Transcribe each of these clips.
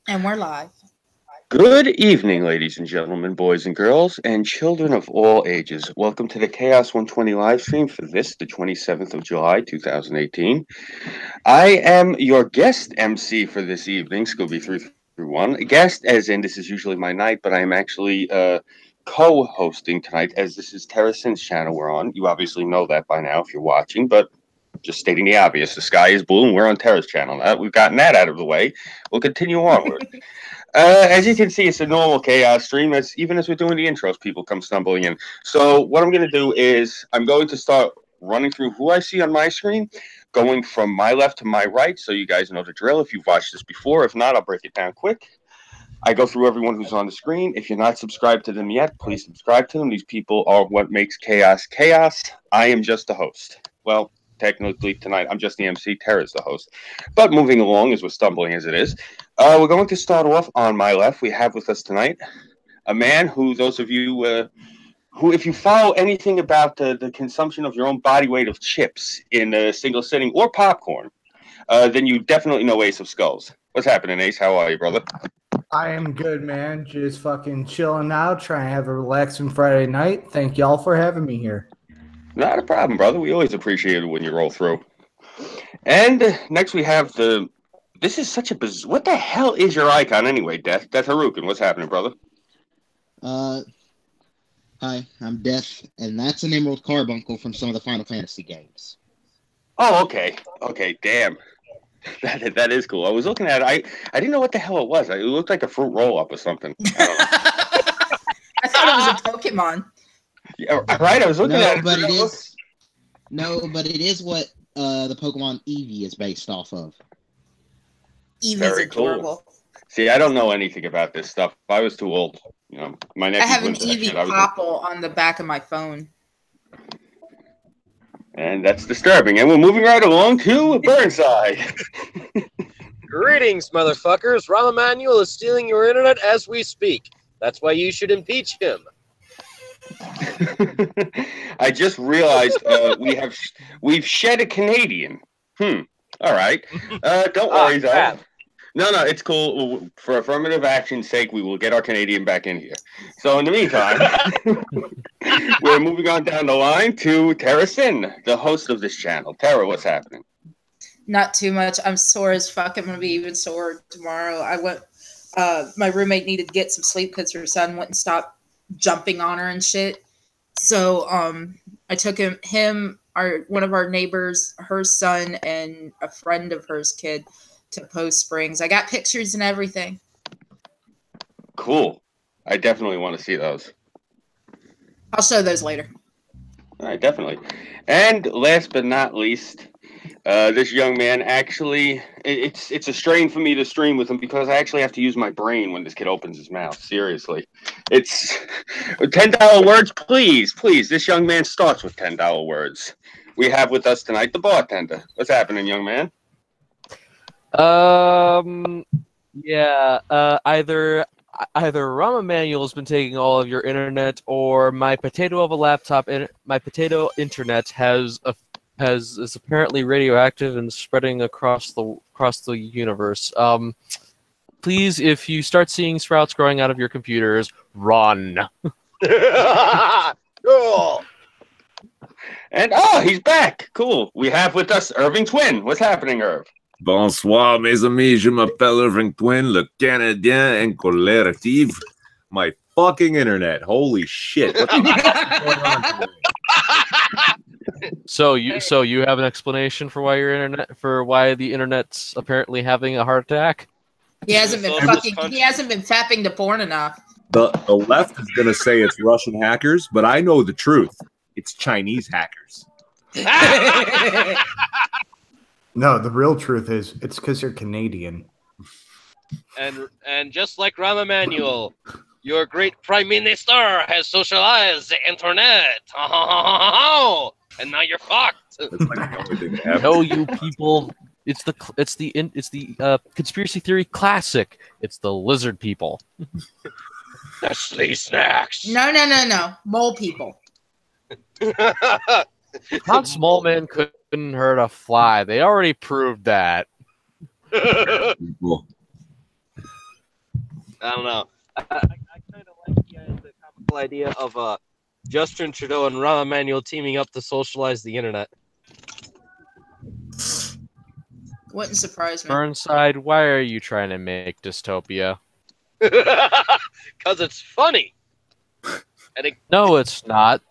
And we're live. Good evening, ladies and gentlemen, boys and girls, and children of all ages. Welcome to the Chaos120 Live-Stream for this, the 27th of July, 2018. I am your guest MC for this evening, Scooby331. Guest, as in this is usually my night, but I am actually co-hosting tonight, as this is Terrason's channel we're on. You obviously know that by now if you're watching, but just stating the obvious. The sky is blue, and we're on Terra's channel. Now that we've gotten that out of the way, we'll continue onward. As you can see, it's a normal chaos stream. Even as we're doing the intros, people come stumbling in. So what I'm going to do is I'm going to start running through who I see on my screen, going from my left to my right, so you guys know the drill. If you've watched this before, if not, I'll break it down quick. I go through everyone who's on the screen. If you're not subscribed to them yet, please subscribe to them. These people are what makes chaos chaos. I am just the host. Well, technically tonight I'm just the MC. Tara's the host. But moving along, as we're stumbling as it is, we're going to start off on my left. We have with us tonight a man who, those of you who, if you follow anything about the consumption of your own body weight of chips in a single sitting or popcorn, then you definitely know Ace of Skulls. What's happening, Ace? How are you, brother? I am good, man. Just fucking chilling out, trying to have a relaxing Friday night. Thank y'all for having me here. Not a problem, brother. We always appreciate it when you roll through. And next we have the. This is such a bizarre. What the hell is your icon anyway, Death? Death Harukin. What's happening, brother? Hi, I'm Death, and that's an Emerald Carbuncle from some of the Final Fantasy games. Oh, okay. Okay, damn. That is cool. I was looking at it. I didn't know what the hell it was. It looked like a fruit roll-up or something. I thought it was a Pokemon. Yeah, right? I was looking at it. But it is. No, but it is what the Pokemon Eevee is based off of. Eevee's Very adorable. cool. See, I don't know anything about this stuff. I was too old. You know, my nephew I have an went to that Eevee shit. I was popple on the back of my phone. And that's disturbing. And we're moving right along to Burnside. Greetings, motherfuckers. Rahm Emanuel is stealing your internet as we speak. That's why you should impeach him. I just realized we've shed a Canadian. All right. Don't worry, Zach. No, it's cool. For affirmative action's sake, we will get our Canadian back in here. So in the meantime, we're moving on down the line to Tara Sin, the host of this channel. Tara, what's happening? Not too much. I'm sore as fuck. I'm gonna be even sore tomorrow. I went. My roommate needed to get some sleep because her son wouldn't stop jumping on her and shit. So I took him, one of our neighbors, her son, and a friend of hers kid to Post Springs. I got pictures and everything. Cool. I definitely want to see those. I'll show those later. All right, definitely. And last but not least, this young man actually, it's a strain for me to stream with him because I actually have to use my brain when this kid opens his mouth. Seriously. It's $10 words, please. This young man starts with $10 words. We have with us tonight the bartender. What's happening, young man? Either Rahm Emanuel's been taking all of your internet, or my potato of a laptop and my potato internet is apparently radioactive and spreading across the universe. Please, if you start seeing sprouts growing out of your computers, run. And he's back. Cool. We have with us Irving Twin. What's happening, Irv? Bonsoir, mes amis. Je m'appelle Irving Twin, le Canadien en collectif. My fucking internet. Holy shit. What the fuck is going on today? So you have an explanation for why the internet's apparently having a heart attack? He hasn't been fapping to porn enough. The left is going to say it's Russian hackers, but I know the truth. It's Chinese hackers. No, the real truth is it's because you're Canadian. And just like Rahm Emanuel, your great prime minister has socialized the internet. And now you're fucked. No, you people. It's the conspiracy theory classic. It's the lizard people. Nestle snacks. No. Mole people. How small men couldn't hurt a fly. They already proved that. I don't know. I kind of like the comical idea of Justin Trudeau and Rahm Emanuel teaming up to socialize the internet. Wouldn't surprise me. Burnside, why are you trying to make dystopia? Because it's funny. And No, it's not.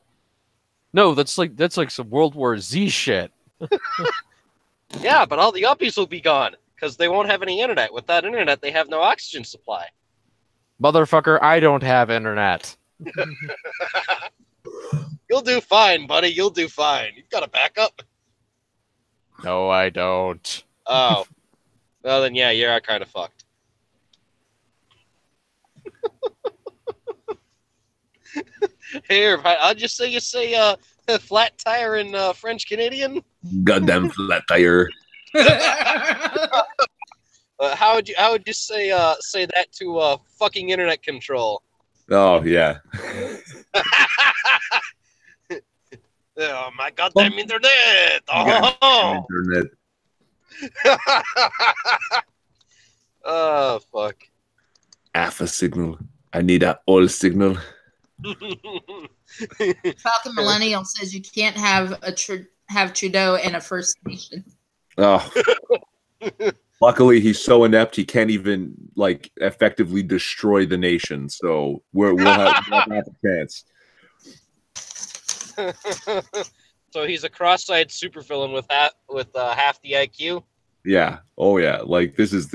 No, that's like some World War Z shit. yeah, but all the uppies will be gone because they won't have any internet. Without internet, they have no oxygen supply. Motherfucker, I don't have internet. You'll do fine, buddy. You'll do fine. You've got a backup. No, I don't. Oh. Well, then, yeah, you're kind of fucked. Here, I'll just say you say flat tire in French Canadian. Goddamn flat tire. How would you say that to fucking internet control? Oh yeah. Oh my goddamn internet! Oh, Internet. oh fuck. Alpha signal. I need a all signal. Falcon Millennial says you can't have have Trudeau in a First Nation. Oh. Luckily, he's so inept he can't even like effectively destroy the nation. So we'll have a chance. So he's a cross-eyed supervillain with half the IQ. Yeah. Oh yeah. Like this is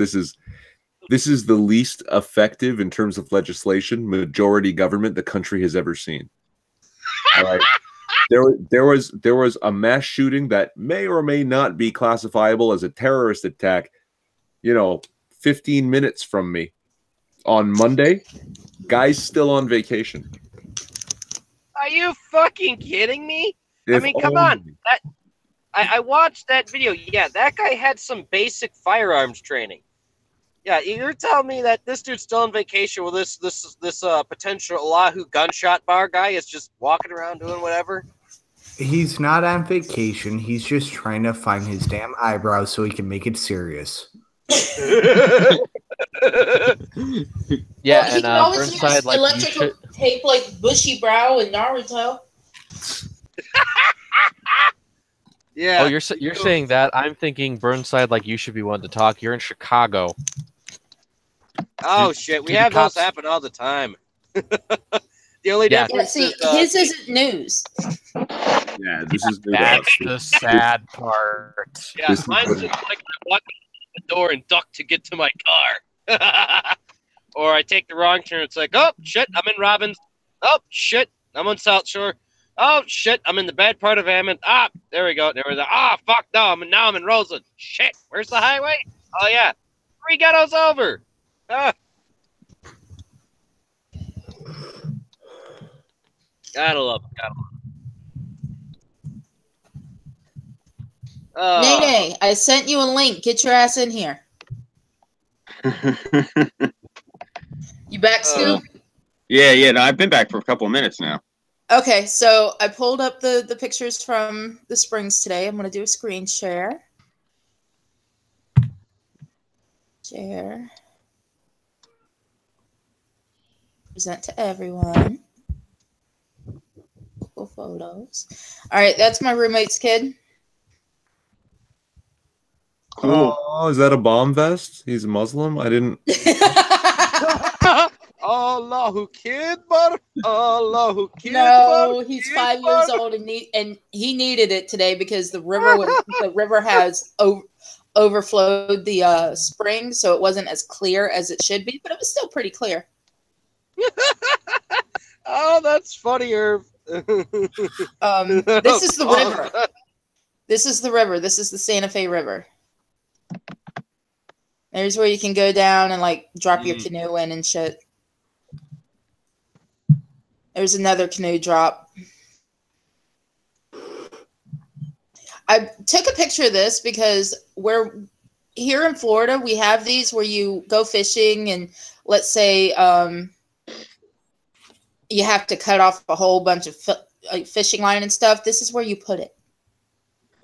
the least effective in terms of legislation majority government the country has ever seen. All right. There was a mass shooting that may or may not be classifiable as a terrorist attack. 15 minutes from me on Monday. Guy's still on vacation. Are you fucking kidding me? If Come on. I watched that video. Yeah, that guy had some basic firearms training. Yeah, you're telling me that this dude's still on vacation while this potential Oahu gunshot bar guy is just walking around doing whatever? He's not on vacation. He's just trying to find his damn eyebrows so he can make it serious. Yeah, he and can always Burnside, use like you electrical should. tape like Bushy Brow and Naruto. Yeah. Oh, you're saying that? I'm thinking Burnside, like you should be one to talk. You're in Chicago. Oh shit, we have those happen all the time. The only Yeah. difference Yeah, see, is his isn't news. Yeah, this is That's the sad part. yeah, this is mine's good. just like I walk out the door and duck to get to my car. Or I take the wrong turn. It's like, oh shit, I'm in Robbins. Oh shit, I'm on South Shore. Oh shit, I'm in the bad part of Hammond. Ah, there we go. Ah, fuck no, now I'm in Roseland. Shit, where's the highway? Oh yeah, 3 ghettos over. Ah. Gotta love it. Nene, I sent you a link. Get your ass in here. You back, Scoop? Yeah. No, I've been back for a couple of minutes now. Okay, so I pulled up the pictures from the Springs today. I'm going to do a screen share. Share. Present to everyone. Cool photos. All right, that's my roommate's kid. Cool. Oh, is that a bomb vest? He's a Muslim? I didn't. Allahu Akbar. Allahu Akbar. No, he's 5 years old and he needed it today because the river has overflowed the spring, so it wasn't as clear as it should be, but it was still pretty clear. Oh, that's funnier. This is the river. This is the river. This is the Santa Fe River. There's where you can go down and like drop your canoe in and shit. There's another canoe drop. I took a picture of this because we're here in Florida. We have these where you go fishing and let's say you have to cut off a whole bunch of fishing line and stuff. This is where you put it.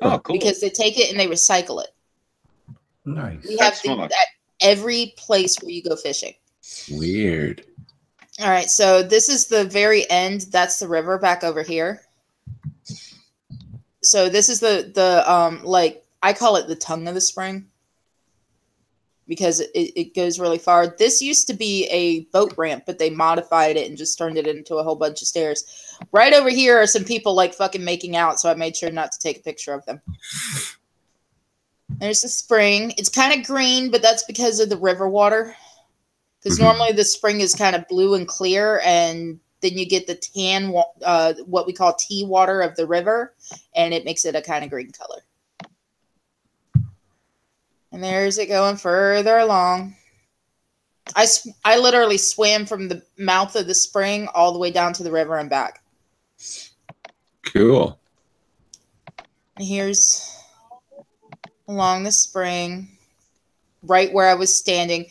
Oh, cool. Because they take it and they recycle it. Nice. We have these at every place where you go fishing. Weird. All right, so this is the very end. That's the river back over here. So this is the like I call it the tongue of the spring because it goes really far. This used to be a boat ramp, but they modified it and just turned it into a whole bunch of stairs. Right over here are some people like fucking making out, so I made sure not to take a picture of them. There's the spring. It's kind of green, but that's because of the river water. Because normally the spring is kind of blue and clear, and then you get the tan, what we call tea water of the river, and it makes it a kind of green color. And there's it going further along. I literally swam from the mouth of the spring all the way down to the river and back. Cool. And here's along the spring, right where I was standing.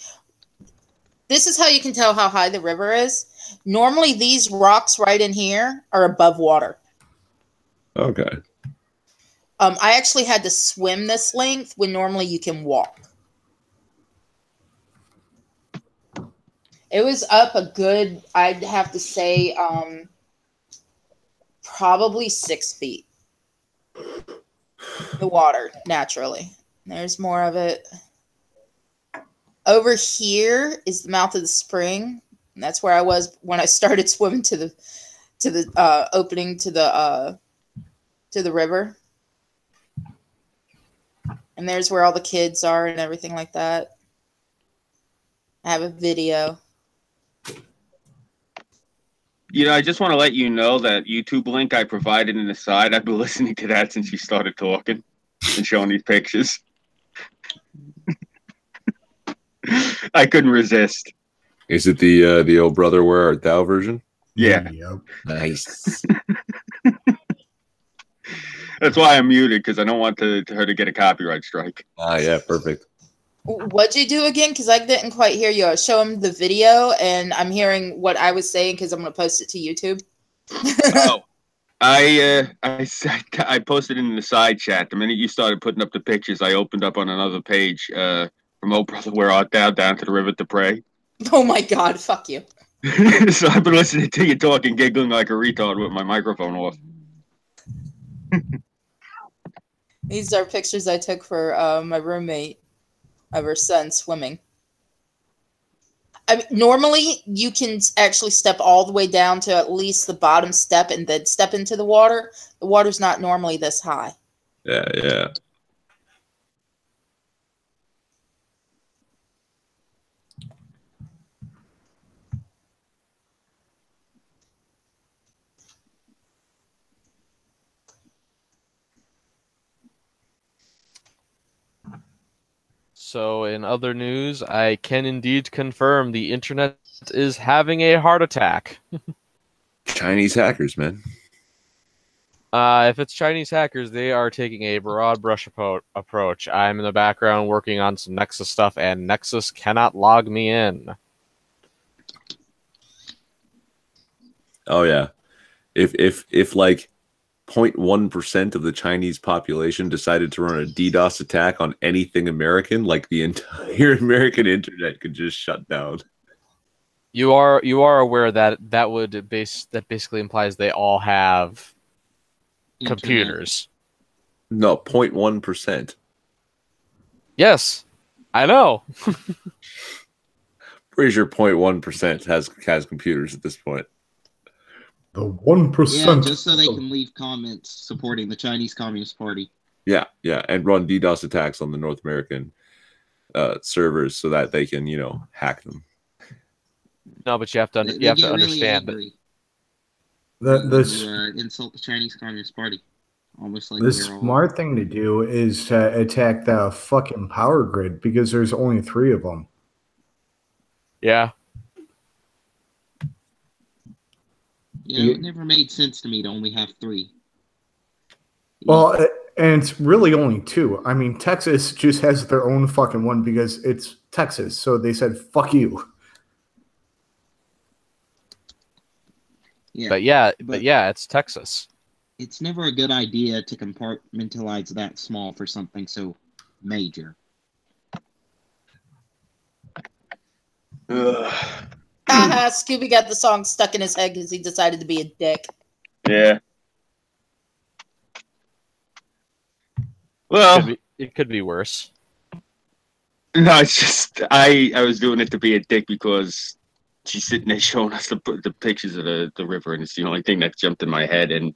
This is how you can tell how high the river is. Normally, these rocks right in here are above water. Okay. I actually had to swim this length when normally you can walk. It was up a good, I'd have to say, probably 6 feet. The water, naturally. There's more of it. Over here is the mouth of the spring. And that's where I was when I started swimming to the opening to the river. And there's where all the kids are and everything like that. I have a video. You know, I just want to let you know that YouTube link I provided in the side, I've been listening to that since you started talking and showing these pictures. I couldn't resist. Is it the old brother where art thou version? Yeah. Yep. Nice. That's why I'm muted, because I don't want her to get a copyright strike. Ah, yeah, perfect. What'd you do again? Because I didn't quite hear you. I show him the video, and I'm hearing what I was saying because I'm going to post it to YouTube. Oh, I posted it in the side chat. The minute you started putting up the pictures, I opened up on another page from "Oh Brother, Where Art Thou?" down to the river to pray. Oh my God! Fuck you. So I've been listening to you talk and giggling like a retard with my microphone off. These are pictures I took for my roommate of her son swimming. I mean, normally, you can actually step all the way down to at least the bottom step and then step into the water. The water's not normally this high. Yeah, yeah. So, in other news, I can indeed confirm the internet is having a heart attack. Chinese hackers, man. If it's Chinese hackers, they are taking a broad brush approach. I'm in the background working on some Nexus stuff, and Nexus cannot log me in. Oh yeah. If like 0.1% of the Chinese population decided to run a DDoS attack on anything American, like the entire American internet could just shut down. You are aware that that basically implies they all have computers. No, 0.1%. Yes, I know. Pretty sure 0.1% has computers at this point. The 1%. Yeah, just so they can leave comments supporting the Chinese Communist Party. Yeah, yeah, and run DDoS attacks on the North American servers so that they can, hack them. No, but you have to understand that insult the Chinese Communist Party. Almost like the smart thing to do is to attack the fucking power grid because there's only 3 of them. Yeah. Yeah, it never made sense to me to only have 3. Well, and it's really only 2. I mean, Texas just has their own fucking one because it's Texas. So they said, fuck you. Yeah, but it's Texas. It's never a good idea to compartmentalize that small for something so major. Haha, Scooby got the song stuck in his head because he decided to be a dick. Yeah. Well, It could be worse. no, it's just I was doing it to be a dick because she's sitting there showing us the pictures of the river, and it's the only thing that jumped in my head, and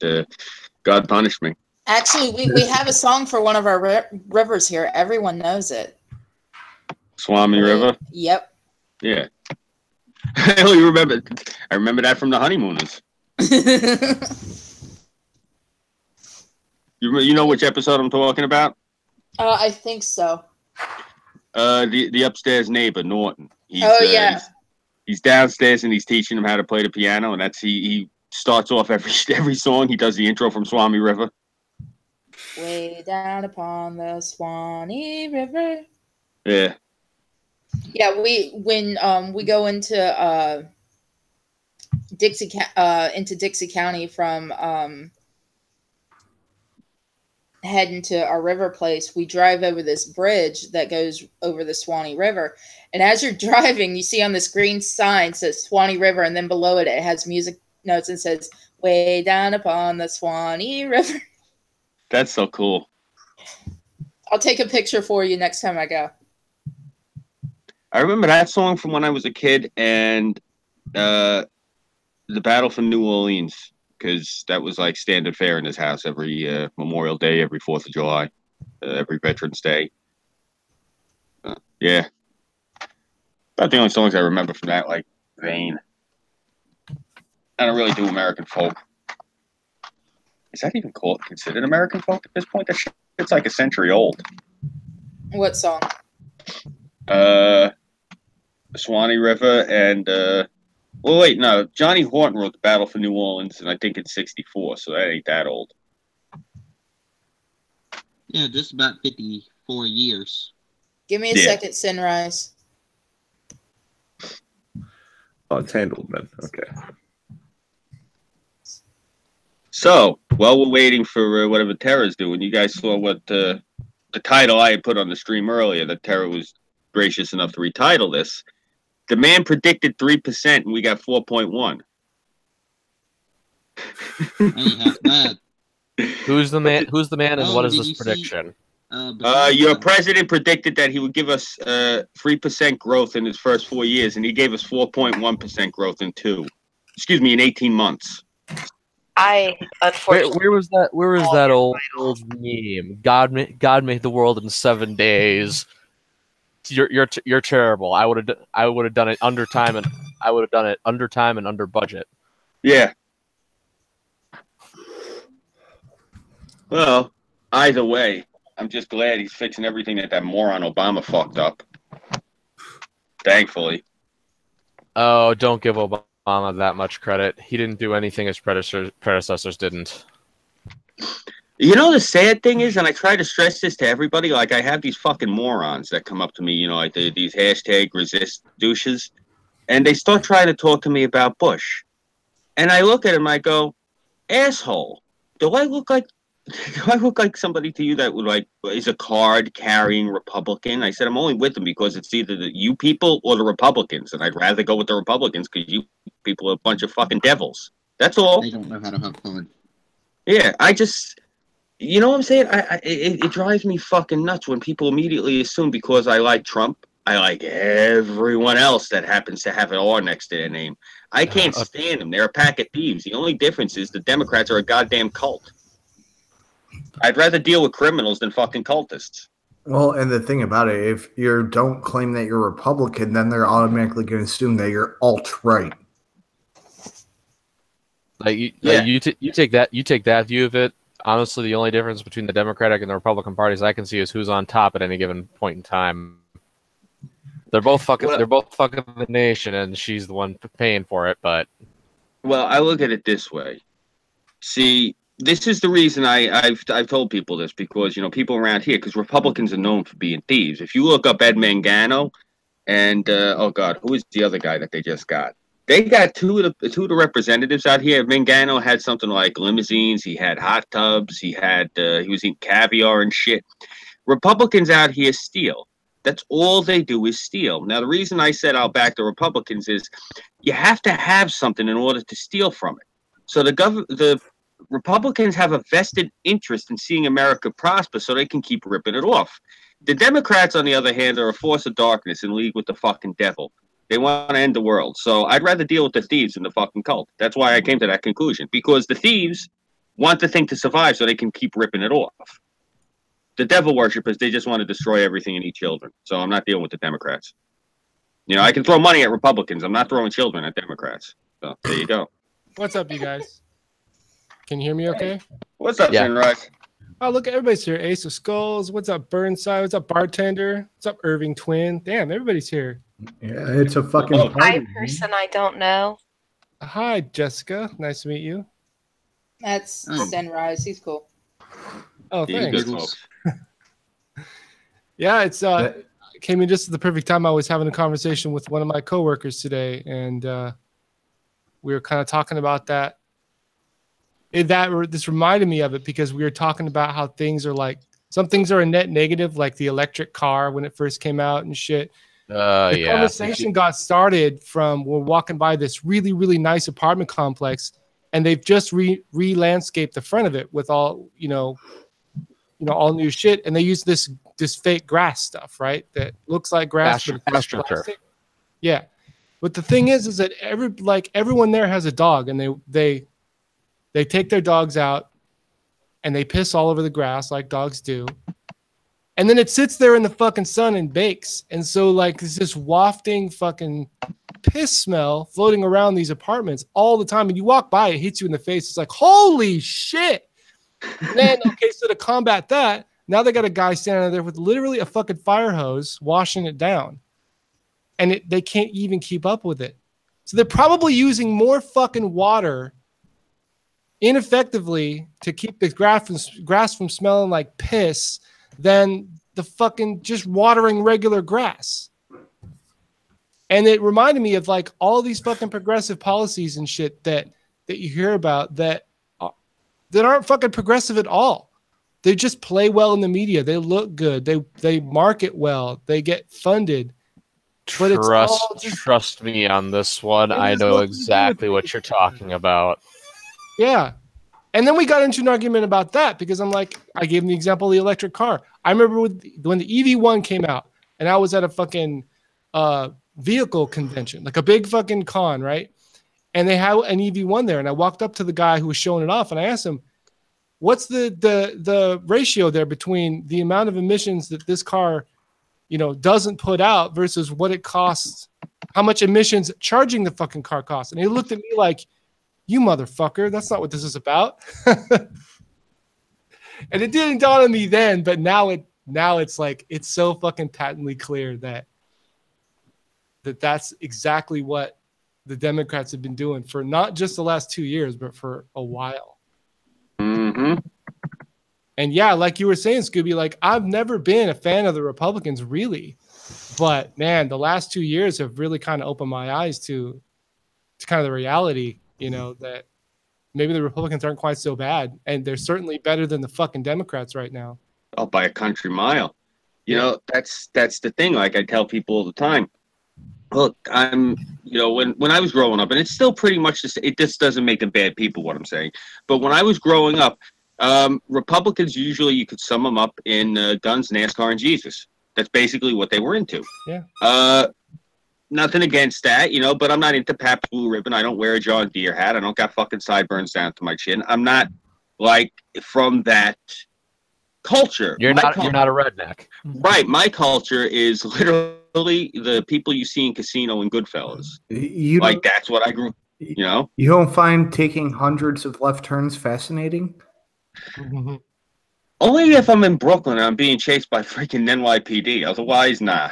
God punished me. Actually, we have a song for one of our rivers here. Everyone knows it. Swami River? Yep. Yeah. I only remember. I remember that from the Honeymooners. You know which episode I'm talking about? I think so. The upstairs neighbor Norton. Yeah. He's downstairs and he's teaching him how to play the piano, and that's he starts off every song. He does the intro from Swami River. Way down upon the Swanee River. Yeah. Yeah, when we go into Dixie County from heading to our river place, we drive over this bridge that goes over the Swanee River. And as you're driving, you see on this green sign says Swanee River, and then below it has music notes and says way down upon the Swanee River. That's so cool. I'll take a picture for you next time I go. I remember that song from when I was a kid, and the Battle for New Orleans, because that was like standard fare in his house every Memorial Day, every 4th of July, every Veterans Day. Yeah. About the only songs I remember from that, like, vein. I don't really do American folk. Is that even considered American folk at this point? That shit's like a century old. What song? The Swanee River and well, wait, no, Johnny Horton wrote the Battle for New Orleans, and I think it's 64, so that ain't that old. Yeah, just about 54 years. Give me a second, Sunrise. Oh, it's handled then. Okay. So, while we're waiting for whatever Tara's doing, you guys saw what the title I had put on the stream earlier, that Tara was gracious enough to retitle this. The man predicted 3%, and we got 4.1. Ain't half bad. Who's the man? Who's the man, and Oh, what is did this you see- prediction? Your president predicted that he would give us 3% growth in his first 4 years, and he gave us 4.1% growth in 18 months. I unfortunately Where was that? Where was that old meme? God made the world in 7 days. You're terrible. I would have done it under time, and I would have done it under time and under budget. Yeah. Well, either way, I'm just glad he's fixing everything that moron Obama fucked up. Thankfully. Oh, don't give Obama that much credit. He didn't do anything his predecessors didn't. You know, the sad thing is, and I try to stress this to everybody, like I have these fucking morons that come up to me, you know, like these hashtag resist douches, and they start trying to talk to me about Bush. And I look at him, I go, asshole, do I look like somebody to you that would is a card-carrying Republican? I said, I'm only with them because it's either you people or the Republicans, and I'd rather go with the Republicans because you people are a bunch of fucking devils. That's all. They don't know how to have fun. Yeah, you know what I'm saying? It drives me fucking nuts when people immediately assume because I like Trump, I like everyone else that happens to have an R next to their name. I can't stand them. They're a pack of thieves. The only difference is the Democrats are a goddamn cult. I'd rather deal with criminals than fucking cultists. Well, and the thing about it, if you don't claim that you're Republican, then they're automatically going to assume that you're alt-right. You take that view of it. Honestly, the only difference between the Democratic and the Republican parties I can see is who's on top at any given point in time. They're both fucking the nation, and she's the one paying for it. But I look at it this way. See, this is the reason I've told people this, because people around here, because Republicans are known for being thieves. If you look up Ed Mangano and oh god, who is the other guy that they just got? They got two of the representatives out here. Mangano had something like limousines. He had hot tubs. He was eating caviar and shit. Republicans out here steal. That's all they do is steal. Now, the reason I said I'll back the Republicans is you have to have something in order to steal from it. So the Republicans have a vested interest in seeing America prosper so they can keep ripping it off. The Democrats, on the other hand, are a force of darkness in league with the fucking devil. They want to end the world. So I'd rather deal with the thieves than the fucking cult. That's why I came to that conclusion. Because the thieves want the thing to survive so they can keep ripping it off. The devil worshippers, they just want to destroy everything and eat children. So I'm not dealing with the Democrats. You know, I can throw money at Republicans. I'm not throwing children at Democrats. So there you go. What's up, you guys? Can you hear me okay? What's up, Sunrise? Oh, look, everybody's here. Ace of Skulls. What's up, Burnside? What's up, Bartender? What's up, Irving Twin? Damn, everybody's here. Yeah, it's a fucking party. Hi, person I don't know. Hi, Jessica. Nice to meet you. That's Sunrise. He's cool. Oh, He's thanks. good, folks. Yeah, it's came in just at the perfect time. I was having a conversation with one of my coworkers today, and we were kind of talking about that. This reminded me of it because we were talking about how things are like, some things are a net negative, like the electric car when it first came out and shit. The conversation got started from, we're walking by this really, really nice apartment complex, and they've just re-landscaped the front of it with all, all new shit, and they use this fake grass stuff, right? That looks like grass, but it's plastic. Yeah, but the thing is that everyone there has a dog, and they take their dogs out, and they piss all over the grass like dogs do, and then it sits there in the fucking sun and bakes, and so like there's this wafting fucking piss smell floating around these apartments all the time, and you walk by, it hits you in the face. It's like, holy shit. And then, okay, so to combat that, now they got a guy standing there with literally a fucking fire hose washing it down. And they can't even keep up with it. So they're probably using more fucking water ineffectively to keep the grass from smelling like piss than the fucking just watering regular grass. And it reminded me of like all these fucking progressive policies and shit that you hear about that aren't fucking progressive at all. They just play well in the media. They look good. They market well. They get funded. But trust me on this one. I know exactly what you're talking about. Yeah. And then we got into an argument about that because I'm like, I gave him the example of the electric car. I remember when the EV1 came out and I was at a fucking vehicle convention, like a big fucking con, right? And they had an EV1 there. And I walked up to the guy who was showing it off and I asked him, what's the ratio there between the amount of emissions that this car, doesn't put out versus what it costs, how much emissions charging the fucking car costs? And he looked at me like, you motherfucker, that's not what this is about. And it didn't dawn on me then, but now it's like, it's so fucking patently clear that's exactly what the Democrats have been doing for not just the last 2 years, but for a while. Mm-hmm. And yeah, like you were saying, Scooby, like I've never been a fan of the Republicans really, but man, the last 2 years have really kind of opened my eyes to kind of the reality, that maybe the Republicans aren't quite so bad, and they're certainly better than the fucking Democrats right now. Oh, by a country mile. That's the thing. Like I tell people all the time. Look, I'm, when I was growing up, and it's still pretty much the same. It just doesn't make them bad people, what I'm saying. But when I was growing up, Republicans usually, you could sum them up in guns, NASCAR, and Jesus. That's basically what they were into. Yeah. Nothing against that, but I'm not into Pabst Blue Ribbon. I don't wear a John Deere hat. I don't got fucking sideburns down to my chin. I'm not like from that culture. You're not a redneck. Right. My culture is literally the people you see in Casino and Goodfellas. That's what I grew. You don't find taking hundreds of left turns fascinating? Mm-hmm. Only if I'm in Brooklyn and I'm being chased by freaking NYPD. Otherwise, nah.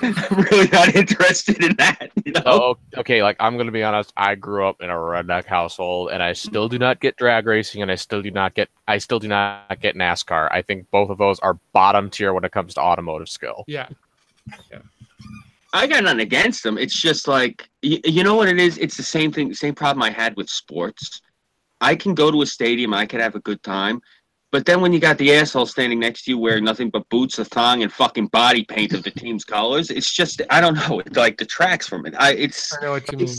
I'm really not interested in that. Oh, okay. Like I'm gonna be honest. I grew up in a redneck household, and I still do not get drag racing, and I still do not get NASCAR. I think both of those are bottom tier when it comes to automotive skill. Yeah. I got nothing against them. It's just like you know what it is. It's the same thing. Same problem I had with sports. I can go to a stadium and I can have a good time, But then when you got the asshole standing next to you wearing nothing but boots, a thong, and fucking body paint of the team's colors, it's just, I don't know, it like detracts from it. I know what you mean.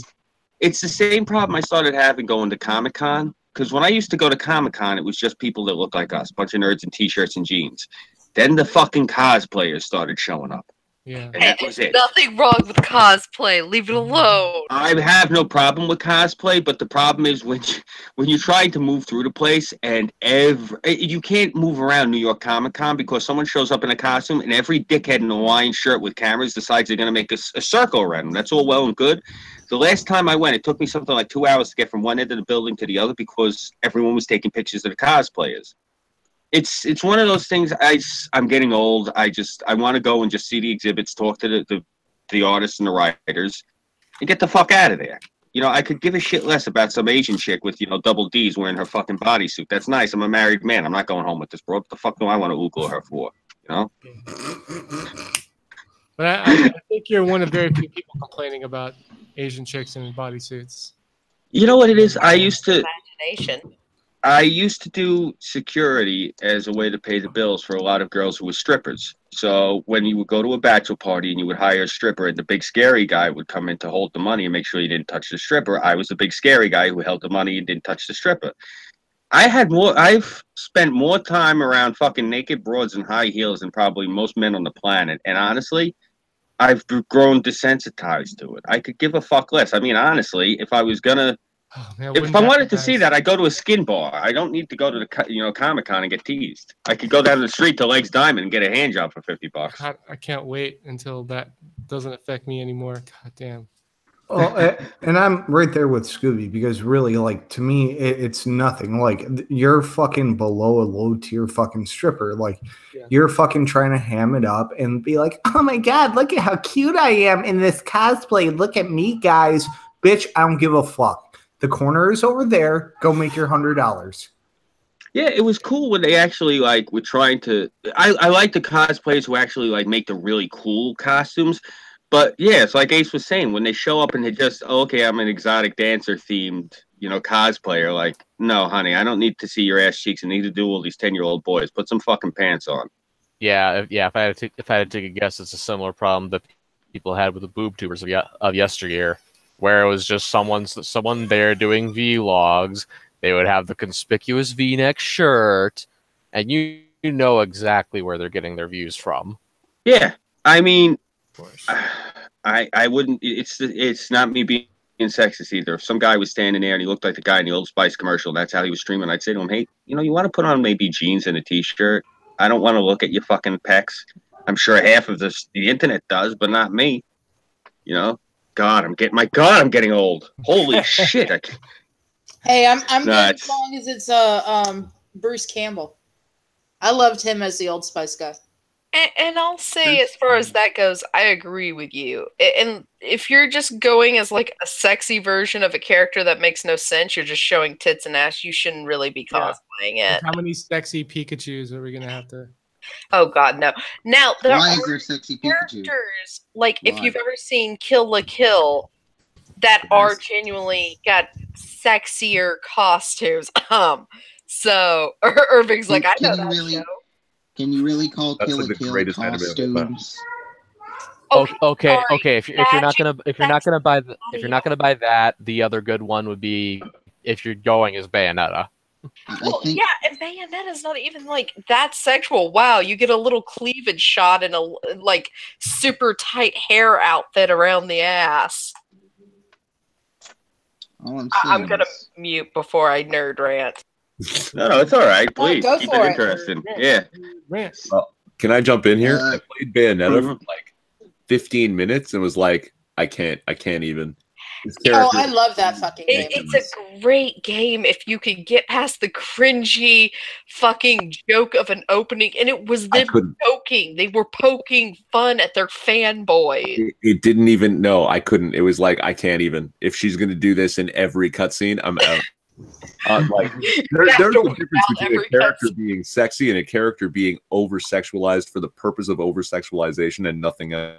It's the same problem I started having going to Comic-Con. Because when I used to go to Comic-Con, it was just people that looked like us, a bunch of nerds in T-shirts and jeans. Then the fucking cosplayers started showing up. Yeah. And that was it. Nothing wrong with cosplay. Leave it alone. I have no problem with cosplay, but the problem is when you're trying to move through the place and you can't move around New York Comic Con because someone shows up in a costume and every dickhead in a Hawaiian shirt with cameras decides they're going to make a circle around them. That's all well and good. The last time I went, it took me something like 2 hours to get from one end of the building to the other because everyone was taking pictures of the cosplayers. It's one of those things. I'm getting old. I want to go and just see the exhibits, talk to the artists and the writers, and get the fuck out of there. You know, I could give a shit less about some Asian chick with, you know, double D's wearing her fucking bodysuit. That's nice. I'm a married man. I'm not going home with this bro. What the fuck do I want to oogle her for? You know? But I think you're one of very few people complaining about Asian chicks in bodysuits. You know what it is? I used to do security as a way to pay the bills for a lot of girls who were strippers. So when you would go to a bachelor party and you would hire a stripper and the big scary guy would come in to hold the money and make sure you didn't touch the stripper, I was the big scary guy who held the money and didn't touch the stripper. I've spent more time around fucking naked broads in high heels than probably most men on the planet. And honestly, I've grown desensitized to it. I could give a fuck less. I mean, honestly, if I was gonna, if I wanted to see that, I'd go to a skin bar. I don't need to go to the Comic-Con and get teased. I could go down the street to Legs Diamond and get a hand job for $50. God, I can't wait until that doesn't affect me anymore. God damn. Well, and I'm right there with Scooby because really, like, to me, it's nothing. Like, you're fucking below a low tier fucking stripper. Like, you're fucking trying to ham it up and be like, oh my God, look at how cute I am in this cosplay. Look at me, guys. Bitch, I don't give a fuck. The corner is over there. Go make your $100. Yeah, it was cool when they actually like were trying to. I like the cosplayers who actually like make the really cool costumes. But yeah, it's like Ace was saying, when they show up and they just, oh, okay, I'm an exotic dancer themed, you know, cosplayer. Like, no, honey, I don't need to see your ass cheeks and neither do all these 10-year-old boys. Put some fucking pants on. Yeah. If I had to take a guess, it's a similar problem that people had with the boob tubers of yesteryear, where it was just someone there doing vlogs. They would have the conspicuous V-neck shirt, and you know exactly where they're getting their views from. Yeah, I mean, I wouldn't. It's not me being sexist either. If some guy was standing there and he looked like the guy in the Old Spice commercial, and that's how he was streaming, I'd say to him, "Hey, you know, you want to put on maybe jeans and a t-shirt? I don't want to look at your fucking pecs. I'm sure half of the internet does, but not me. You know, I'm getting old. Holy shit! Hey, I'm good as long as it's Bruce Campbell. I loved him as the Old Spice guy. And I'll say, as far as that goes, I agree with you. And if you're just going as like a sexy version of a character that makes no sense, you're just showing tits and ass, you shouldn't really be cosplaying it. How many sexy Pikachus are we gonna have to? Oh God, no! Now there Why are is there sexy characters Pikachu? like if you've ever seen Kill la Kill that are genuinely got sexier costumes. So Irving's like, I know that show. Can you really call Kill la Kill costumes? Okay. If you're not gonna buy that, the other good one would be, if you're going as Bayonetta. Well, yeah, and Bayonetta's not even like that sexual. Wow, you get a little cleavage shot and a like super tight hair outfit around the ass. I'm gonna mute before I nerd rant. No, it's all right. Please keep it interesting. Yeah. Well, can I jump in here? I played Bayonetta for like 15 minutes and was like, I can't even. Oh, I love that fucking game. It's a great game if you could get past the cringy fucking joke of an opening, and it was them poking. They were poking fun at their fanboys. It didn't even. No, I couldn't. It was like, I can't even. If she's gonna do this in every cutscene, I'm out. Like there's a difference between a character being sexy and a character being over-sexualized for the purpose of over-sexualization and nothing else.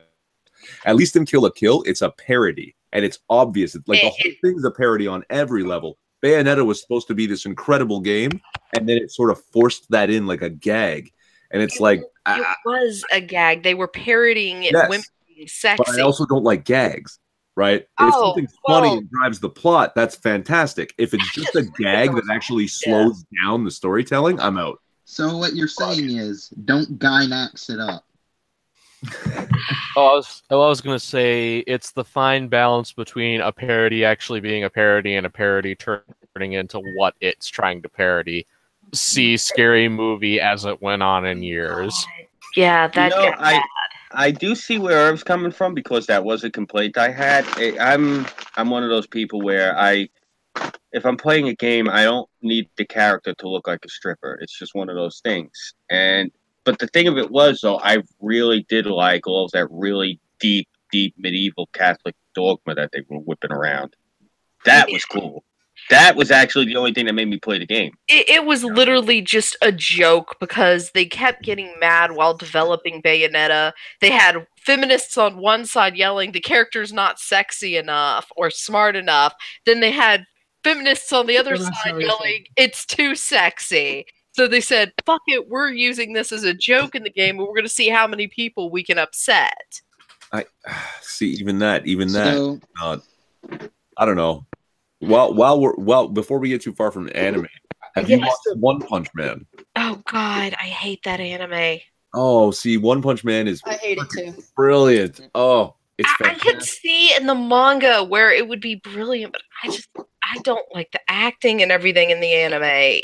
At least in Kill la Kill, it's a parody, and it's obvious. Like the whole thing's a parody on every level. Bayonetta was supposed to be this incredible game, and then it sort of forced that in like a gag. And it's like it was a gag. They were parodying it, yes, women being sexy. but I also don't like gags, right? If something's funny and drives the plot, that's fantastic. If it's just a gag that actually slows down the storytelling, I'm out. So what you're saying is, don't Gynax it up. I was going to say it's the fine balance between a parody actually being a parody and a parody turning into what it's trying to parody. See Scary Movie as it went on in years. Yeah, that got bad. I do see where Irv's coming from because that was a complaint I had. I'm one of those people where if I'm playing a game, I don't need the character to look like a stripper. It's just one of those things. But the thing of it was, though, I really did like all of that really deep medieval Catholic dogma that they were whipping around. That was cool. That was actually the only thing that made me play the game. It was literally just a joke because they kept getting mad while developing Bayonetta. They had feminists on one side yelling, the character's not sexy enough or smart enough. Then they had feminists on the other side yelling, it's too sexy. So they said, fuck it, we're using this as a joke in the game, and we're going to see how many people we can upset. I see, even that. I don't know. Before we get too far from the anime, have you watched One Punch Man? Oh God, I hate that anime. Oh, see, One Punch Man is I hate it too. Brilliant. Oh, it's fantastic. I could see in the manga where it would be brilliant, but I don't like the acting and everything in the anime.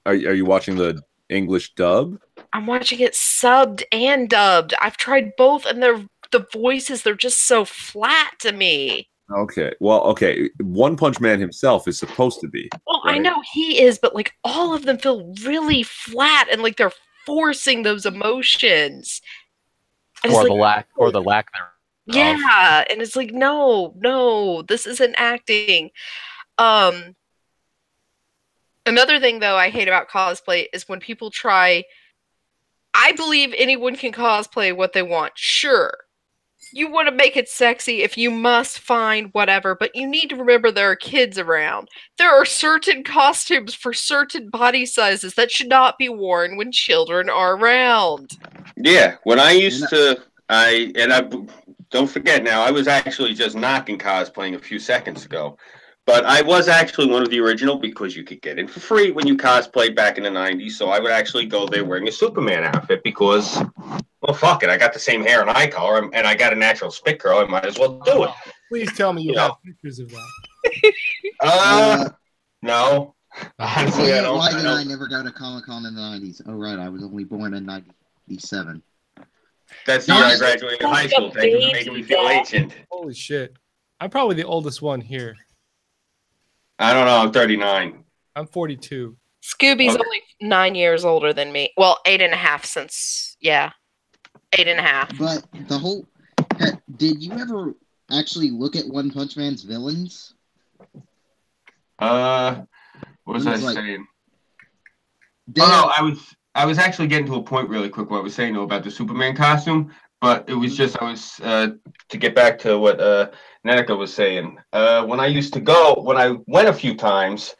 Are you watching the English dub? I'm watching it subbed and dubbed. I've tried both, and the voices, they're just so flat to me. Okay. Well, okay. One Punch Man himself is supposed to be. Well, right? I know he is, but like all of them feel really flat and like they're forcing those emotions. Or the lack thereof. Yeah, and it's like, no, this isn't acting. Another thing, though, I hate about cosplay is when people try. I believe anyone can cosplay what they want. Sure. You want to make it sexy if you must find whatever, but you need to remember there are kids around. There are certain costumes for certain body sizes that should not be worn when children are around. Yeah, when I used to, don't forget now, I was actually just knocking cosplaying a few seconds ago. But I was actually one of the original because you could get in for free when you cosplayed back in the 90s. So I would actually go there wearing a Superman outfit because, well, fuck it. I got the same hair and eye color and I got a natural spit curl. I might as well do it. Please tell me you have pictures of that. No. Honestly, I don't. Why did I never go to Comic-Con in the 90s? Oh, right. I was only born in 97. That's the year I graduated high school. Thank you for making me feel ancient. Holy shit. I'm probably the oldest one here. I don't know. I'm 39. I'm 42. Scooby's only 9 years older than me. Well, 8.5 since, 8.5. But the whole... Did you ever actually look at One Punch Man's villains? What was I saying? I was actually getting to a point really quick what I was saying, though, about the Superman costume. But it was just, to get back to what Nanika was saying. When I went a few times,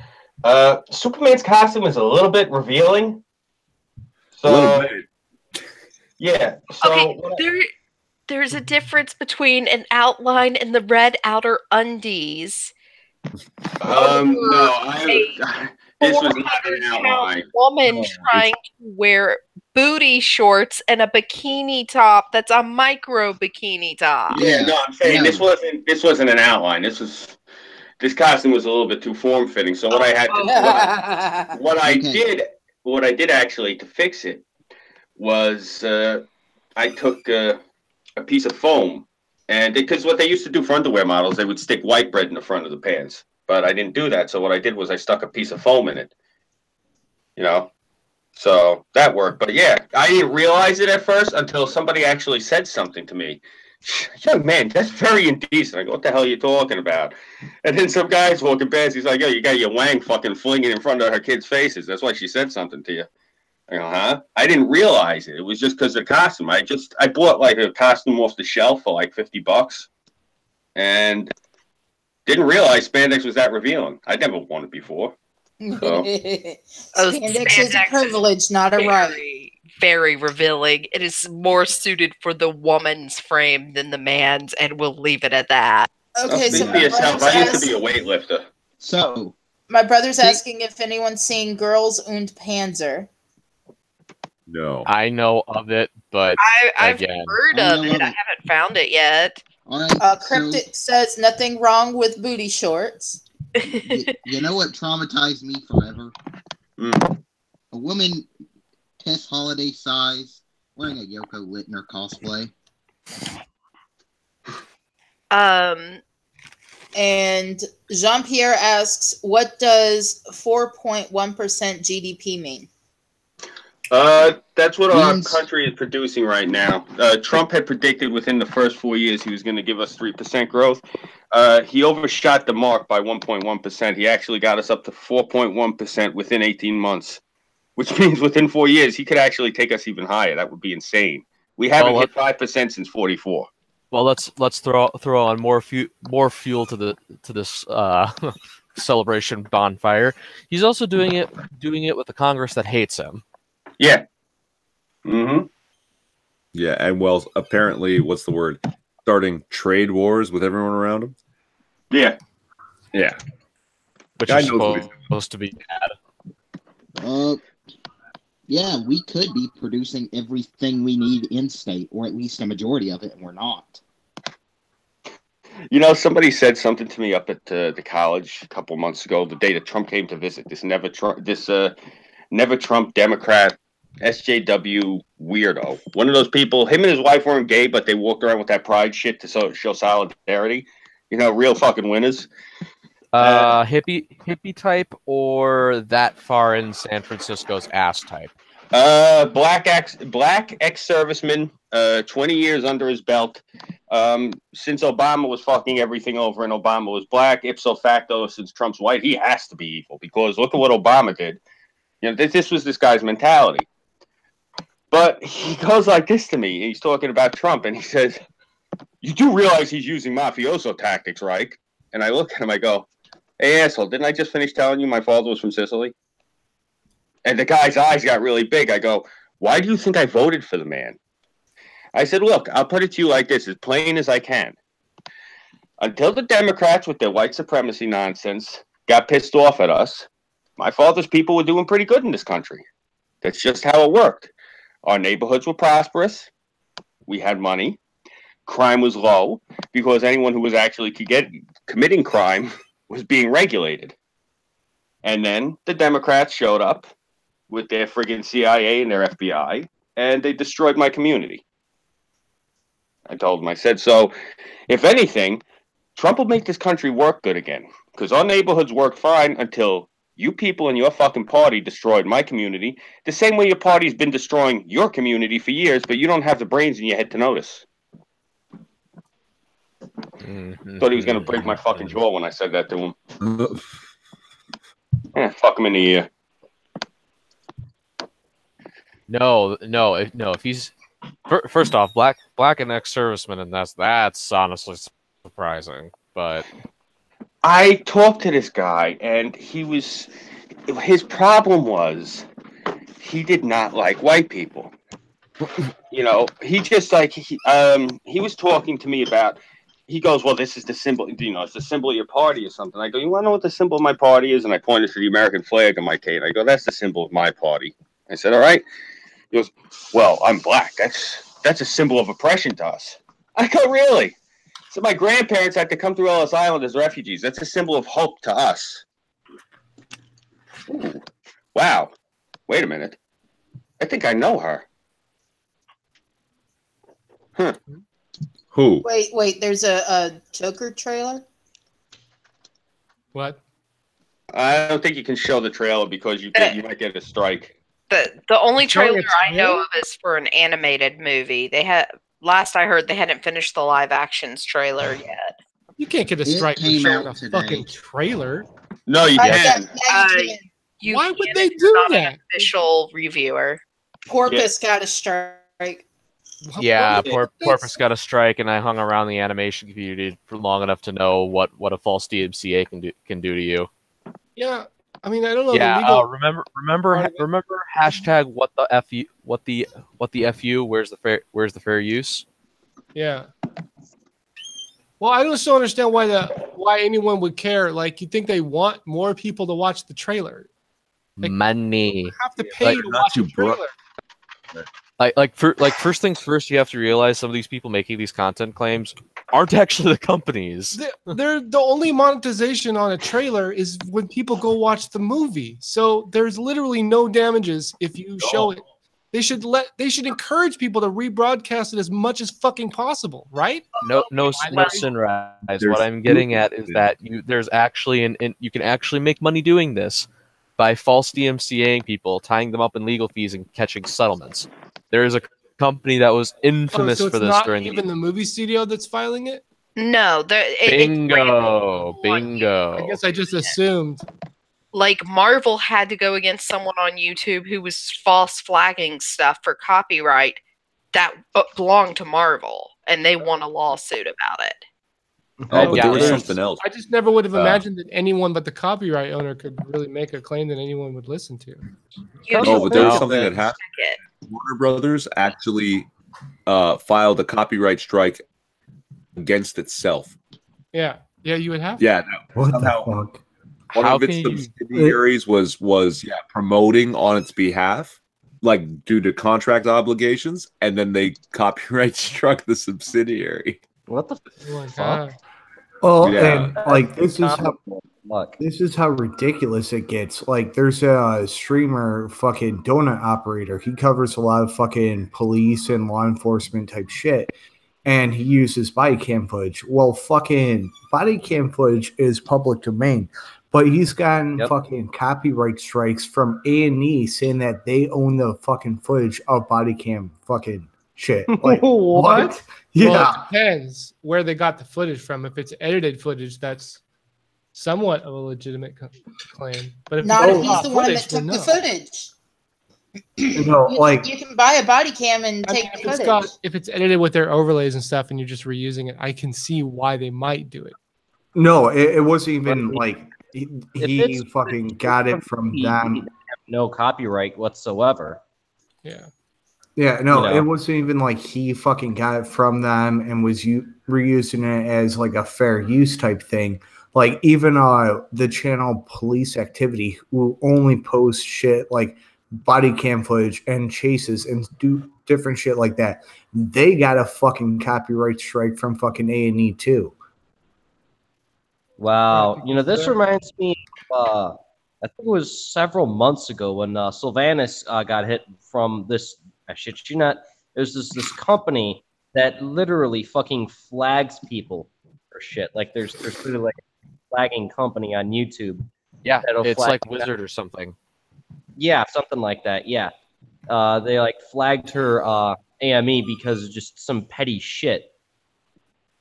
Superman's costume is a little bit revealing. So, a little bit. Yeah. So okay, there's a difference between an outline and the red outer undies. This was not an outline. Woman trying to wear booty shorts and a bikini top that's a micro bikini top. Yeah, no, I'm saying this wasn't an outline. This costume was a little bit too form fitting. So what I had to what I did actually to fix it was I took a piece of foam, and because what they used to do for underwear models, they would stick white bread in the front of the pants. But I didn't do that. So what I did was I stuck a piece of foam in it. So that worked. But yeah, I didn't realize it at first until somebody actually said something to me. Young man, that's very indecent. I go, what the hell are you talking about? And then some guy's walking past. He's like, yo, you got your wang fucking flinging in front of her kids' faces. That's why she said something to you. I go, huh? I didn't realize it. It was just because of the costume. I bought like a costume off the shelf for like $50. And Didn't realize spandex was that revealing. I'd never worn it before. So. Spandex is a privilege, not a right. Very revealing. It is more suited for the woman's frame than the man's, and we'll leave it at that. Okay, so I used to be a weightlifter. So my brother's asking if anyone's seen Girls und Panzer. No. I know of it, but I've again, heard of it. I haven't found it yet. All right, Cryptic says nothing wrong with booty shorts. You know what traumatized me forever? A woman Tess Holiday size wearing a Yoko Littner cosplay. And Jean-Pierre asks, what does 4.1% GDP mean? That's what our country is producing right now. Trump had predicted within the first 4 years he was going to give us 3% growth. He overshot the mark by 1.1%. He actually got us up to 4.1% within 18 months, which means within 4 years he could actually take us even higher. That would be insane. We haven't hit 5% since '44. Well, let's throw on more fuel to this celebration bonfire. He's also doing it with a Congress that hates him. Yeah. Yeah, and well, apparently, what's the word? Starting trade wars with everyone around him. Yeah. Which is supposed to be bad. Yeah, we could be producing everything we need in state, or at least a majority of it, and we're not. You know, somebody said something to me up at the college a couple months ago, the day that Trump came to visit. This never Trump Democrat SJW weirdo. One of those people. Him and his wife weren't gay, but they walked around with that pride shit to show solidarity. You know, real fucking winners. Hippie type, or that far in San Francisco's ass type? Black ex-serviceman, 20 years under his belt. Since Obama was fucking everything over and Obama was black, ipso facto, since Trump's white, he has to be evil because look at what Obama did. You know, this was this guy's mentality. But he goes like this to me. He's talking about Trump, and he says, "You do realize he's using mafioso tactics, right?" And I look at him, I go, "Hey, asshole, didn't I just finish telling you my father was from Sicily?" And the guy's eyes got really big. I go, "Why do you think I voted for the man?" I said, "Look, I'll put it to you like this, as plain as I can. Until the Democrats with their white supremacy nonsense got pissed off at us, my father's people were doing pretty good in this country. That's just how it worked. Our neighborhoods were prosperous. We had money. Crime was low because anyone who was actually committing crime was being regulated. And then the Democrats showed up with their friggin' CIA and their FBI, and they destroyed my community." I told him, I said, "So if anything, Trump will make this country work good again, because our neighborhoods worked fine until you people in your fucking party destroyed my community, the same way your party's been destroying your community for years, but you don't have the brains in your head to notice." Thought he was going to break my fucking jaw when I said that to him. Fuck him in the ear. No. If he's first off, black and ex-serviceman, and that's honestly surprising. But I talked to this guy, and his problem was he did not like white people. You know, he just like he was talking to me about. He goes, "Well, this is the symbol. You know, it's the symbol of your party or something." I go, "You want to know what the symbol of my party is?" And I pointed to the American flag on my cane. I go, "That's the symbol of my party." I said, "All right." He goes, "Well, I'm black. That's a symbol of oppression to us." I go, "Really?" So my grandparents had to come through Ellis Island as refugees. That's a symbol of hope to us. Ooh. Wow. Wait a minute. I think I know her. Huh. Who? Wait. There's a Joker trailer? What? I don't think you can show the trailer because you might get a strike. The only trailer I know of is for an animated movie. Last I heard, they hadn't finished the live actions trailer yet. You can't get a strike for showing a fucking trailer. No, you can. Why would they do that? An official reviewer. Porpoise got a strike. Yeah, Porpoise got a strike, and I hung around the animation community for long enough to know what a false DMCA can do to you. Yeah, I mean, I don't know. Yeah, the legal remember hashtag what the fu? Where's the fair use? Yeah. Well, I just don't understand why anyone would care. Like, you think they want more people to watch the trailer? Like, money. You have to pay to watch the trailer. First things first, you have to realize some of these people making these content claims aren't actually the companies. They're the only monetization on a trailer is when people go watch the movie. So there's literally no damages if you show it. They should encourage people to rebroadcast it as much as fucking possible, right? No, Sinrise. What I'm getting at is that there's actually you can actually make money doing this by false DMCAing people, tying them up in legal fees, and catching settlements. There is a company that was infamous so for this not during even the movie studio that's filing it. No, bingo. I guess I just assumed. Like Marvel had to go against someone on YouTube who was false flagging stuff for copyright that belonged to Marvel, and they won a lawsuit about it. Oh, but there was something else. I just never would have imagined that anyone but the copyright owner could really make a claim that anyone would listen to. No, but there was something that happened. Warner Brothers actually filed a copyright strike against itself. Yeah, you would have. Yeah, what the fuck? One of its subsidiaries was promoting on its behalf, like due to contract obligations, and then they copyright struck the subsidiary. What the fuck? Well, and like this is how ridiculous it gets. Like, there's a streamer, fucking donut operator. He covers a lot of fucking police and law enforcement type shit, and he uses body cam footage. Well, fucking body cam footage is public domain, but he's gotten fucking copyright strikes from A&E saying that they own the fucking footage of body cam fucking shit. Like, what? Yeah. Well, it depends where they got the footage from. If it's edited footage, that's somewhat of a legitimate claim. But if not if he's the one that took the footage. You can buy a body cam and take the footage. If it's edited with their overlays and stuff, and you're just reusing it, I can see why they might do it. No, it wasn't even like he fucking got it from them. No copyright whatsoever. Yeah. Yeah, no, it wasn't even like he fucking got it from them and was reusing it as like a fair use type thing. Like, even the channel Police Activity, who only post shit like body cam footage and chases and do different shit like that, they got a fucking copyright strike from fucking A&E too. Wow. This reminds me of, I think it was several months ago when Sylvanas got hit from this. I shit you not. There's this company that literally fucking flags people for shit. Like, there's really like a flagging company on YouTube. Yeah, it's like Wizard or something. Yeah, something like that. Yeah, they like flagged her AME because of just some petty shit.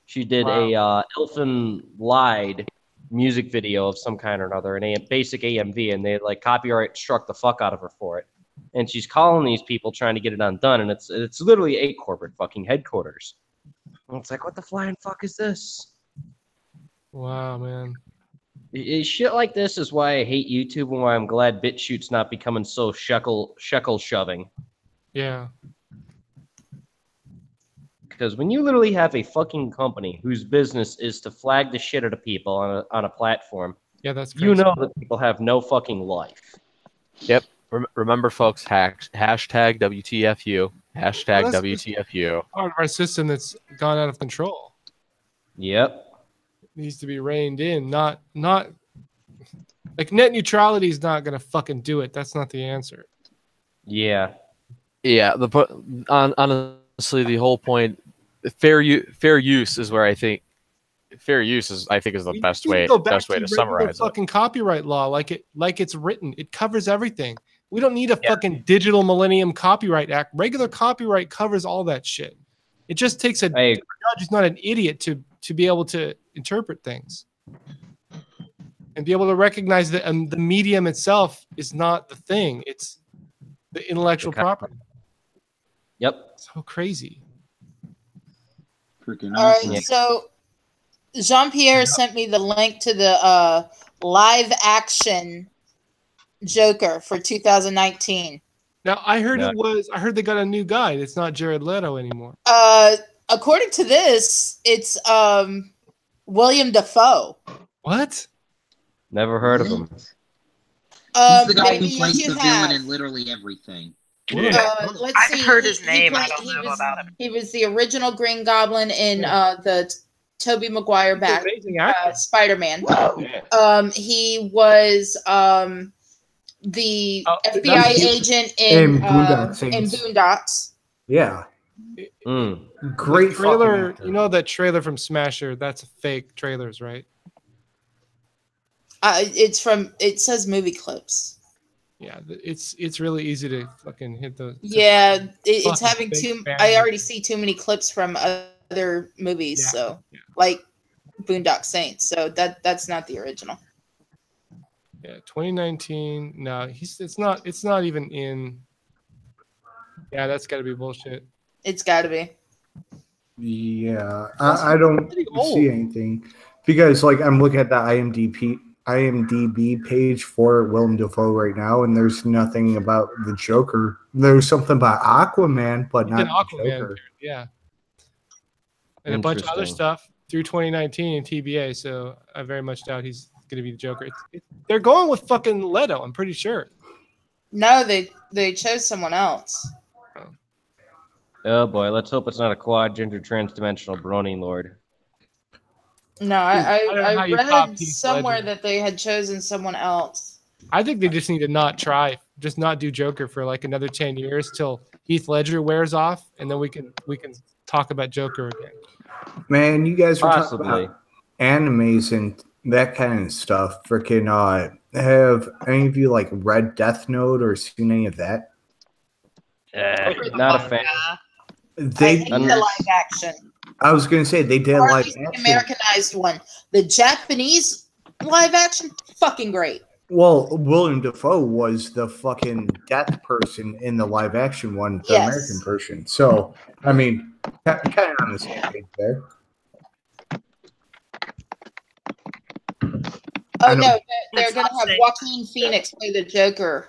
She did a Elfin Lied music video of some kind or another, a basic AMV, and they like copyright struck the fuck out of her for it. And she's calling these people trying to get it undone, and it's literally a corporate fucking headquarters. And it's like, what the flying fuck is this? Wow, man. Shit like this is why I hate YouTube and why I'm glad BitChute's not becoming so shekel shoving. Yeah. Because when you literally have a fucking company whose business is to flag the shit out of people on a platform, that's crazy. You know that people have no fucking life. Yep. Remember, folks, hashtag WTFU. Hashtag WTFU. Part of our system that's gone out of control. Yep. It needs to be reined in. Not like net neutrality is not going to fucking do it. That's not the answer. Yeah. Yeah. Honestly, the whole point, fair use is where I think fair use is the best way to summarize it. Fucking copyright law, like it's written, it covers everything. We don't need a fucking digital Millennium Copyright Act. Regular copyright covers all that shit. It just takes a judge who's not an idiot to be able to interpret things and be able to recognize that the medium itself is not the thing. It's the intellectual property. Yep. So crazy. Freaking All awesome. right, so Jean-Pierre sent me the link to the live action Joker for 2019. Now I heard I heard they got a new guy. It's not Jared Leto anymore. According to this, it's William Dafoe. What? Never heard of him. He's the guy maybe who plays you the have. villain in literally everything. Let's see. I've heard his He name. played- I don't know about him. He was the original Green Goblin in the Tobey Maguire Spider-Man. He was the FBI agent in Boondocks. Yeah. Great the trailer. You know that trailer from Smasher? That's fake trailers, right? It says movie clips. Yeah, it's really easy to fucking hit those. Yeah, it's having I already see too many clips from other movies, like Boondock Saints. So that's not the original. Yeah, 2019. No, it's not even in. Yeah, that's got to be bullshit. It's got to be. Yeah, I don't see anything because like I'm looking at the IMDb page for Willem Dafoe right now, and there's nothing about the Joker. There's something about Aquaman, but not Aquaman, Joker. Yeah, and a bunch of other stuff through 2019 in TBA. So I very much doubt he's going to be the Joker. They're going with fucking Leto. I'm pretty sure. No, they chose someone else. Oh boy, let's hope it's not a quad gender transdimensional brony lord. No, I read Heath somewhere Ledger. that they had chosen someone else. I think they just need to not do Joker for like another 10 years till Heath Ledger wears off, and then we can talk about Joker again. Man, you guys were talking Possibly. about animes and that kind of stuff. Freaking, have any of you like read Death Note or seen any of that? Not a fan. They I hate the live action. I was going to say they did Or at live least the action. Americanized one. The Japanese live action, fucking great. Well, William Dafoe was the fucking death person in the live action one, the Yes. American version. So, I mean, kind of on the same page there. Oh no, they're gonna have Joaquin Phoenix play the Joker.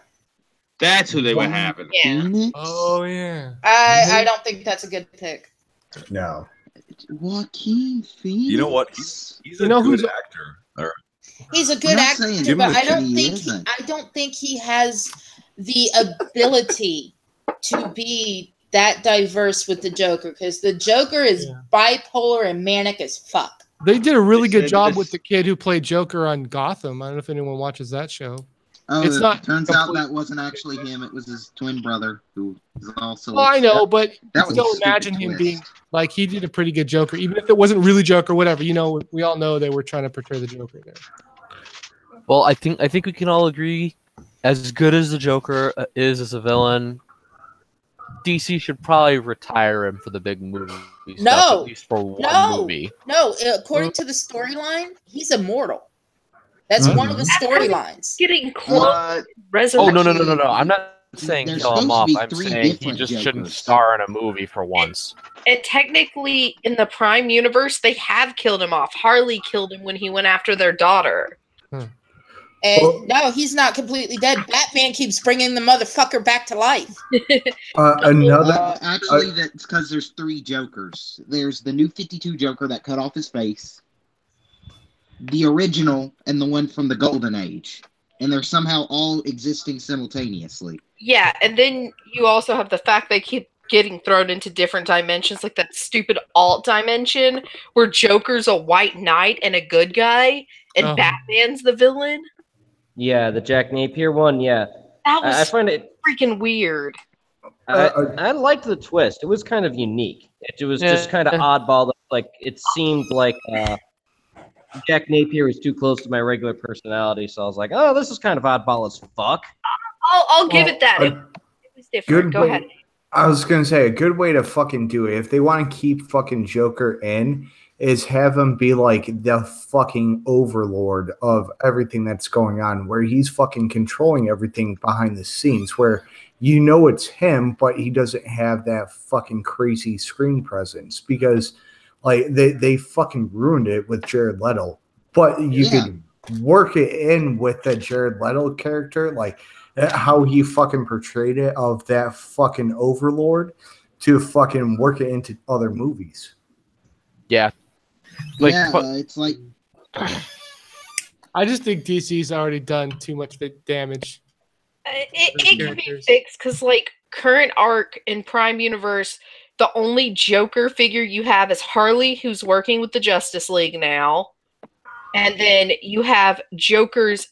That's who they were having. Yeah. Oh yeah. I don't think that's a good pick. No. Joaquin Phoenix. You know what? He's a You know good who's- actor. Or, He's a I'm good not actor, saying Give him but a I don't he think isn't. he has the ability to be that diverse with the Joker, because the Joker is bipolar and manic as fuck. They did a really They good said job this- with the kid who played Joker on Gotham. I don't know if anyone watches that show. Oh, It's not turns out complete- that wasn't actually him. It was his twin brother who is also. Well, I know, but That was a still stupid imagine him twist. being like he did a pretty good Joker, even if it wasn't really Joker, whatever. You know, we all know they were trying to portray the Joker there. Well, I think we can all agree, as good as the Joker is as a villain, DC should probably retire him for the big movie stuff, at least for one movie. No, according to the storyline, he's immortal. That's one of the storylines. Getting close. Oh Resurrection. no! I'm not saying There's kill him supposed to off. be I'm 3 saying he different just shouldn't Jokers. star in a movie for once. And technically, in the Prime universe, they have killed him off. Harley killed him when he went after their daughter. And no, he's not completely dead. Batman keeps bringing the motherfucker back to life. Actually, that's because there's 3 Jokers. There's the new 52 Joker that cut off his face, the original, and the one from the Golden Age. And they're somehow all existing simultaneously. Yeah, and then you also have the fact they keep getting thrown into different dimensions, like that stupid alt dimension where Joker's a white knight and a good guy, and Batman's the villain. Yeah, the Jack Napier one. Yeah, That was I find it freaking weird. I liked the twist. It was kind of unique. It was just kind of oddball. Like it seemed like Jack Napier was too close to my regular personality, so I was like, "Oh, this is kind of oddball as fuck." I'll give it that. It was different. Go ahead. I was gonna say a good way to fucking do it if they want to keep fucking Joker in is have him be like the fucking overlord of everything that's going on, where he's fucking controlling everything behind the scenes, where you know it's him, but he doesn't have that fucking crazy screen presence. Because Like they fucking ruined it with Jared Leto. But you could work it in with the Jared Leto character, like how he fucking portrayed it of that fucking overlord, to fucking work it into other movies. Yeah. It's like I just think DC's already done too much damage. It can be fixed because, like, current arc in Prime Universe, the only Joker figure you have is Harley, who's working with the Justice League now. And then you have Joker's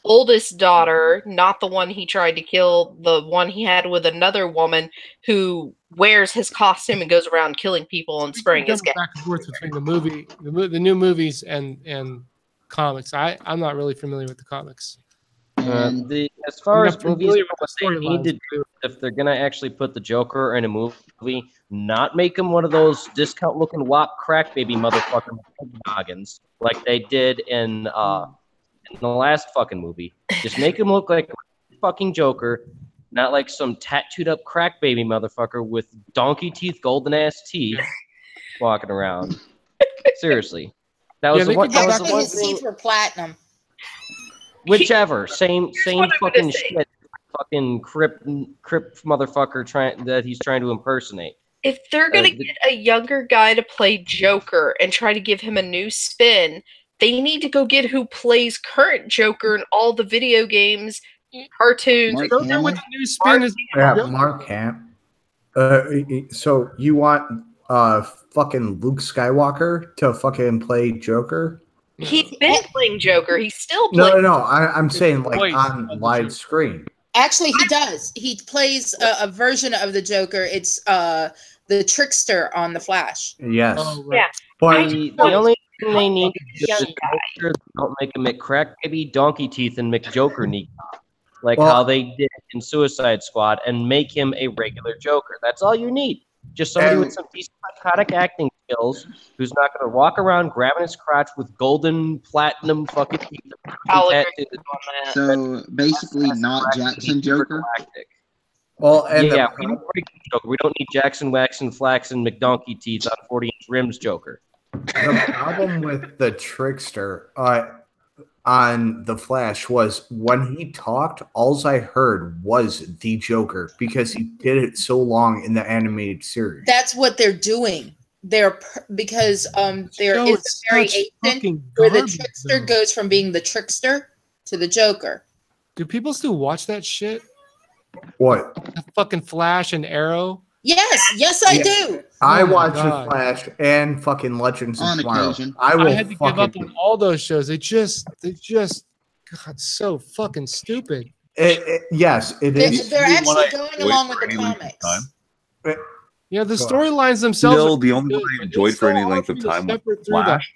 oldest daughter, not the one he tried to kill, the one he had with another woman who wears his costume and goes around killing people and spraying his gas. Back and forth between the new movies and comics. I'm not really familiar with the comics. As far as movies, what they need to do, if they're gonna actually put the Joker in a movie, not make him one of those discount-looking wop crack baby motherfucking noggins like they did in the last fucking movie. Just make him look like a fucking Joker, not like some tattooed up crack baby motherfucker with donkey teeth, golden ass teeth, walking around. Seriously, that was the one. That was the one his teeth were platinum. Whichever, same fucking shit. Fucking Crip motherfucker that he's trying to impersonate. If they're gonna get a younger guy to play Joker and try to give him a new spin, they need to go get who plays current Joker in all the video games, cartoons. Mark Go there Hamill? with a new spin. Mark Hamill. So you want fucking Luke Skywalker to fucking play Joker? He's been playing Joker. He's still playing. No. I'm saying like on live screen. Actually, he does. He plays a version of the Joker. It's the Trickster on The Flash. Yes. Oh, right. Yeah. But The only thing they need is just don't make him McCrack baby donkey teeth and McJoker knee, like how they did in Suicide Squad, and make him a regular Joker. That's all you need. Just somebody with some decent psychotic acting skills who's not going to walk around grabbing his crotch with golden platinum fucking teeth. So basically, not Jackson Joker. Well, and yeah, we need Joker. We don't need Jackson Waxon Flaxon McDonkey teeth on 40-inch rims Joker. The problem with the Trickster on The Flash was when he talked, all I heard was the Joker because he did it so long in the animated series. That's what they're doing. Because there is a variation where the Trickster goes from being the Trickster to the Joker. Do people still watch that shit? What? The fucking Flash and Arrow? Yes, I do. I watch The Flash and fucking Legends of Tomorrow. I had to give up on all those shows. They just, God, so fucking stupid. Yes, it is. They're actually going along with the comics. Yeah, the storylines themselves. No, the only one I enjoyed for any length of time was Flash.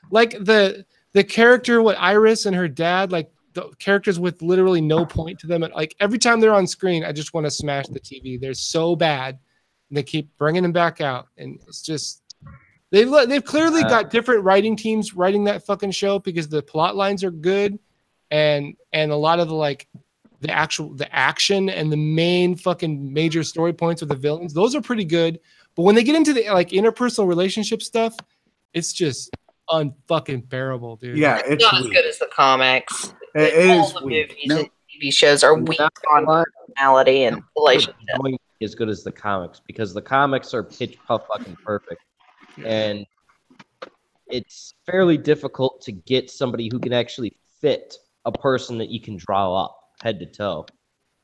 Like the character, Iris and her dad, like the characters with literally no point to them. Like every time they're on screen, I just want to smash the TV. They're so bad, and they keep bringing them back out, and it's just they've clearly got different writing teams writing that fucking show because the plot lines are good, and a lot of the action and the main fucking major story points of the villains, those are pretty good. But when they get into the interpersonal relationship stuff, it's just unfucking bearable, dude. Yeah, it's not as good as the comics. It is all the movies and TV shows are weak on personality and relationship. As good as the comics because the comics are pitch puff fucking perfect, and it's fairly difficult to get somebody who can actually fit a person that you can draw up head to toe.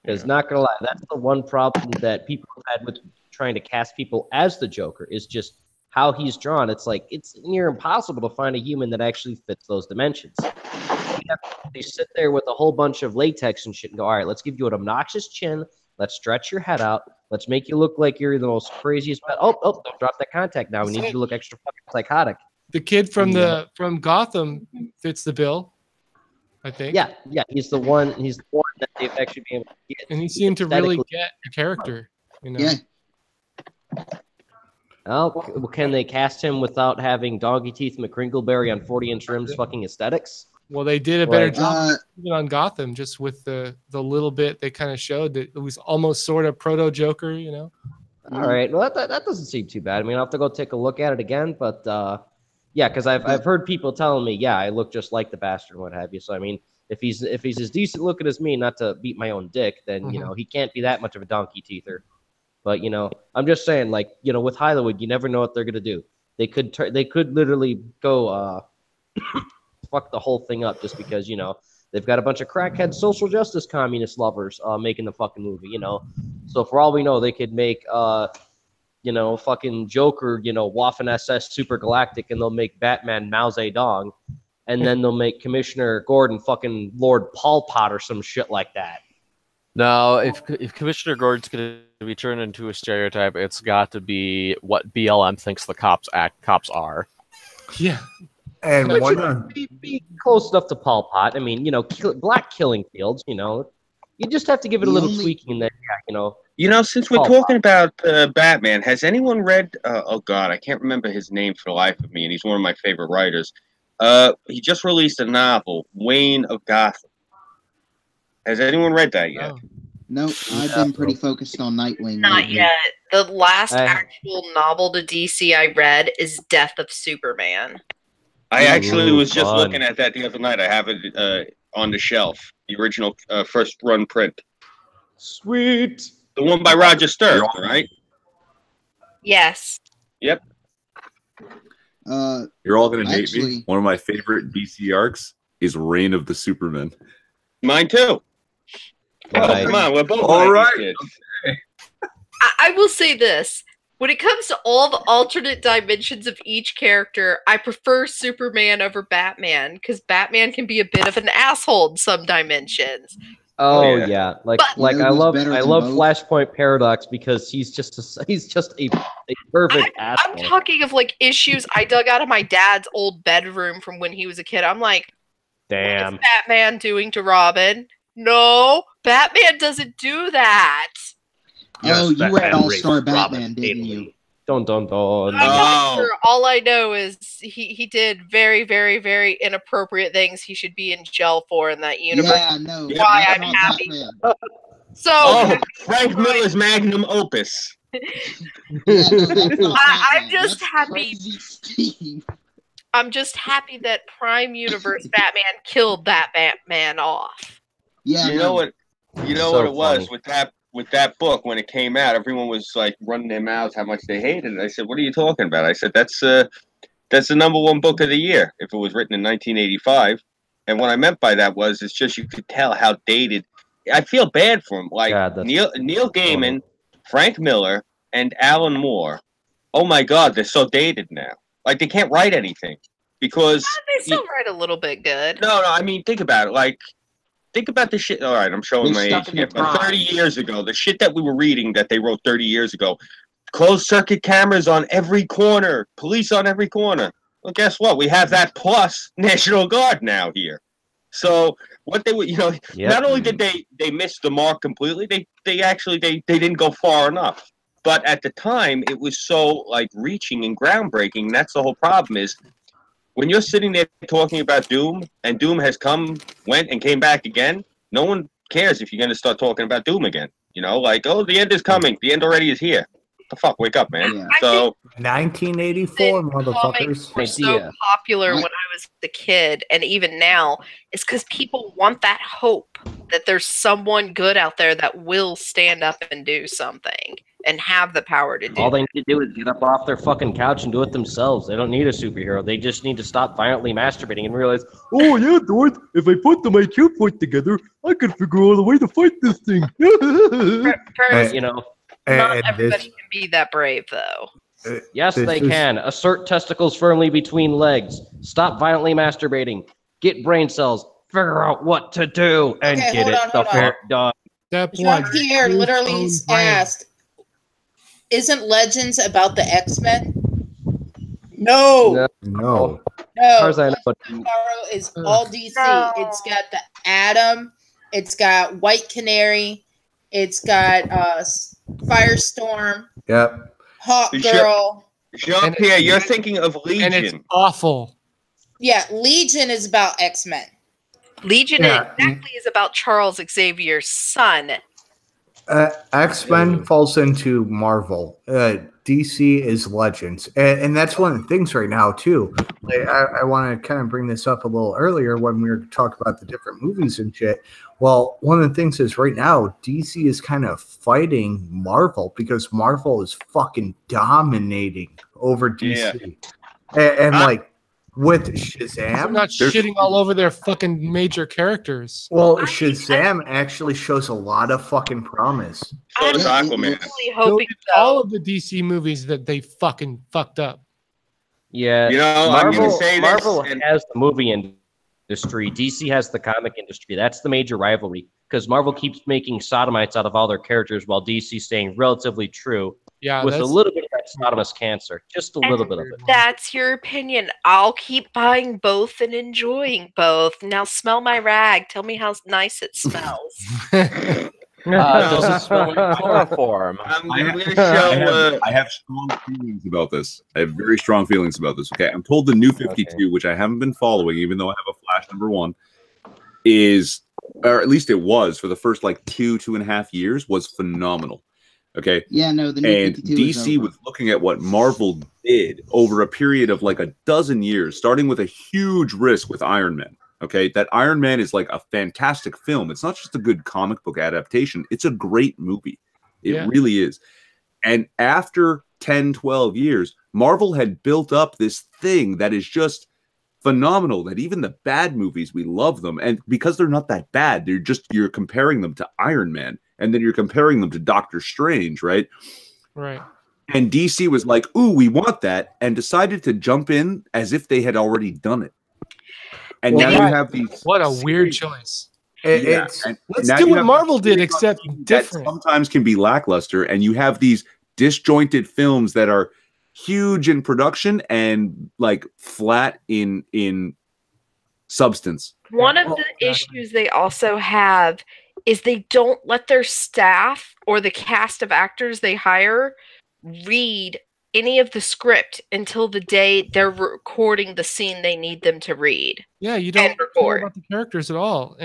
Because not gonna lie, that's the one problem that people have had with trying to cast people as the Joker is just how he's drawn. It's like it's near impossible to find a human that actually fits those dimensions. They sit there with a whole bunch of latex and shit and go, all right, let's give you an obnoxious chin. Let's stretch your head out. Let's make you look like you're the most craziest. Oh, don't drop that contact now. We need you to look extra fucking psychotic. The kid from Gotham fits the bill, I think. Yeah, he's the one that they've actually been able to get. And he seemed to really get the character, you know. Yeah. Oh, can they cast him without having doggy teeth McCringleberry on 40-inch rims fucking aesthetics? Well, they did a better job even on Gotham, just with the little bit they kind of showed that it was almost sort of proto Joker, you know. All right. Well, that doesn't seem too bad. I mean, I'll have to go take a look at it again, but yeah, because I've heard people telling me, yeah, I look just like the bastard, what have you. So I mean, if he's as decent looking as me, not to beat my own dick, then you know he can't be that much of a donkey teether. But you know, I'm just saying, like, you know, with Hollywood, you never know what they're gonna do. They could literally go fuck the whole thing up just because, you know, they've got a bunch of crackhead social justice communist lovers making the fucking movie, you know. So for all we know, they could make you know, fucking Joker, you know, Waffen SS Super Galactic, and they'll make Batman Mao Zedong, and then they'll make Commissioner Gordon fucking Lord Pol Pot or some shit like that. No, if Commissioner Gordon's going to be turned into a stereotype, it's got to be what BLM thinks the cops are. Yeah. And be close enough to Pol Pot. I mean, you know, black killing fields, you know. You just have to give it a little tweaking there, yeah, you know. You know, since we're talking about Batman, has anyone read, oh God, I can't remember his name for the life of me, and he's one of my favorite writers. He just released a novel, Wayne of Gotham. Has anyone read that yet? No, I've been pretty focused on Nightwing. Not yet. The last actual novel to DC I read is Death of Superman. I actually was just looking at that the other night. I have it on the shelf, the original first run print. Sweet. The one by Roger Stern, right? Yes. Yep. You're all going to hate me. One of my favorite DC arcs is Reign of the Supermen. Mine too. Right. Oh, come on, we're both all right. Okay. I will say this. When it comes to all the alternate dimensions of each character, I prefer Superman over Batman, because Batman can be a bit of an asshole in some dimensions. Oh yeah, like I love Flashpoint Paradox because he's just a perfect asshole. I'm talking of like issues I dug out of my dad's old bedroom from when he was a kid. I'm like, damn, what is Batman doing to Robin? No, Batman doesn't do that. Oh, you read All-Star Batman, didn't you? Dun. I'm not sure. All I know is he did very, very, very inappropriate things he should be in jail for in that universe. Yeah, no. Why I'm happy. So Frank Miller's magnum opus. I'm just happy. I'm just happy that Prime Universe Batman killed that Batman off. Yeah, you know what it was with that book when it came out. Everyone was like running their mouths how much they hated it. I said, "What are you talking about?" I said, "That's the #1 book of the year if it was written in 1985." And what I meant by that was, it's just you could tell how dated. I feel bad for him. Like Neil Gaiman, Frank Miller, and Alan Moore. Oh my God, they're so dated now. Like they can't write anything because they still write a little bit good. No. I mean, think about it. Like. Think about the shit. All right, I'm showing my age here. But 30 years ago, the shit that we were reading that they wrote 30 years ago, closed circuit cameras on every corner, police on every corner. Well, guess what? We have that plus National Guard now here. So what they would, not only did they miss the mark completely, they actually didn't go far enough. But at the time, it was so like reaching and groundbreaking. That's the whole problem is. When you're sitting there talking about Doom, and Doom has went, and came back again, no one cares if you're going to start talking about Doom again. You know, like, oh, the end is coming. The end already is here. What the fuck? Wake up, man. Yeah. So, 1984, motherfuckers. Were so popular when I was a kid, and even now, is because people want that hope that there's someone good out there that will stand up and do something. And have the power to do all they need to do is get up off their fucking couch and do it themselves. They don't need a superhero. They just need to stop violently masturbating and realize, oh yeah, Dorth, if I put the IQ point together, I can figure out a way to fight this thing. Not everybody can be that brave, though. Yes, they can. Assert testicles firmly between legs. Stop violently masturbating. Get brain cells. Figure out what to do and get it the fuck done. Jean-Pierre literally asked, isn't Legends about the X-Men? No. No. Tomorrow is all DC. No. It's got the Atom. It's got White Canary. It's got Firestorm. Yep. Hawkgirl. Jean-Pierre, you're thinking of Legion. And it's awful. Yeah, Legion is about X-Men. Legion exactly is about Charles Xavier's son. X-Men falls into Marvel. DC is Legends, and that's one of the things right now too. Like, I want to kind of bring this up a little earlier when we were talking about the different movies and shit. Well, one of the things is right now DC is kind of fighting Marvel because Marvel is fucking dominating over DC, and like with Shazam, they're not shitting all over their fucking major characters. Well, Shazam actually shows a lot of fucking promise. So does Aquaman. Really hoping all of the DC movies that they fucking fucked up. Yeah, You know, I'm Marvel, gonna say this, Marvel and- has the movie industry. DC has the comic industry. That's the major rivalry because Marvel keeps making sodomites out of all their characters while DC staying relatively true. Yeah, with a that's- little bit of that sodomous cancer, just a little bit of it. That's your opinion. I'll keep buying both and enjoying both. Now smell my rag. Tell me how nice it smells. Does it smell like chloroform? I have strong feelings about this. I have very strong feelings about this. Okay, I'm told the New 52, which I haven't been following, even though I have a Flash #1, is, or at least it was for the first like 2.5 years, was phenomenal. Okay. Yeah, no, the New and 52 DC was looking at what Marvel did over a period of like a dozen years, starting with a huge risk with Iron Man. Okay, that Iron Man is like a fantastic film. It's not just a good comic book adaptation. It's a great movie. It really is. And after 10, 12 years, Marvel had built up this thing that is just phenomenal, that even the bad movies, we love them. And because they're not that bad, you're comparing them to Iron Man. And then you're comparing them to Doctor Strange, right? Right. And DC was like, ooh, we want that, and decided to jump in as if they had already done it. And now you have these... What a weird choice. It's let's do what Marvel did, except different. Sometimes can be lackluster, and you have these disjointed films that are huge in production and like flat in substance. One of the issues they also have is they don't let their staff or the cast of actors they hire read any of the script until the day they're recording the scene they need them to read. Yeah, you don't care about the characters at all.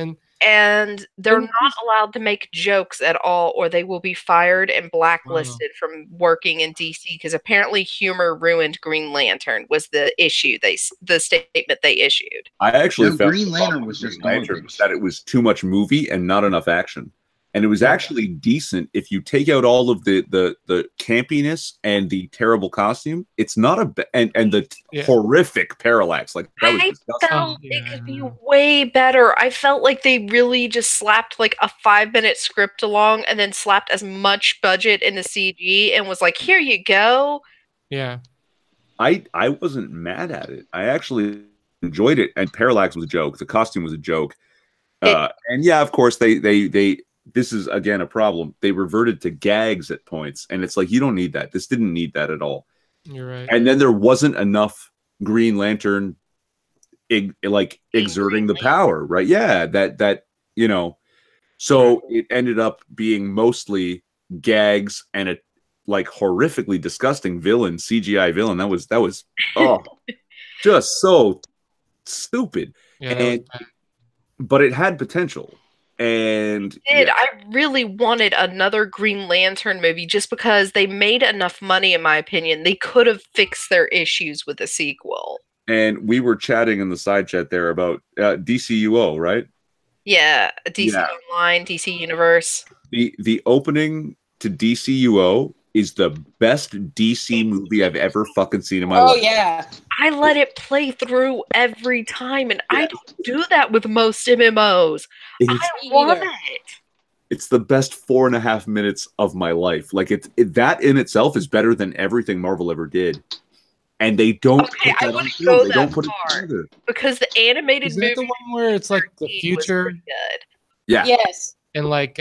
And they're not allowed to make jokes at all, or they will be fired and blacklisted from working in DC, because apparently humor ruined Green Lantern was the issue the statement they issued. I actually felt Green Lantern was just that it was too much movie and not enough action. And it was actually decent if you take out all of the campiness and the terrible costume. It's not and the horrific parallax. Like that was disgusting. I felt it could be way better. I felt like they really just slapped like a 5-minute script along and then slapped as much budget into CG and was like, "Here you go." Yeah. I wasn't mad at it. I actually enjoyed it. And parallax was a joke. The costume was a joke. And yeah, of course they this is again a problem. They reverted to gags at points, and it's like, you don't need that. This didn't need that at all. You're right. And then there wasn't enough Green Lantern exerting the power, right? Yeah, that so it ended up being mostly gags and a like horrifically disgusting villain, CGI villain. That was just so stupid. Yeah, but it had potential. And I really wanted another Green Lantern movie just because they made enough money, in my opinion. They could have fixed their issues with a sequel. And we were chatting in the side chat there about DCUO, right? Yeah, DC Online, DC Universe. The opening to DCUO is the best DC movie I've ever fucking seen in my life. Oh yeah. I let it play through every time, and I don't do that with most MMOs. I love it. It's the best 4.5 minutes of my life. Like that in itself is better than everything Marvel ever did. And they don't put that on film. They don't put it together. Because the animated movie, the one where it's like the future? Good. Yeah. Yes. And like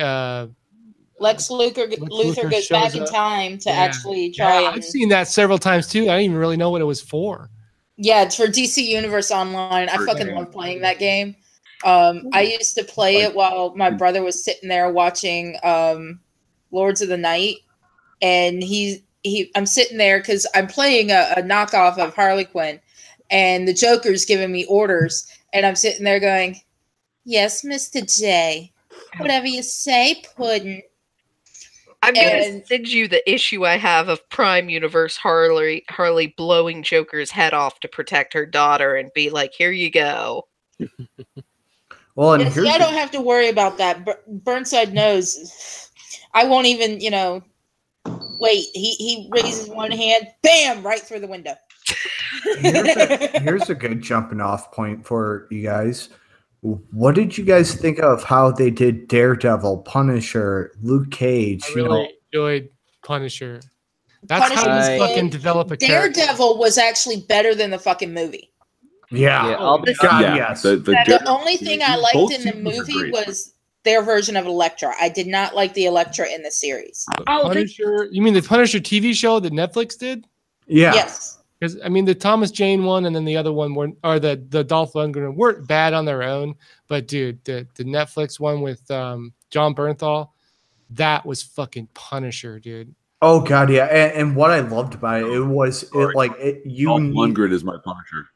Lex Luthor goes back in time to actually try and... I've seen that several times too. I didn't even really know what it was for. Yeah, it's for DC Universe Online. I fucking love playing that game. I used to play it while my brother was sitting there watching Lords of the Night, and I'm sitting there because I'm playing a knockoff of Harley Quinn, and the Joker's giving me orders, and I'm sitting there going, "Yes, Mr. J, whatever you say, Puddin'." I'm gonna send you the issue I have of Prime Universe Harley blowing Joker's head off to protect her daughter, and be like, "Here you go." Well, and see, I don't have to worry about that. Burnside knows. I won't even, wait. He raises one hand, bam, right through the window. Here's a good jumping off point for you guys. What did you guys think of how they did Daredevil, Punisher, Luke Cage? I really enjoyed Punisher. That's how you fucking develop a character. Daredevil was actually better than the fucking movie. Yeah. Yes. The only thing I liked in the movie was their version of Elektra. I did not like the Elektra in the series. Punisher? You mean the Punisher TV show that Netflix did? Yeah. Yes. Because the Thomas Jane one and then the other one the Dolph Lundgren weren't bad on their own, but dude, the Netflix one with John Bernthal, that was fucking Punisher, dude. Oh god, yeah. And what I loved about it was Dolph Lundgren is my Punisher.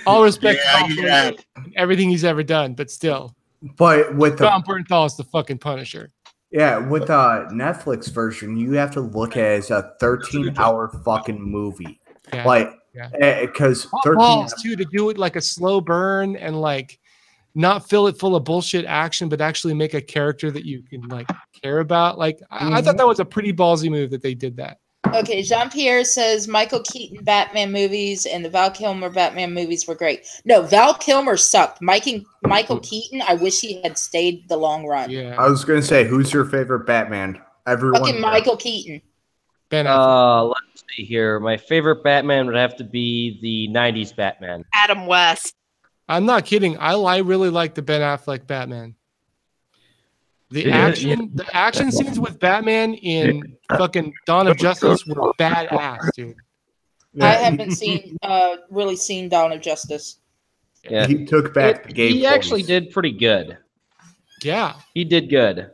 All respect to everything he's ever done, but still. But with John Bernthal is the fucking Punisher. Yeah, with Netflix version, you have to look at it as a 13-hour fucking movie. Yeah. Because 13 balls too to do it like a slow burn and like not fill it full of bullshit action, but actually make a character that you can like care about. Like I thought that was a pretty ballsy move that they did that. Okay, Jean-Pierre says Michael Keaton Batman movies and the Val Kilmer Batman movies were great. No, Val Kilmer sucked. Michael Keaton, I wish he had stayed the long run. Yeah. I was going to say, who's your favorite Batman? Everyone. Fucking Michael Keaton. Let's see here. My favorite Batman would have to be the 90s Batman. Adam West. I'm not kidding. I really like the Ben Affleck Batman. The action scenes with Batman in fucking Dawn of Justice were badass, dude. I haven't really seen Dawn of Justice. Yeah, he took back the game. He actually did pretty good. Yeah, he did good.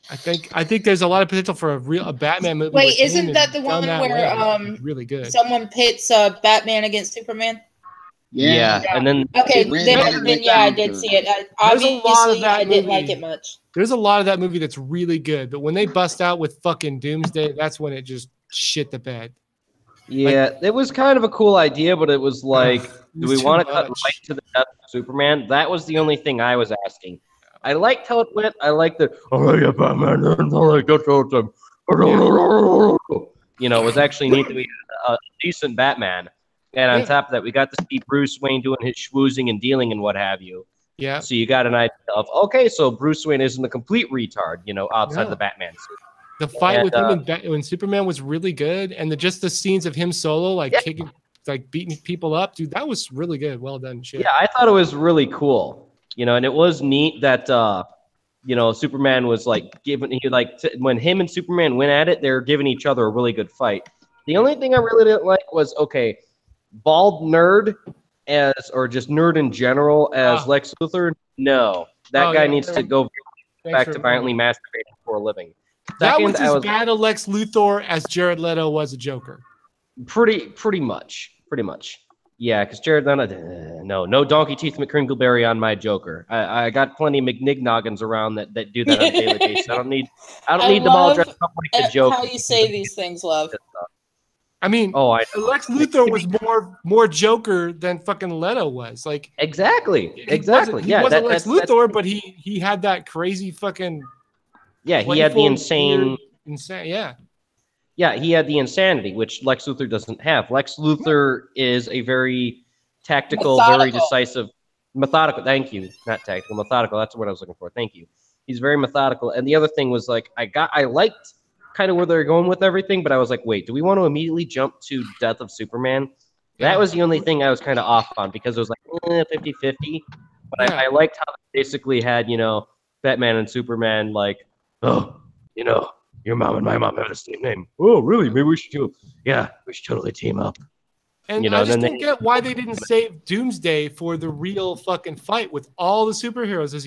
I think there's a lot of potential for a Batman movie. Wait, isn't that the one where really good? Someone pits Batman against Superman? Yeah. And then I did see it. Obviously, I didn't like it much. There's a lot of that movie that's really good, but when they bust out with fucking Doomsday, that's when it just shit the bed. Yeah, it was kind of a cool idea, but it was like, do we want to cut right to the death of Superman? That was the only thing I was asking. I liked how it went. I liked the Batman. It was actually neat that we had a decent Batman. And on top of that, we got to see Bruce Wayne doing his schmoozing and dealing and what have you. Yeah. So you got an idea of, okay, so Bruce Wayne isn't a complete retard, outside of the Batman suit. The fight with him when Superman was really good, and just the scenes of him solo, kicking, beating people up, dude, that was really good. Well done, shit. Yeah, I thought it was really cool. And it was neat that Superman was when him and Superman went at it, they were giving each other a really good fight. The only thing I really didn't like was bald nerd or just nerd in general as Lex Luthor. No, that guy needs to go back to violently masturbating for a living. That was as bad a Lex Luthor as Jared Leto was a Joker. Pretty much. Yeah, because Jared Leto, no Donkey Teeth McCringleberry on my Joker. I got plenty of McNignoggins around that do that on a daily basis. I don't need them all dressed up like the Joker. How you say these things, love. I mean, Lex Luthor was more Joker than fucking Leto was. Exactly. He wasn't Lex Luthor, but he had that crazy fucking. Yeah, he had the insane. Yeah, he had the insanity, which Lex Luthor doesn't have. Lex Luthor is a very tactical, very decisive, methodical. Thank you, not tactical, methodical. That's what I was looking for. Thank you. He's very methodical. And the other thing was I liked kind of where they're going with everything, but I was like, wait, do we want to immediately jump to Death of Superman? That was the only thing I was kind of off on, because it was 50-50. But I liked how they basically had, Batman and Superman your mom and my mom have the same name. Oh, really? Maybe we should we should totally team up. And I just don't get why they didn't save Doomsday for the real fucking fight with all the superheroes as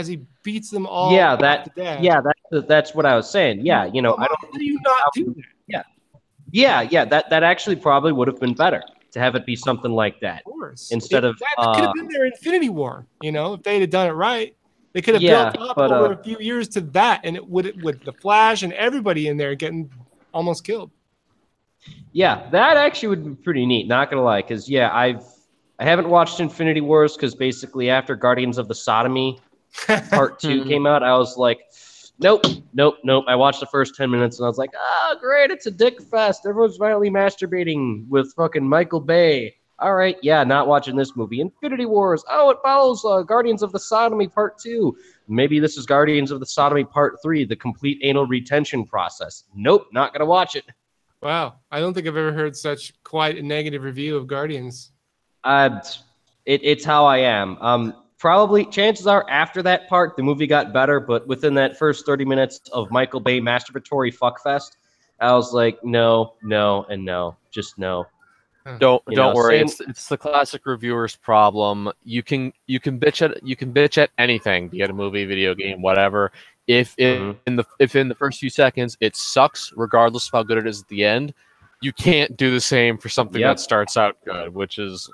he beats them all. Yeah, that's what I was saying. Yeah, I don't. How do you not do that? Yeah. That actually probably would have been better to have it be something like that. Of course. Instead of that could have been their Infinity War. If they had done it right. They could have built up over a few years to that, and it would with the Flash and everybody in there getting almost killed. Yeah, that actually would be pretty neat. Not gonna lie, because I haven't watched Infinity Wars because basically after Guardians of the Sodomy Part 2 came out, I was like, nope. I watched the first 10 minutes and I was like, oh, great, it's a dick fest. Everyone's finally masturbating with fucking Michael Bay. All right, yeah, not watching this movie. Infinity Wars. Oh, it follows Guardians of the Sodomy Part 2. Maybe this is Guardians of the Sodomy Part 3, the complete anal retention process. Nope, not going to watch it. Wow, I don't think I've ever heard such quite a negative review of Guardians. It's how I am. Probably, chances are, after that part, the movie got better, but within that first 30 minutes of Michael Bay masturbatory fuckfest, I was like, no, and no. Just no. Don't worry. It's the classic reviewer's problem. You can bitch at anything, be it a movie, video game, whatever. If in the first few seconds it sucks, regardless of how good it is at the end, you can't do the same for something that starts out good, which is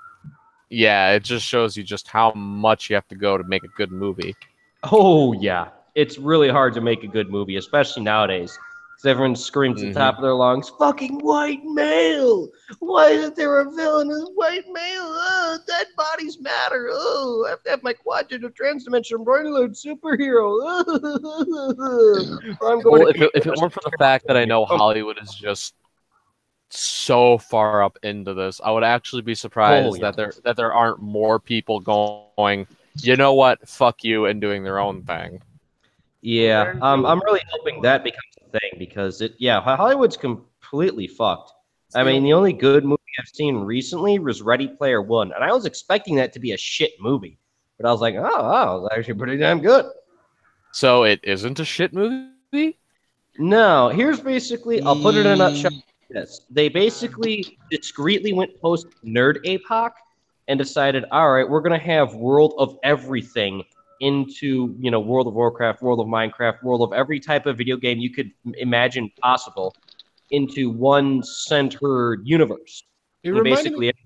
it just shows you just how much you have to go to make a good movie. Oh yeah, it's really hard to make a good movie, especially nowadays. Because everyone screams at the top of their lungs, fucking white male! Why isn't there a villain as white male? Oh, dead bodies matter. Oh, I have to have my quadrilateral transdimension broiler superhero. If it weren't for the fact that I know Hollywood is just so far up into this, I would actually be surprised that there aren't more people going, you know what, fuck you, and doing their own thing. Yeah, I'm really hoping that becomes a thing because Hollywood's completely fucked. I mean, the only good movie I've seen recently was Ready Player One, and I was expecting that to be a shit movie, but I was like, oh, it's actually pretty damn good. So it isn't a shit movie? No, here's basically, I'll put it in a nutshell. Yes, they basically discreetly went post Nerd APOC and decided, all right, we're gonna have World of Everything into World of Warcraft, World of Minecraft, World of every type of video game you could imagine possible into one centered universe. It reminded me, it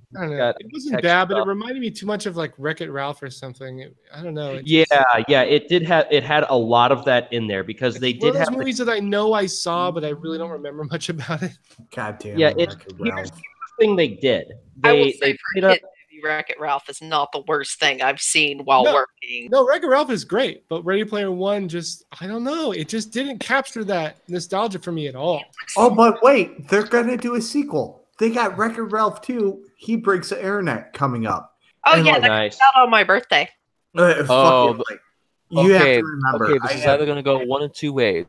wasn't bad, but it reminded me too much of like Wreck-It Ralph or something. I don't know. It had a lot of that in there because they did have movies that I know I saw, but I really don't remember much about it. God damn. Yeah, here's the thing they did. I will say Wreck-It Ralph is not the worst thing I've seen while working. No, Wreck-It Ralph is great, but Ready Player One I don't know. It just didn't capture that nostalgia for me at all. Oh, but wait, they're going to do a sequel. They got Wreck-It Ralph 2, He Breaks the Internet coming up. Oh, and that comes out on my birthday. You have to remember. Okay, this is either going to go one of two ways.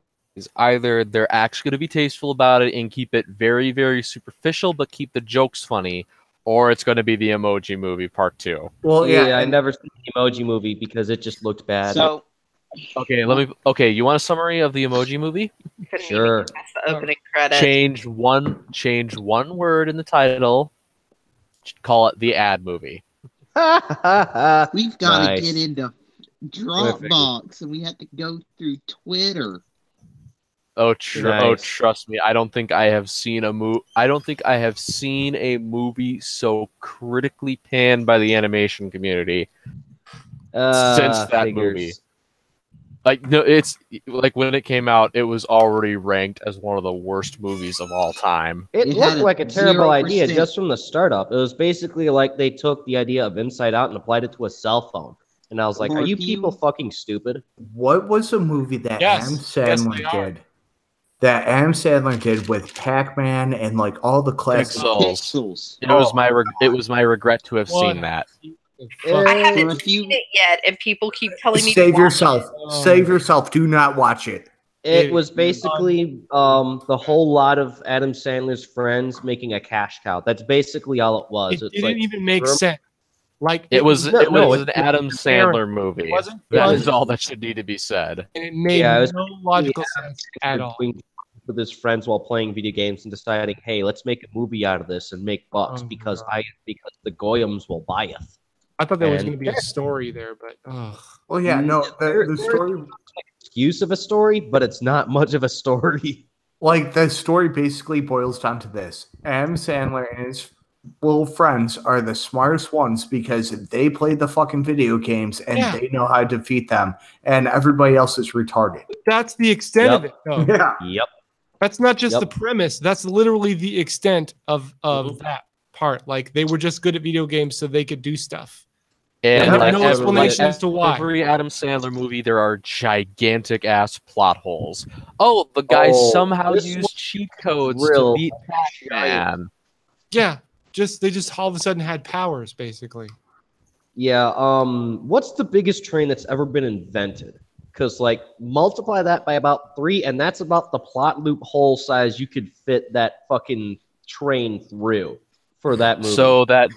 Either they're actually going to be tasteful about it and keep it very, very superficial, but keep the jokes funny, or it's going to be the Emoji Movie Part 2. Well, yeah, I never seen the Emoji Movie because it just looked bad. So, you want a summary of the Emoji Movie? Sure. That's the opening credit. Change one word in the title. Call it the Ad Movie. We've got to get into Dropbox, and we have to go through Twitter. Trust me. I don't think I have seen a movie so critically panned by the animation community since that movie. It's like when it came out, it was already ranked as one of the worst movies of all time. It looked like a terrible idea just from the startup. It was basically like they took the idea of Inside Out and applied it to a cell phone. And I was like, are you people fucking stupid? What was the movie that Adam Sandler did? That Adam Sandler did with Pac-Man and like all the classic Pixels. It was my regret to have seen that. I haven't seen it yet, and people keep telling me save yourself. Save yourself. Do not watch it. It was basically the whole lot of Adam Sandler's friends making a cash cow. That's basically all it was. It didn't even make sense. Like it was an Adam Sandler movie. That is all that should need to be said. And it made no logical sense at all. With his friends while playing video games and deciding, hey, let's make a movie out of this and make bucks because the Goyams will buy us. I thought there was going to be a story there, but well, yeah, no, the story excuse of a story, but it's not much of a story. Like the story basically boils down to this: Adam Sandler little friends are the smartest ones because they play the fucking video games and they know how to defeat them, and everybody else is retarded. That's the extent of it, though. Yeah. Yep. That's not just the premise. That's literally the extent of that part. Like, they were just good at video games so they could do stuff. And there's no explanation as to why. Every Adam Sandler movie, there are gigantic ass plot holes. Oh, the guy somehow used cheat codes to beat Batman. Yeah, they just all of a sudden had powers, basically. Yeah. What's the biggest train that's ever been invented? Because, like, multiply that by about 3, and that's about the plot loophole size you could fit that fucking train through for that movie. So that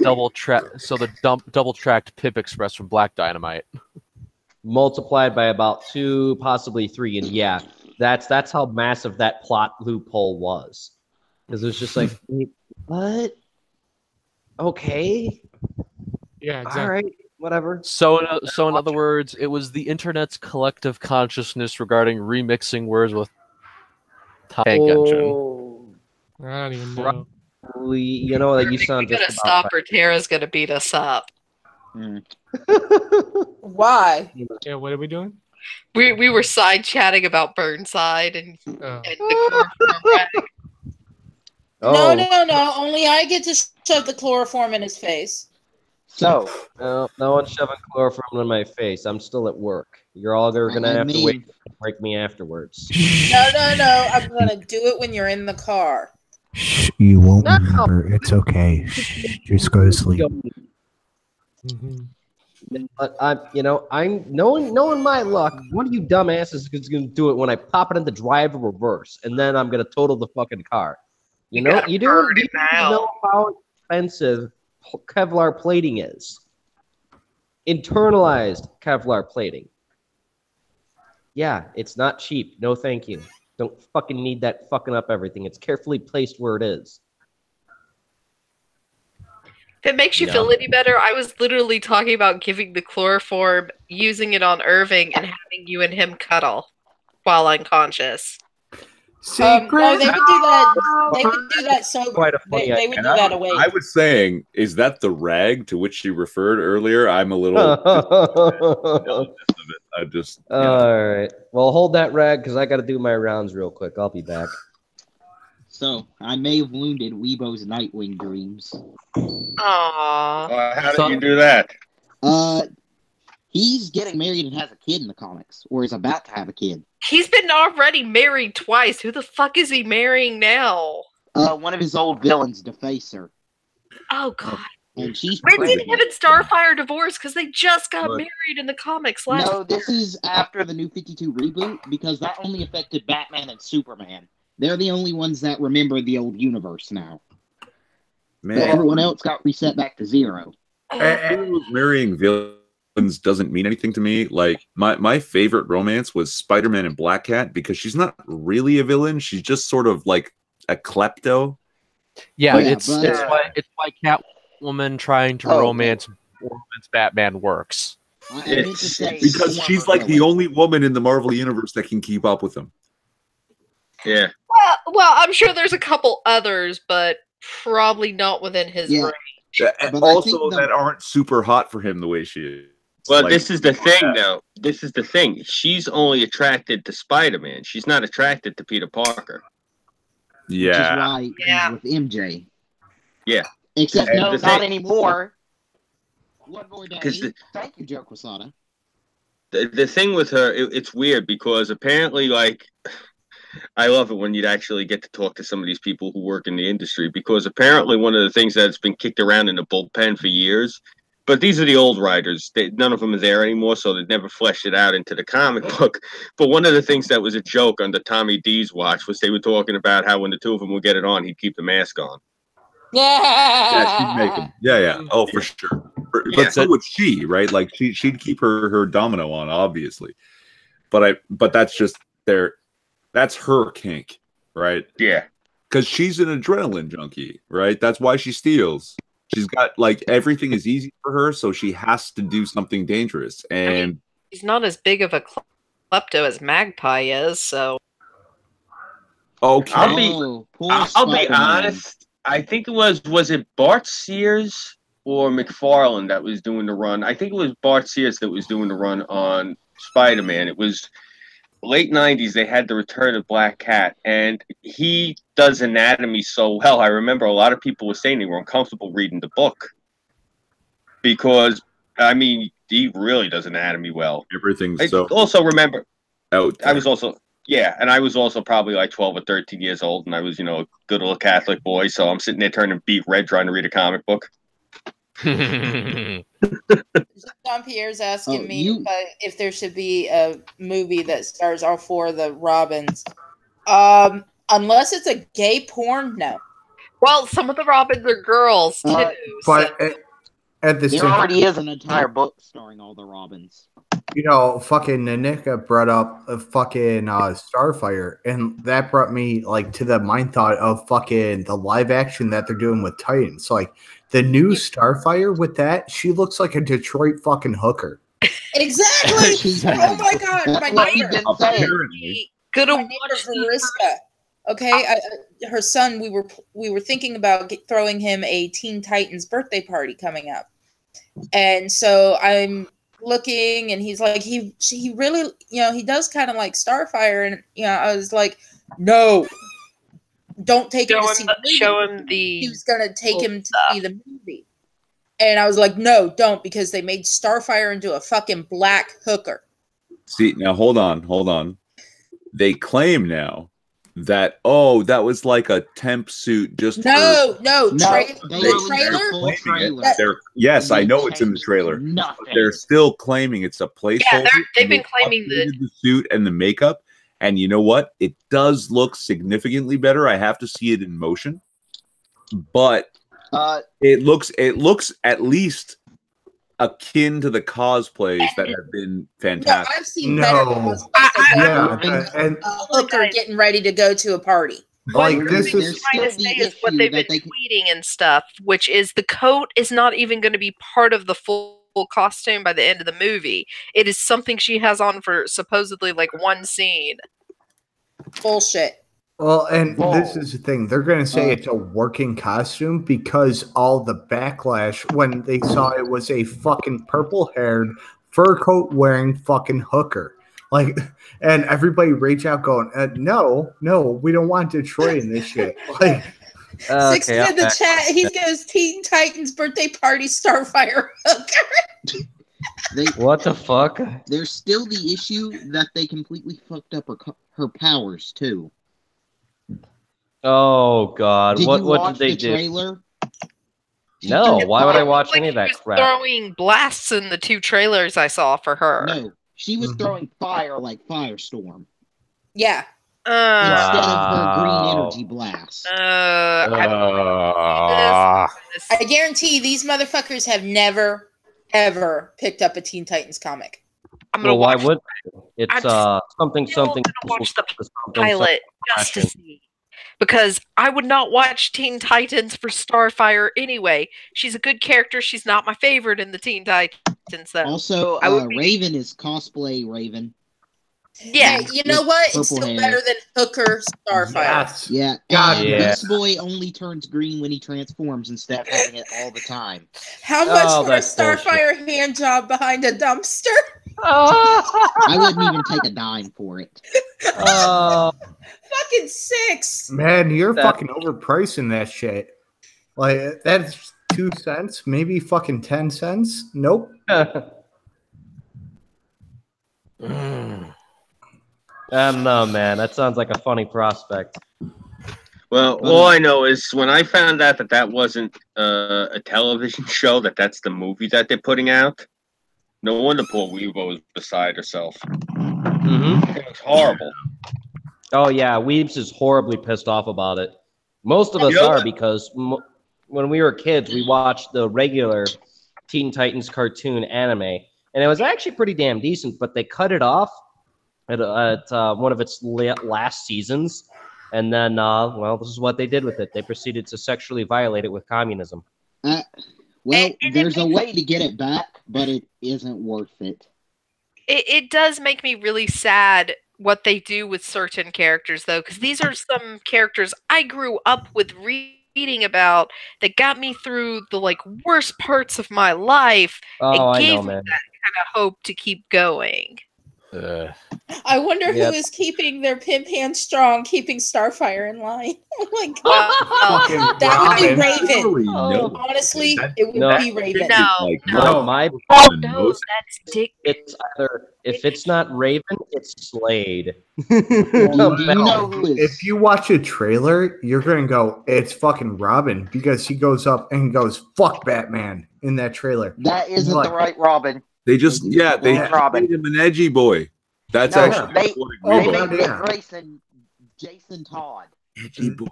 double-tracked Pip Express from Black Dynamite. Multiplied by about 2, possibly 3, and yeah, that's how massive that plot loophole was. Because it was just like, what? Okay. Yeah, exactly. All right. Whatever. So in other words, it was the internet's collective consciousness regarding remixing words with tank engine. I don't even know. You know, like you sound We're just gonna stop or Tara's gonna beat us up. Why? Yeah, what are we doing? We were side chatting about Burnside and the chloroform rag. No. Only I get to shove the chloroform in his face. So, no one's shoving chloroform in my face. I'm still at work. You're all going to have to wait to break me afterwards. No. I'm going to do it when you're in the car. You won't remember. It's okay. Just go to sleep. But I'm knowing my luck. One of you dumbasses is going to do it when I pop it in the drive or reverse, and then I'm going to total the fucking car. You know how expensive Kevlar plating is. Internalized Kevlar plating. Yeah, it's not cheap. No, thank you. Don't fucking need that fucking up everything. It's carefully placed where it is. If it makes you feel any better, I was literally talking about giving the chloroform, using it on Irving, and having you and him cuddle while unconscious. No, they would do that. They would do that so. They would do that away. I was saying, is that the rag to which she referred earlier? I'm a little. I just. All right. Well, hold that rag because I got to do my rounds real quick. I'll be back. So I may have wounded Weebo's Nightwing dreams. Aww. How did you do that? He's getting married and has a kid in the comics, or is about to have a kid. He's been already married twice. Who the fuck is he marrying now? One of his old villains, Defacer. Oh, God. And she's When did pregnant. him and Starfire divorce? Because they just got married in the comics last. No, this is after the New 52 reboot, because that only affected Batman and Superman. They're the only ones that remember the old universe now. Man, But everyone else got reset back to 0. Marrying villains doesn't mean anything to me. Like my favorite romance was Spider-Man and Black Cat because she's not really a villain. She's just sort of like a klepto. Yeah, it's why Catwoman trying to romance Batman works. Because she's like the only woman in the Marvel universe that can keep up with him. Yeah. Well, I'm sure there's a couple others, but probably not within his range. Also, that aren't super hot for him the way she is. Well, like, this is the thing, though. This is the thing. She's only attracted to Spider-Man. She's not attracted to Peter Parker. Yeah. Which is why he's with MJ. Yeah. Except and no, not anymore. One more day. Thank you, Joe Quesada. The thing with her, it's weird because apparently, like, I love it when you'd actually get to talk to some of these people who work in the industry because apparently one of the things that's been kicked around in the bullpen for years, but these are the old writers. None of them are there anymore, so they've never fleshed it out into the comic book. But one of the things that was a joke under Tommy D's watch was they were talking about how when the two of them would get it on, he'd keep the mask on. Yeah, she'd make him. Yeah. Oh, for sure. But so would she, right? Like she'd keep her domino on, obviously. But that's just that's her kink, right? Yeah. Because she's an adrenaline junkie, right? That's why she steals. She's got like everything is easy for her, so she has to do something dangerous. And he's not as big of a klepto as Magpie is, so. Okay. I'll be honest. I think it was it Bart Sears or McFarlane that was doing the run? I think it was Bart Sears that was doing the run on Spider-Man. It was late 90s. They had the Return of Black Cat, and he does anatomy so well. I remember a lot of people were saying they were uncomfortable reading the book because, I mean, he really does anatomy well. Everything's I so also remember out there. I was also and I was also probably like 12 or 13 years old, and I was, a good little Catholic boy, so I'm sitting there turning beet red trying to read a comic book. Jean Pierre's asking me if there should be a movie that stars all four of the Robins. Unless it's a gay porn, no. Well, some of the Robins are girls too. But at the There same already time, is an entire book starring all the Robins. fucking Nanika brought up a fucking Starfire, and that brought me like to the mind thought of fucking the live action that they're doing with Titans. Like the new Starfire with that, she looks like a Detroit fucking hooker. Exactly. Oh my god, my neighbor. Good My neighbor Mariska. Okay, her son. We were thinking about throwing him a Teen Titans birthday party coming up, and so I'm looking, and he's like, he really, he does kind of like Starfire, and I was like, no, don't take him to see the movie. Show him the. He was gonna take him to see the movie, and I was like, no, don't, because they made Starfire into a fucking black hooker. See, now hold on. They claim now that that was like a temp suit just the trailer. Yes, I know it's in the trailer. But they're still claiming it's a placeholder. Yeah, they've been claiming the suit and the makeup, and you know what? It does look significantly better. I have to see it in motion, but it looks at least akin to the cosplays that have been fantastic. No, I've seen better cosplays. And a hooker getting ready to go to a party. Like this is trying to say is what they've been tweeting and stuff, which is the coat is not even going to be part of the full costume by the end of the movie. It is something she has on for supposedly like one scene. Bullshit. Well, and this is the thing. They're going to say it's a working costume because all the backlash when they saw it was a fucking purple-haired, fur coat wearing fucking hooker. Like, and everybody reach out going, no, we don't want Detroit in this shit. Like, Six in the chat, he goes, Teen Titans birthday party Starfire hooker. What the fuck? There's still the issue that they completely fucked up her powers, too. Oh God! What did they do? Trailer? No, why would I watch any of that crap? Throwing blasts in the two trailers I saw for her. No, she was throwing fire like Firestorm. Yeah. Instead of her green energy blast. I guarantee these motherfuckers have never, ever picked up a Teen Titans comic. Why would they? It's something. Watch the pilot just to see. Because I would not watch Teen Titans for Starfire anyway. She's a good character. She's not my favorite in the Teen Titans, though. Also, Raven is cosplay Raven. Yeah. Hey, you know what? It's still better than Hooker Starfire. Yes. Yeah. Beast Boy only turns green when he transforms instead of having it all the time. How much for a Starfire hand job behind a dumpster? I wouldn't even take a dime for it. Fucking $6. Man, you're fucking overpricing that shit. Like, that's 2 cents, maybe fucking 10 cents. Nope. I don't know, man. That sounds like a funny prospect. Well, all I know is when I found out that wasn't a television show, that's the movie that they're putting out. No wonder poor Weebo was beside herself. It was horrible. Oh yeah, Weebs is horribly pissed off about it. Most of us are because when we were kids, we watched the regular Teen Titans cartoon anime, and it was actually pretty damn decent. But they cut it off at one of its last seasons, and then this is what they did with it. They proceeded to sexually violate it with communism. There's a way to get it back, but it isn't worth it. It does make me really sad what they do with certain characters, though, because these are some characters I grew up with reading reading about that got me through the like worst parts of my life Oh, and I gave know, me man. that kind of hope to keep going. I wonder Yep. who is keeping their pimp hand strong, keeping Starfire in line. Oh my god. Well, That would be Robin. Raven. No. Honestly, That- it would No. be Raven. no, No. My no, that's Dick. it's either if it's not Raven, it's Slade. Do you know who is? If you watch a trailer, you're gonna go, it's fucking Robin, because he goes up and goes, fuck Batman in that trailer. That isn't Like- the right Robin. They just they Yeah, Robin. made him an edgy boy. That's No, actually they- what Oh, They Raven. made yeah. Dick Grayson Jason Todd. Edgy boy.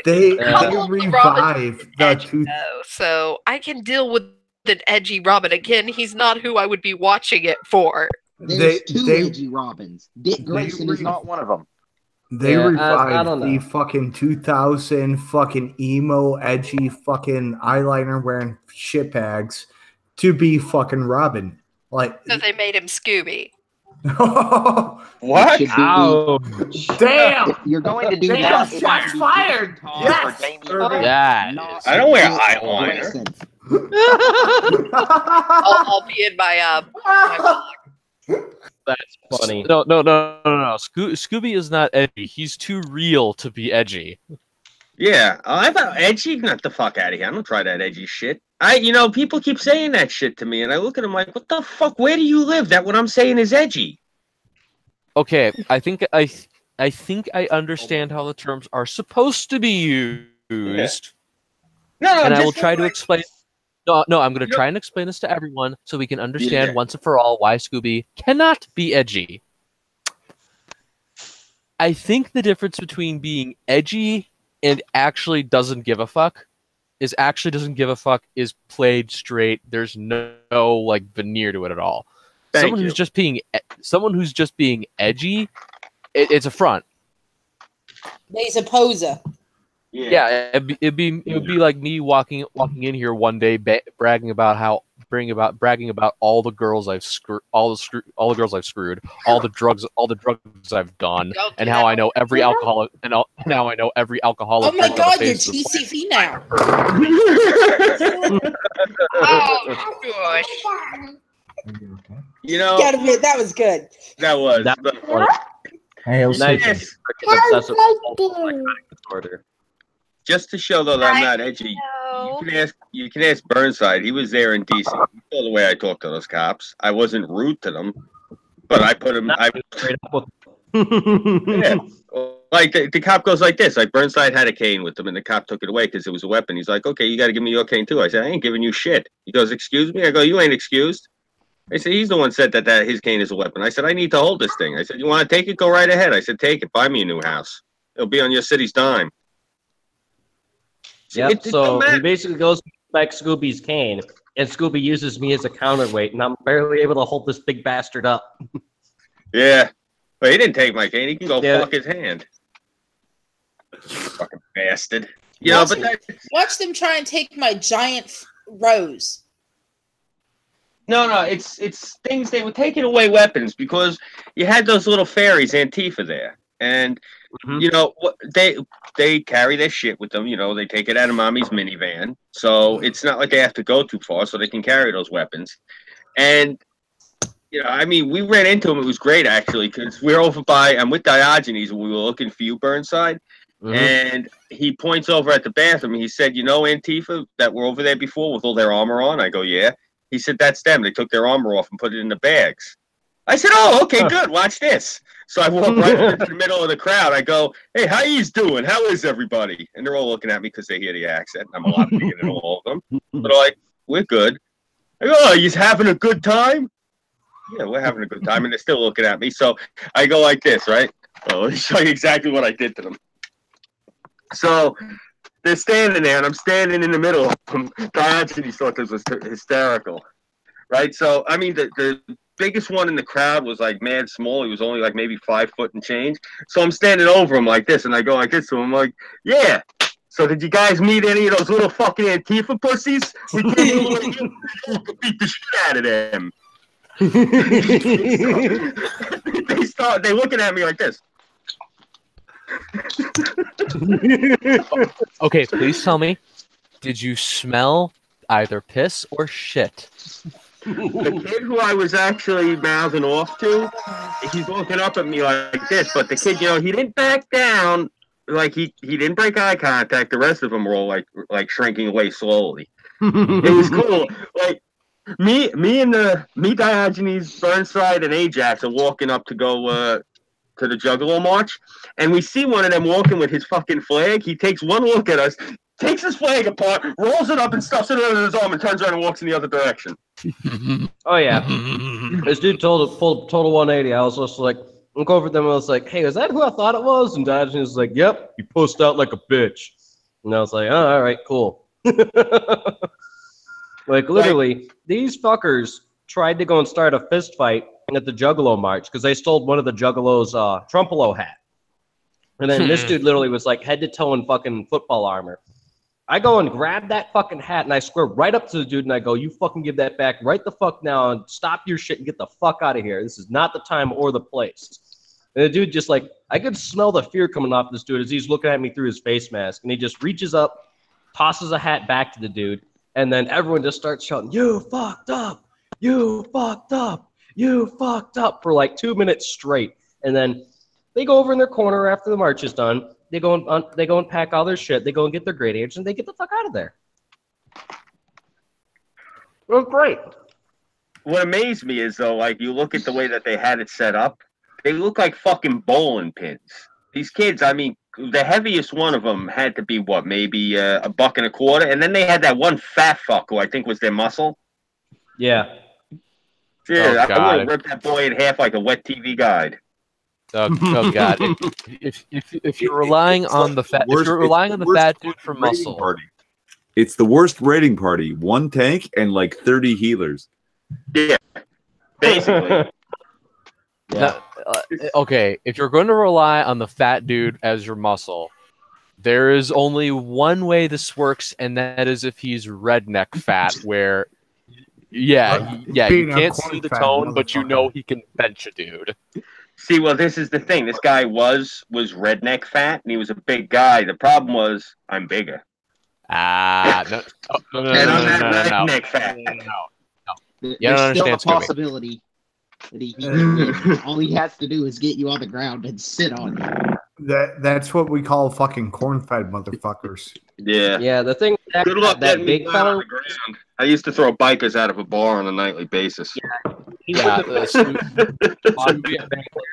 They Robin- revive the Edgy, two. though, so I can deal with an edgy Robin. Again, he's not who I would be watching it for. There's They- two they- edgy Robins. Dick Grayson is not one of them. They Yeah, I revived don't the know. fucking 2000 fucking emo, edgy fucking eyeliner wearing shitbags to be fucking Robin. Like, So they made him Scooby. What? Should be- Ouch. damn! If you're going to do Damn, that, it shots should be fired! Jason Todd Yes! or Jamie Yes. not I don't wear Dick eyeliner. Grayson. I'll be in my That's funny. No. Scooby is not edgy. He's too real to be edgy. Yeah, I thought edgy. Not the fuck out of here. I don't try that edgy shit. People keep saying that shit to me, and I look at them like, "What the fuck? Where do you live? That what I'm saying is edgy." Okay, I think I understand how the terms are supposed to be used, No, and I just will try to like- explain. No, I'm going to You know- try and explain this to everyone so we can understand Yeah. once and for all why Scooby cannot be edgy. I think the difference between being edgy and actually doesn't give a fuck is played straight. There's no like veneer to it at all. Thank Someone you. who's just being edgy, it's a front. He's a poser. Yeah, it would be like me walking in here one day bragging about all the girls I've screwed, all the girls I've screwed, all the drugs I've done, Don't and do how that. I know every alcoholic now I know every alcoholic. Oh my drink on the god, you're face of the planet. TCV now. Oh gosh. You know, Gotta admit, that was good. that was. That's but- funny. Nice. Nice. Yes. Freaking obsessed with psychotic disorder. Just to show though that I'm not edgy, No. you can ask Burnside. He was there in DC. He saw the way I talked to those cops. I wasn't rude to them, but I put him. Straight up with Yeah. Like the cop goes like this. Like Burnside had a cane with him, and the cop took it away because it was a weapon. He's like, "Okay, you got to give me your cane too." I said, "I ain't giving you shit." He goes, "Excuse me?" I go, "You ain't excused." I said, "He's the one said that his cane is a weapon." I said, "I need to hold this thing." I said, "You want to take it? Go right ahead." I said, "Take it. Buy me a new house. It'll be on your city's dime." Yep, It so don't matter. he basically goes back Scooby's cane, and Scooby uses me as a counterweight, and I'm barely able to hold this big bastard up. Yeah, but he didn't take my cane. He can go Yeah. fuck his hand. Fucking bastard. You know, but that, Watch them try and take my giant rose. no, it's things they were taking away weapons because you had those little fairies Antifa there, and Mhm. you know what they carry their shit with them. You know, they take it out of mommy's minivan, so it's not like they have to go too far, so they can carry those weapons. And you know, I mean, we ran into him. It was great actually because we're over by. I'm with Diogenes, and we were looking for you, Burnside. Mhm. And he points over at the bathroom. And he said, "You know, Antifa that were over there before with all their armor on." I go, "Yeah." He said, "That's them. They took their armor off and put it in the bags." I said, "Oh, okay, good. Watch this." So I walk right into the middle of the crowd. I go, "Hey, how yous doing? How is everybody?" And they're all looking at me because they hear the accent. I'm a lot bigger than all of them. But they're like, "We're good." I go, "Oh, you having a good time?" Yeah, we're having a good time. And they're still looking at me. So I go like this, right? Oh, let me show you exactly what I did to them. So they're standing there, and I'm standing in the middle of them. Diogenes thought this was hysterical, right? So, I mean, the biggest one in the crowd was like mad small. He was only like maybe 5 foot and change. So I'm standing over him like this, and I go like this to him, like, "Yeah. So did you guys meet any of those little fucking Antifa pussies? We came over here to beat the shit out of them." They looking at me like this. Okay, please tell me, did you smell either piss or shit? The kid who I was actually mouthing off to, he's looking up at me like this, but the kid, he didn't back down. Like he didn't break eye contact. The rest of them were all like shrinking away slowly. It was cool. Like me, Diogenes, Burnside, and Ajax are walking up to go to the Juggalo March, and we see one of them walking with his fucking flag. He takes one look at us, takes his flag apart, rolls it up and stuffs it under his arm, and turns around and walks in the other direction. Oh yeah, this dude pulled total 180. I was just like, look over at them and I was like, hey, is that who I thought it was? And Diogenes was like, yep, you post out like a bitch. And I was like, oh, all right, cool. Like literally, these fuckers tried to go and start a fist fight at the Juggalo March because they stole one of the Juggalo's Trumpolo hat. And then this dude literally was like head to toe in fucking football armor. I go and grab that fucking hat and I swear right up to the dude and I go, you fucking give that back right the fuck now and stop your shit and get the fuck out of here. This is not the time or the place. And the dude just like, I could smell the fear coming off this dude as he's looking at me through his face mask. And he just reaches up, tosses a hat back to the dude. And then everyone just starts shouting, you fucked up, you fucked up, you fucked up for like 2 minutes straight. And then they go over in their corner after the march is done. They go and pack all their shit. They go and get their grade age, and they get the fuck out of there. It was great. What amazed me is, though, like, you look at the way that they had it set up, they look like fucking bowling pins. These kids, I mean, the heaviest one of them had to be, what, maybe $1.25? And then they had that one fat fuck who I think was their muscle. Yeah. Yeah, I would have ripped that boy in half like a wet TV guide. Oh God! If you're relying on the fat, if you're relying on the fat dude for muscle, it's the worst raiding party. 1 tank and like 30 healers. Yeah, basically. Now, okay, if you're going to rely on the fat dude as your muscle, there is only one way this works, and that is if he's redneck fat, where you can't see the tone, but you know he can bench a dude. See, well, this is the thing. This guy was redneck fat, and he was a big guy. The problem was, I'm bigger. No. And I'm not redneck fat. No. There's still a possibility that he can all he has to do is get you on the ground and sit on you. That's what we call fucking corn-fed motherfuckers. Yeah. Yeah, the thing Good luck that getting big me fella on the ground. I used to throw bikers out of a bar on a nightly basis. Yeah,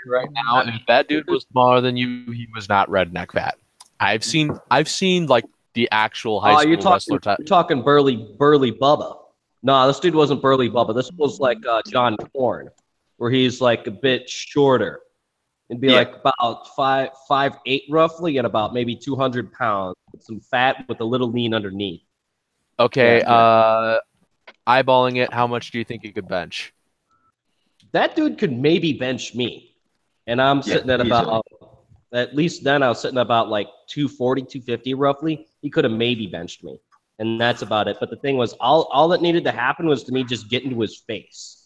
right now, and if that dude was smaller than you, he was not redneck fat. I've seen like the actual high school wrestler type. You're talking burly Bubba. No, this dude wasn't burly Bubba. This was like John Corn, where he's like a bit shorter. It'd be like about 5'8" roughly, and about maybe 200 pounds, with some fat with a little lean underneath. Okay, eyeballing it, how much do you think he could bench? That dude could maybe bench me. And I'm sitting at about, at least then I was sitting at about like 240, 250 roughly. He could have maybe benched me. And that's about it. But the thing was, all that needed to happen was to me just get into his face.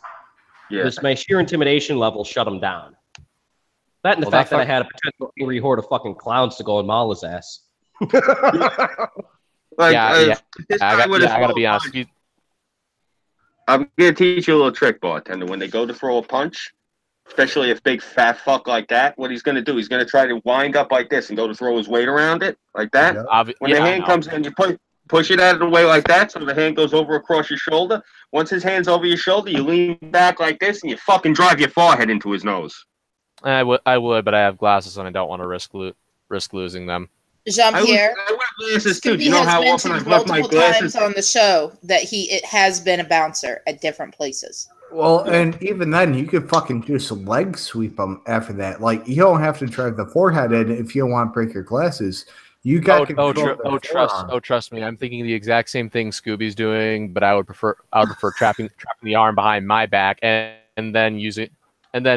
Yeah. Just my sheer intimidation level shut him down. That and the fact that I had a potential angry horde of fucking clowns to go and maul his ass. I gotta be honest. I'm gonna teach you a little trick, bartender. When they go to throw a punch, especially a big fat fuck like that, what he's gonna do, he's gonna try to wind up like this and go to throw his weight around it like that. When the hand comes in, you push it out of the way like that, so the hand goes over across your shoulder. Once his hand's over your shoulder, you lean back like this, and you fucking drive your forehead into his nose. I would, but I have glasses and I don't want to risk losing them. Jean-Pierre, I wear glasses too. Do you know how often I've left my glasses on the show that it has been a bouncer at different places. Well, and even then, you could fucking just leg sweep them after that. Like, you don't have to drive the forehead in if you don't want to break your glasses. You got trust me. I'm thinking the exact same thing Scooby's doing, but I would prefer trapping the arm behind my back and then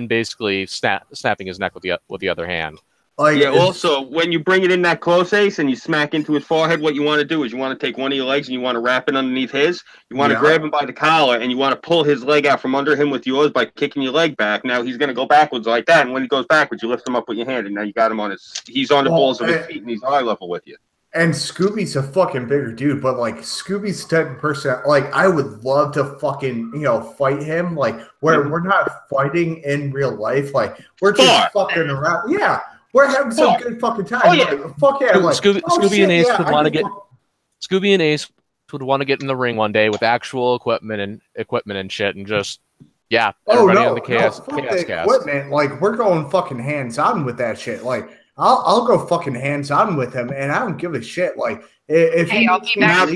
basically snapping his neck with the other hand. Like, yeah. Also, when you bring it in that close, Ace, and you smack into his forehead, what you want to do is you want to take one of your legs and you want to wrap it underneath his. You want to grab him by the collar and you want to pull his leg out from under him with yours by kicking your leg back. Now he's going to go backwards like that, and when he goes backwards, you lift him up with your hand, and now you got him on his. He's on the balls of his feet, and he's eye level with you. And Scooby's a fucking bigger dude, but like Scooby's the type of person, like I would love to fucking, fight him. Like where we're not fighting in real life, like we're just fucking around. Yeah, we're having some good fucking time. Oh, yeah. Like, fuck yeah, like, Scooby and Ace would want to get. Scooby and Ace would want to get in the ring one day with actual equipment and shit, and just everybody on the Chaos Cast. Equipment, like we're going fucking hands on with that shit. Like I'll go fucking hands on with him, and I don't give a shit. Like if I'll be back.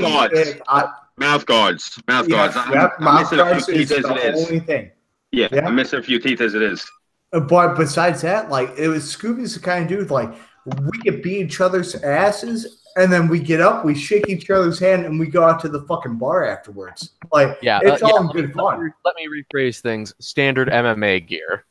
Mouth guards. Mouth guards is the only thing. Yeah, I'm missing a few teeth as it is. But besides that, like Scooby's the kind of dude, like we could beat each other's asses, and then we get up, we shake each other's hand, and we go out to the fucking bar afterwards. Like it's all good fun. Let me rephrase things. Standard MMA gear.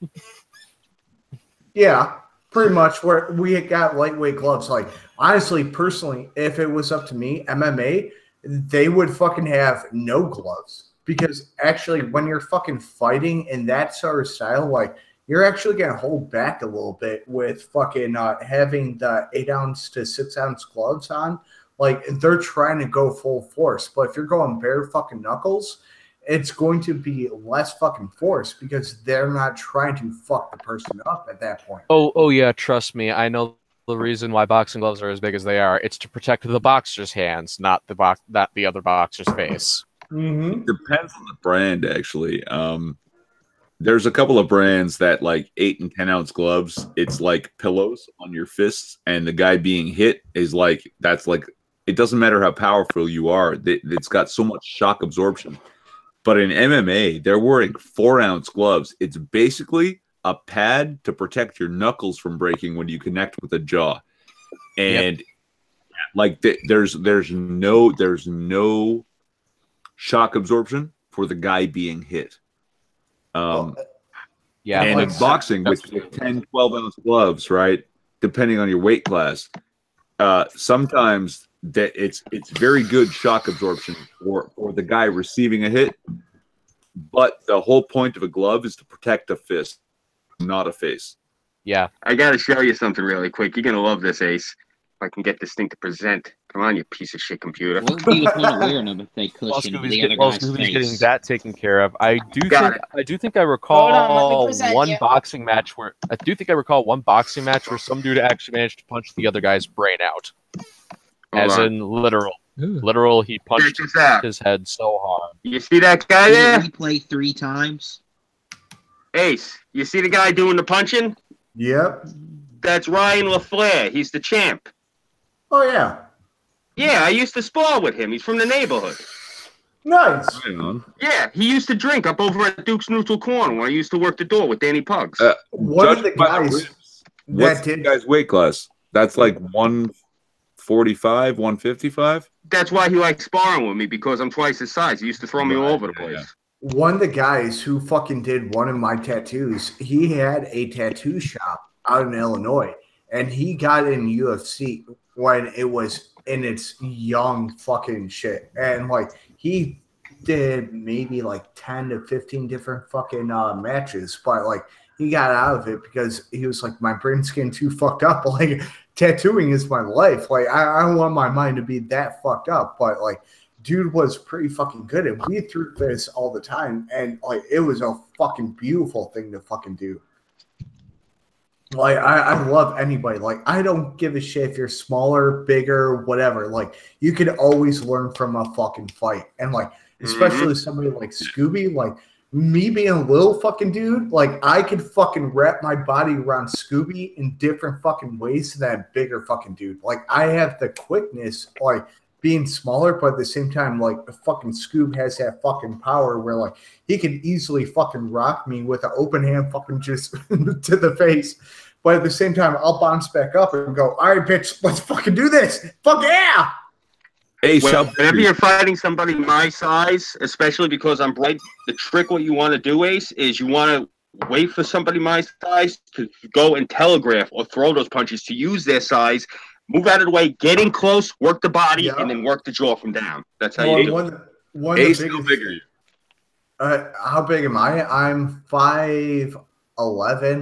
Yeah. Pretty much where we got lightweight gloves. Like, honestly, personally, if it was up to me, MMA, they would fucking have no gloves. Because actually, when you're fucking fighting in that sort of style, like, you're actually going to hold back a little bit with fucking having the 8-ounce to 6-ounce gloves on. Like, they're trying to go full force. But if you're going bare fucking knuckles, it's going to be less fucking force because they're not trying to fuck the person up at that point. Oh yeah, trust me. I know the reason why boxing gloves are as big as they are. It's to protect the boxer's hands, not the other boxer's face. Mm-hmm. Depends on the brand, actually. There's a couple of brands that like 8 and 10 ounce gloves. It's like pillows on your fists, and the guy being hit is like it doesn't matter how powerful you are. It's got so much shock absorption. But in MMA, they're wearing 4-ounce gloves. It's basically a pad to protect your knuckles from breaking when you connect with the jaw. And like there's no shock absorption for the guy being hit. And in boxing with 10, 12-ounce gloves, right? Depending on your weight class, sometimes that it's very good shock absorption for the guy receiving a hit, but the whole point of a glove is to protect a fist, not a face. Yeah. I gotta show you something really quick. You're gonna love this, Ace. If I can get this thing to present. Come on, you piece of shit computer. What would be the point of wearing them if they cushion the other guy's face? Getting that taken care of. I do think I recall one boxing match where some dude actually managed to punch the other guy's brain out. In literal. Literal, he punched his head so hard. You see that guy there? He played 3 times. Ace, you see the guy doing the punching? Yep. That's Ryan LaFleur. He's the champ. Oh, yeah. Yeah, I used to spar with him. He's from the neighborhood. Nice. Yeah, he used to drink up over at Duke's Neutral Corner when I used to work the door with Danny Puggs. One of the guys what's the guy's weight class? That's like 145, 155? That's why he likes sparring with me, because I'm twice his size. He used to throw me all over the place. Yeah. One of the guys who fucking did one of my tattoos, he had a tattoo shop out in Illinois, and he got in UFC when it was in its young fucking shit. And like he did maybe like 10 to 15 different fucking matches, but like he got out of it because he was like, my brain's getting too fucked up. Like tattooing is my life. Like I don't want my mind to be that fucked up, but like dude was pretty fucking good, and we threw this all the time, and like it was a fucking beautiful thing to fucking do. Like I love anybody. Like I don't give a shit if you're smaller, bigger, whatever. Like you could always learn from a fucking fight, and like especially somebody like Scooby, like me being a little fucking dude, like I could fucking wrap my body around Scooby in different fucking ways than that bigger fucking dude. Like I have the quickness, like being smaller, but at the same time, like the fucking Scoob has that fucking power where like he can easily fucking rock me with an open hand fucking just to the face. But at the same time, I'll bounce back up and go, all right, bitch, let's fucking do this. Fuck yeah. Hey, whenever you're fighting somebody my size, especially because I'm bright, the trick what you want to do, Ace, is you want to wait for somebody my size to go and telegraph or throw those punches, to use their size, move out of the way, get in close, work the body, and then work the jaw from down. That's how you do it. One of the biggest. How big am I? I'm 5'11".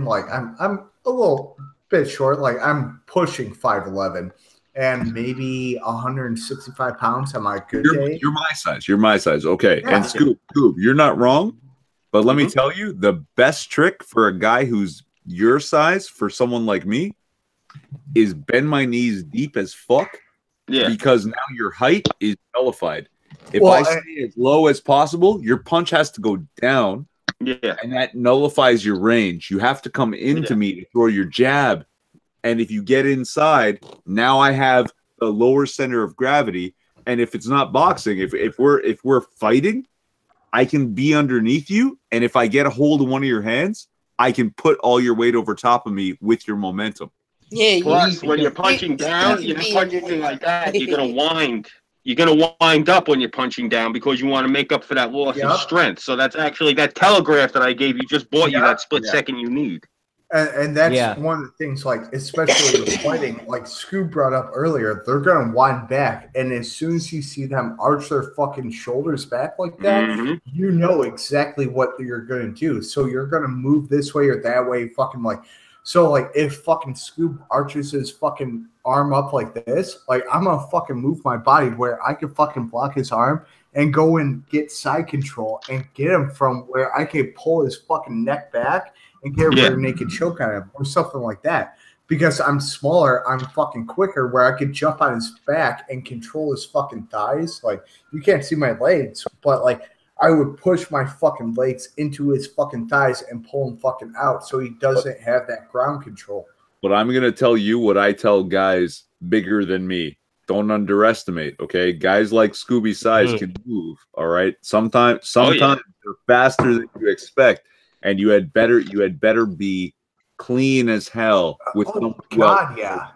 Like I'm a little bit short. Like I'm pushing 5'11", and maybe 165 pounds on my good day. You're my size. You're my size. Okay. Yeah. And Scoob, you're not wrong. But let me tell you, the best trick for a guy who's your size, for someone like me, is bend my knees deep as fuck. Yeah. Because now your height is nullified. If I stay as low as possible, your punch has to go down. Yeah. And that nullifies your range. You have to come into me to throw your jab. And if you get inside, now I have the lower center of gravity. And if it's not boxing, if we're fighting, I can be underneath you. And if I get a hold of one of your hands, I can put all your weight over top of me with your momentum. Yeah. Plus, when you're punching down, you're not punching like that. You're gonna wind. You're going to wind up when you're punching down because you want to make up for that loss of strength. So that's actually that telegraph that I gave you just bought you that split second you need. And that's one of the things, like, especially with fighting, like Scoob brought up earlier, they're going to wind back. And as soon as you see them arch their fucking shoulders back like that, you know exactly what you're going to do. So you're going to move this way or that way, fucking like. So, like, if fucking Scoob arches his fucking arm up like this, like, I'm going to fucking move my body where I can fucking block his arm and go and get side control and get him from where I can pull his fucking neck back and get a rear naked choke on him or something like that. Because I'm smaller, I'm fucking quicker, where I could jump on his back and control his fucking thighs. Like, you can't see my legs, but, like, I would push my fucking legs into his fucking thighs and pull him fucking out so he doesn't have that ground control. But I'm going to tell you what I tell guys bigger than me. Don't underestimate, okay? Guys like Scooby size can move, all right? Sometimes they're faster than you expect, and you had better be clean as hell with somebody else.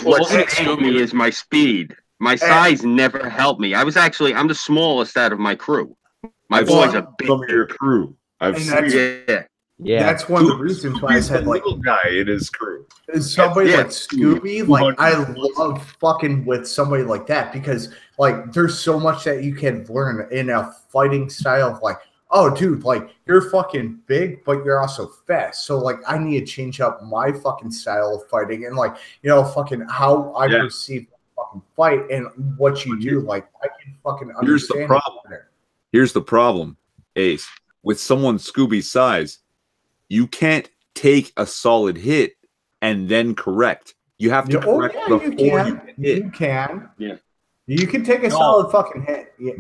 What saved me is my speed. My size never helped me. I'm the smallest out of my crew. My boys are big. From your crew. I've seen That's one of the reasons why I said, like, little guy in his crew. Somebody like Scooby, like, I love fucking with somebody like that because, like, there's so much that you can learn in a fighting style of, like, oh, dude, like, you're fucking big, but you're also fast. So, like, I need to change up my fucking style of fighting and, like, you know, fucking how I perceive fucking fight and what you do. Like, I can fucking understand. Here's the problem, Ace. With someone Scooby's size, you can't take a solid hit and then correct. You have to correct before you hit. You can. Yeah. You can take a solid fucking hit. Yeah.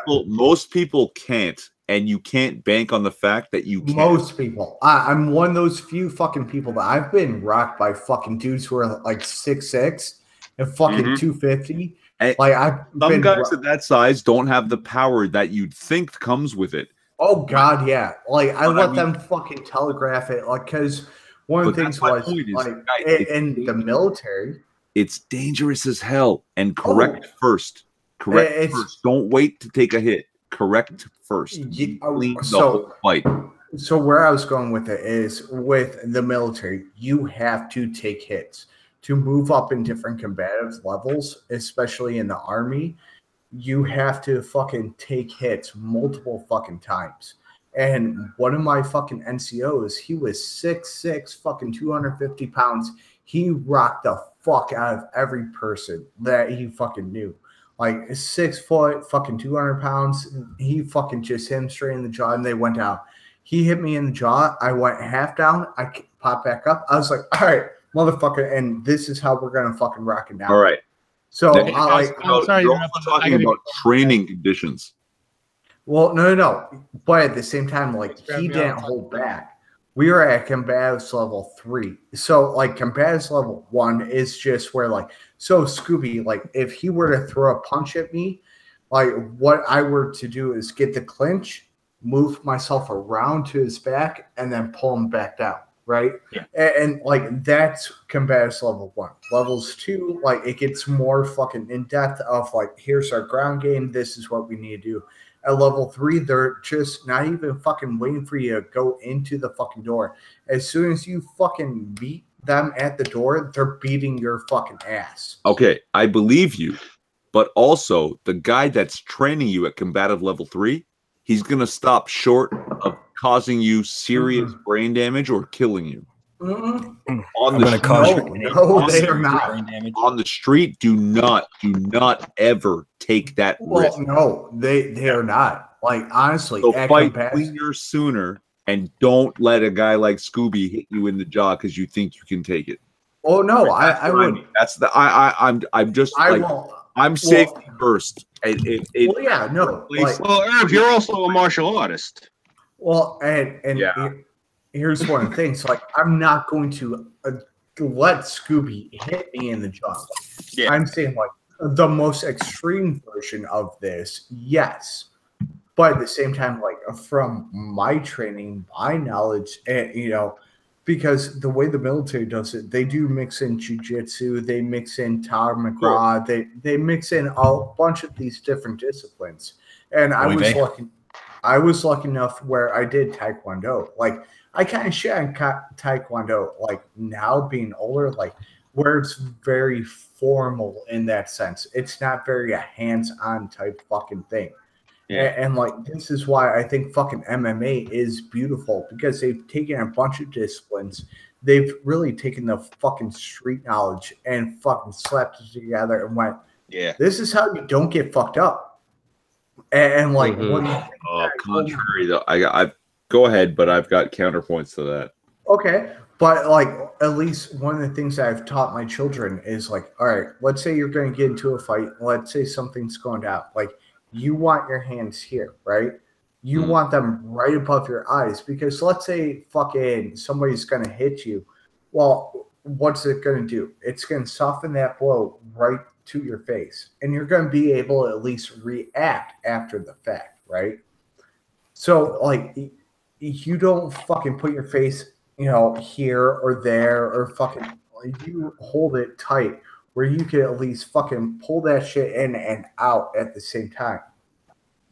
Most people can't, and you can't bank on the fact that you can. Most people. I'm one of those few fucking people that I've been rocked by fucking dudes who are like 6'6" and fucking 250. And like some guys at that size don't have the power that you'd think comes with it. Oh God, yeah. Like I let them fucking telegraph it, like because one of the things was like in the military, it's dangerous as hell. And correct first. Correct first. Don't wait to take a hit. Correct first. Fight. So where I was going with it is with the military, you have to take hits to move up in different combative levels, especially in the army. You have to fucking take hits multiple fucking times. And one of my fucking NCOs, he was 6'6", fucking 250 pounds. He rocked the fuck out of every person that he fucking knew. Like 6 foot, fucking 200 pounds. He fucking just hit him straight in the jaw and they went down. He hit me in the jaw. I went half down. I popped back up. I was like, all right, motherfucker. And this is how we're going to fucking rock it down. All right. So I'm sorry, you're talking about training conditions. Well, no. But at the same time, like he didn't hold back. We were at combatives level 3. So like combatives level 1 is just where like, so Scooby, like if he were to throw a punch at me, like what I were to do is get the clinch, move myself around to his back, and then pull him back down. Right. Yeah. And like that's combatives level 1. Levels 2, like it gets more fucking in depth of like, here's our ground game. This is what we need to do. At level 3, they're just not even fucking waiting for you to go into the fucking door. As soon as you fucking beat them at the door, they're beating your fucking ass. Okay, I believe you. But also, the guy that's training you at combative level 3, he's going to stop short of causing you serious brain damage or killing you. On the street, do not ever take that risk. No, they are not. Like, honestly, So fight cleaner sooner, and don't let a guy like Scooby hit you in the jaw because you think you can take it. Oh no, I would. That's the I'm just like, I'm safety first. Yeah, no. Like, well, Irv, you're also a martial artist. Well, and yeah. Here's one of the things. Like, I'm not going to let Scooby hit me in the jaw. Yeah. I'm saying, like, the most extreme version of this, yes. But at the same time, like, from my training, my knowledge, and, you know, because the way the military does it, they do mix in jiu-jitsu, they mix in Tar McGraw, they mix in a bunch of these different disciplines. And I was lucky enough where I did Taekwondo. Like, I kind of shit on Taekwondo, like, now being older, like, where it's very formal in that sense. It's not very a hands-on type fucking thing. Yeah. And like, this is why I think fucking MMA is beautiful, because they've taken a bunch of disciplines. They've really taken the fucking street knowledge and fucking slapped it together and went, yeah, this is how you don't get fucked up. And like, contrary though, I go ahead, but I've got counterpoints to that. Okay. But like, at least one of the things that I've taught my children is like, all right, let's say you're going to get into a fight. Let's say something's going down. Like, you want your hands here, right? You want them right above your eyes, because let's say fucking somebody's going to hit you. Well, what's it going to do? It's going to soften that blow right to your face, and you're going to be able to at least react after the fact, right? So like, you don't fucking put your face, you know, here or there, or fucking, you hold it tight where you can at least fucking pull that shit in and out at the same time.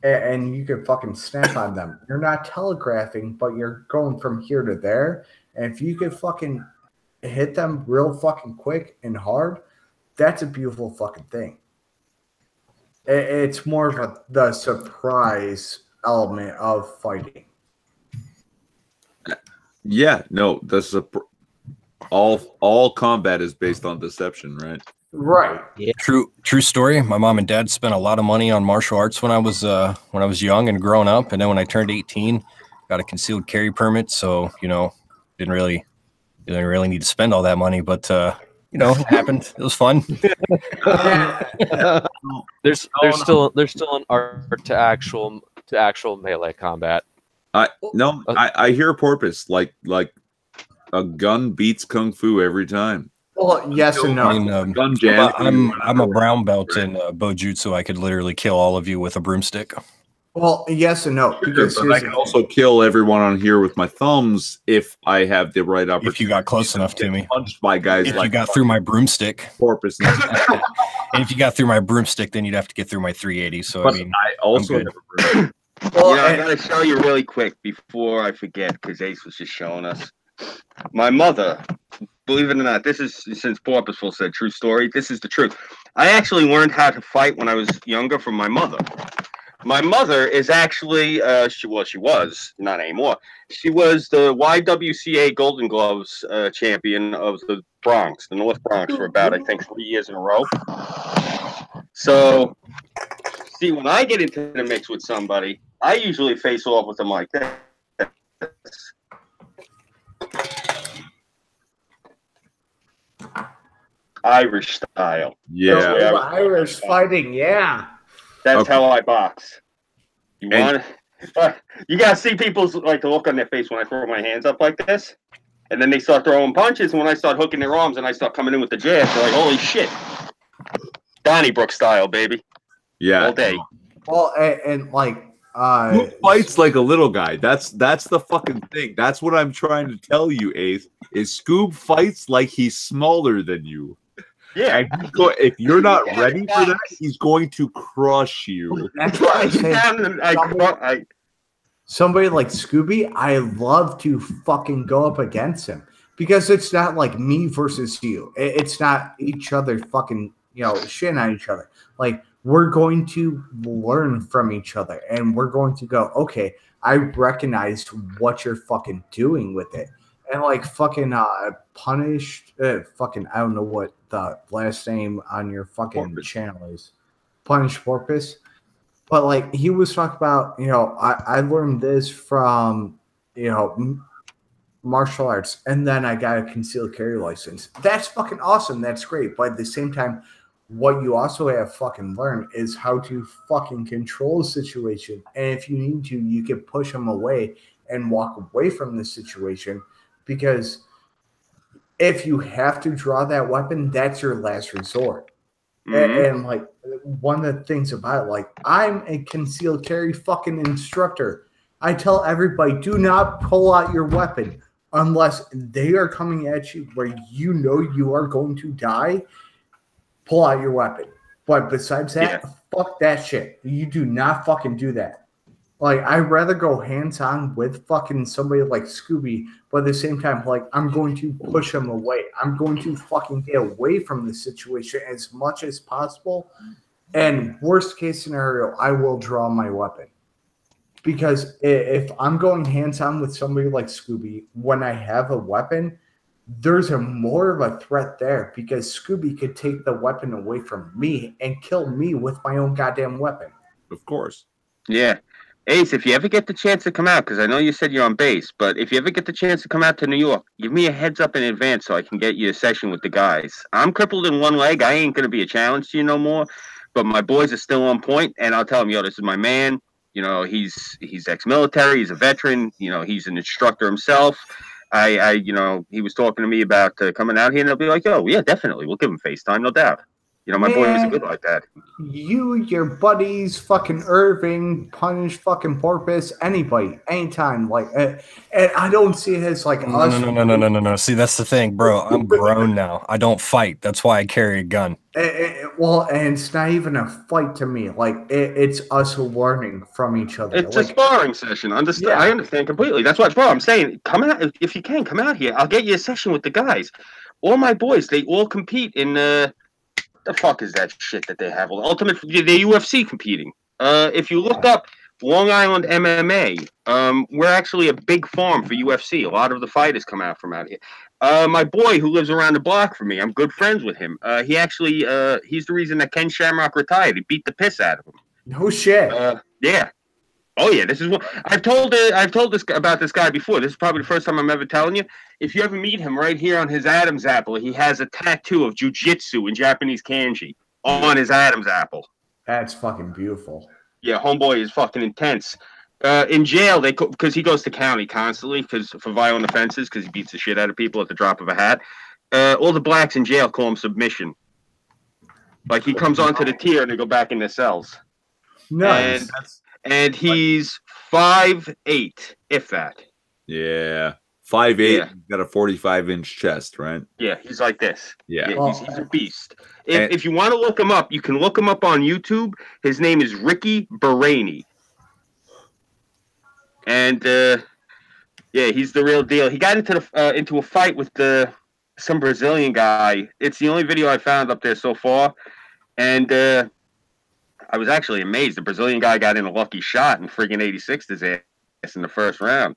And you can fucking snap on them. You're not telegraphing, but you're going from here to there. And if you can fucking hit them real fucking quick and hard, that's a beautiful fucking thing. It's more of the surprise element of fighting. Yeah, no, all combat is based on deception, right? Right. Yeah. True story. My mom and dad spent a lot of money on martial arts when I was young and growing up, and then when I turned 18, got a concealed carry permit. So, you know, didn't really need to spend all that money, but you know, it happened. It was fun. There's still an art to actual melee combat. I hear purpose. Like a gun beats kung fu every time. Well, yes and no. I mean, I'm a brown belt in Bojutsu. I could literally kill all of you with a broomstick. Well, yes and no. Because but I can also kill everyone on here with my thumbs if I have the right opportunity. If you got close enough to me. Punched by guys if you got through my broomstick. Porpoise. And if you got through my broomstick, then you'd have to get through my 380. So, but I mean, I also well, I got to show you really quick before I forget, because Ace was just showing us. My mother, believe it or not, this is, since Porpoiseful said true story, this is the truth. I actually learned how to fight when I was younger from my mother. My mother is actually, she was, not anymore. She was the YWCA Golden Gloves champion of the Bronx, the North Bronx, for about, I think, 3 years in a row. So, see, when I get into the mix with somebody, I usually face off with them like this. Irish style. Yeah. Irish fighting, yeah. That's how I box. You want you gotta see people's like the look on their face when I throw my hands up like this, and then they start throwing punches. And when I start hooking their arms and I start coming in with the jabs, they're like, "Holy shit, Donnybrook style, baby!" Yeah, all day. Well, and like, who fights like a little guy? That's the fucking thing. That's what I'm trying to tell you, Ace. Is Scoob fights like he's smaller than you. Yeah. And if you're not ready for that, he's going to crush you. That's why I say somebody like Scooby, I love to fucking go up against him because it's not like me versus you. It's not each other fucking, shitting on each other. Like, we're going to learn from each other and we're going to go, okay, I recognize what you're fucking doing with it. And like fucking punished, fucking, I don't know what the last name on your fucking channel is. Punished Porpoise. But like he was talking about, I learned this from, martial arts, and then I got a concealed carry license. That's fucking awesome. That's great. But at the same time, what you also have fucking learned is how to fucking control a situation. And if you need to, you can push them away and walk away from the situation, because if you have to draw that weapon, that's your last resort. And like one of the things about it, like I'm a concealed carry fucking instructor. I tell everybody, do not pull out your weapon unless they are coming at you where you know you are going to die. Pull out your weapon. But besides that, fuck that shit. You do not fucking do that. Like, I'd rather go hands-on with fucking somebody like Scooby, but at the same time, like, I'm going to push him away. I'm going to fucking get away from the situation as much as possible. And worst case scenario, I will draw my weapon. Because if I'm going hands-on with somebody like Scooby, when I have a weapon, there's more of a threat there, because Scooby could take the weapon away from me and kill me with my own goddamn weapon. Of course. Yeah. Ace, if you ever get the chance to come out, because I know you said you're on base, but if you ever get the chance to come out to New York, give me a heads up in advance so I can get you a session with the guys. I'm crippled in one leg. I ain't going to be a challenge to you no more, but my boys are still on point, and I'll tell them, this is my man. He's ex-military. He's a veteran. He's an instructor himself. He was talking to me about coming out here, and they'll be like, "Oh, yeah, definitely. We'll give him FaceTime, no doubt." My boys are good like that. You, your buddies, fucking Irving, Punish, fucking Porpoise, anybody, anytime. Like, and I don't see it as like us. No. See, that's the thing, bro. I'm grown now. I don't fight. That's why I carry a gun. Well, and it's not even a fight to me. Like, it's us learning from each other. It's a sparring session. Understand? Yeah. I understand completely. That's what, bro, I'm saying. Come out if you can. Come out here. I'll get you a session with the guys. All my boys, they all compete in the fuck is that shit that they have? Well, the UFC competing. If you look up Long Island MMA, we're actually a big farm for UFC. A lot of the fighters come out from out here. My boy who lives around the block from me, I'm good friends with him. He actually, he's the reason that Ken Shamrock retired. He beat the piss out of him. No shit. Yeah. Oh yeah, this is what I've told this about this guy before. This is probably the first time I'm ever telling you. If you ever meet him, right here on his Adam's apple, he has a tattoo of jujitsu in Japanese kanji on his Adam's apple. That's fucking beautiful. Yeah, homeboy is fucking intense. In jail, because he goes to county constantly for violent offenses, because he beats the shit out of people at the drop of a hat. All the blacks in jail call him submission. Like, he comes onto the tier and they go back in their cells. Nice. And he's 5'8", if that. Yeah. 5'8", yeah. Got a 45-inch chest, right? Yeah, he's like this. Yeah. He's a beast. If you want to look him up, you can look him up on YouTube. His name is Ricky Bahraini. And, he's the real deal. He got into a fight with some Brazilian guy. It's the only video I found up there so far. And I was actually amazed. The Brazilian guy got in a lucky shot and friggin' 86'd his ass in the first round.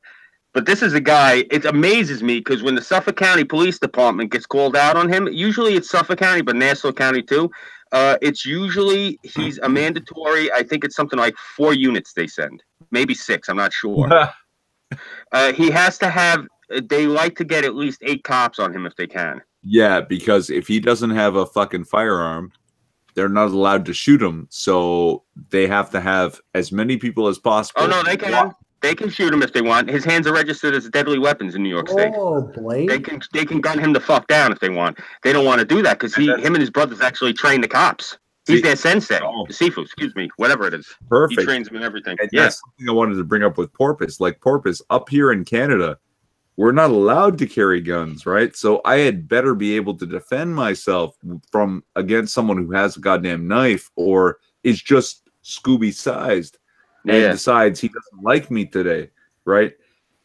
But this is a guy, it amazes me, because when the Suffolk County Police Department gets called out on him, usually it's Suffolk County, but Nassau County too, it's usually, he's a mandatory, I think it's something like 4 units they send. Maybe 6, I'm not sure. He has to have, they like to get at least 8 cops on him if they can. Yeah, because if he doesn't have a fucking firearm, they're not allowed to shoot him, so they have to have as many people as possible. Oh, no, they can. They can shoot him if they want. His hands are registered as deadly weapons in New York State. Oh, Blake. They can gun him the fuck down if they want. They don't want to do that because him and his brothers actually train the cops. He's their sensei. The Sifu, excuse me, whatever it is. Perfect. He trains them in everything. And that's something I wanted to bring up with Porpoise. Like Porpoise, up here in Canada, we're not allowed to carry guns, right? So I had better be able to defend myself from against someone who has a goddamn knife or is just Scooby sized and decides he doesn't like me today, right?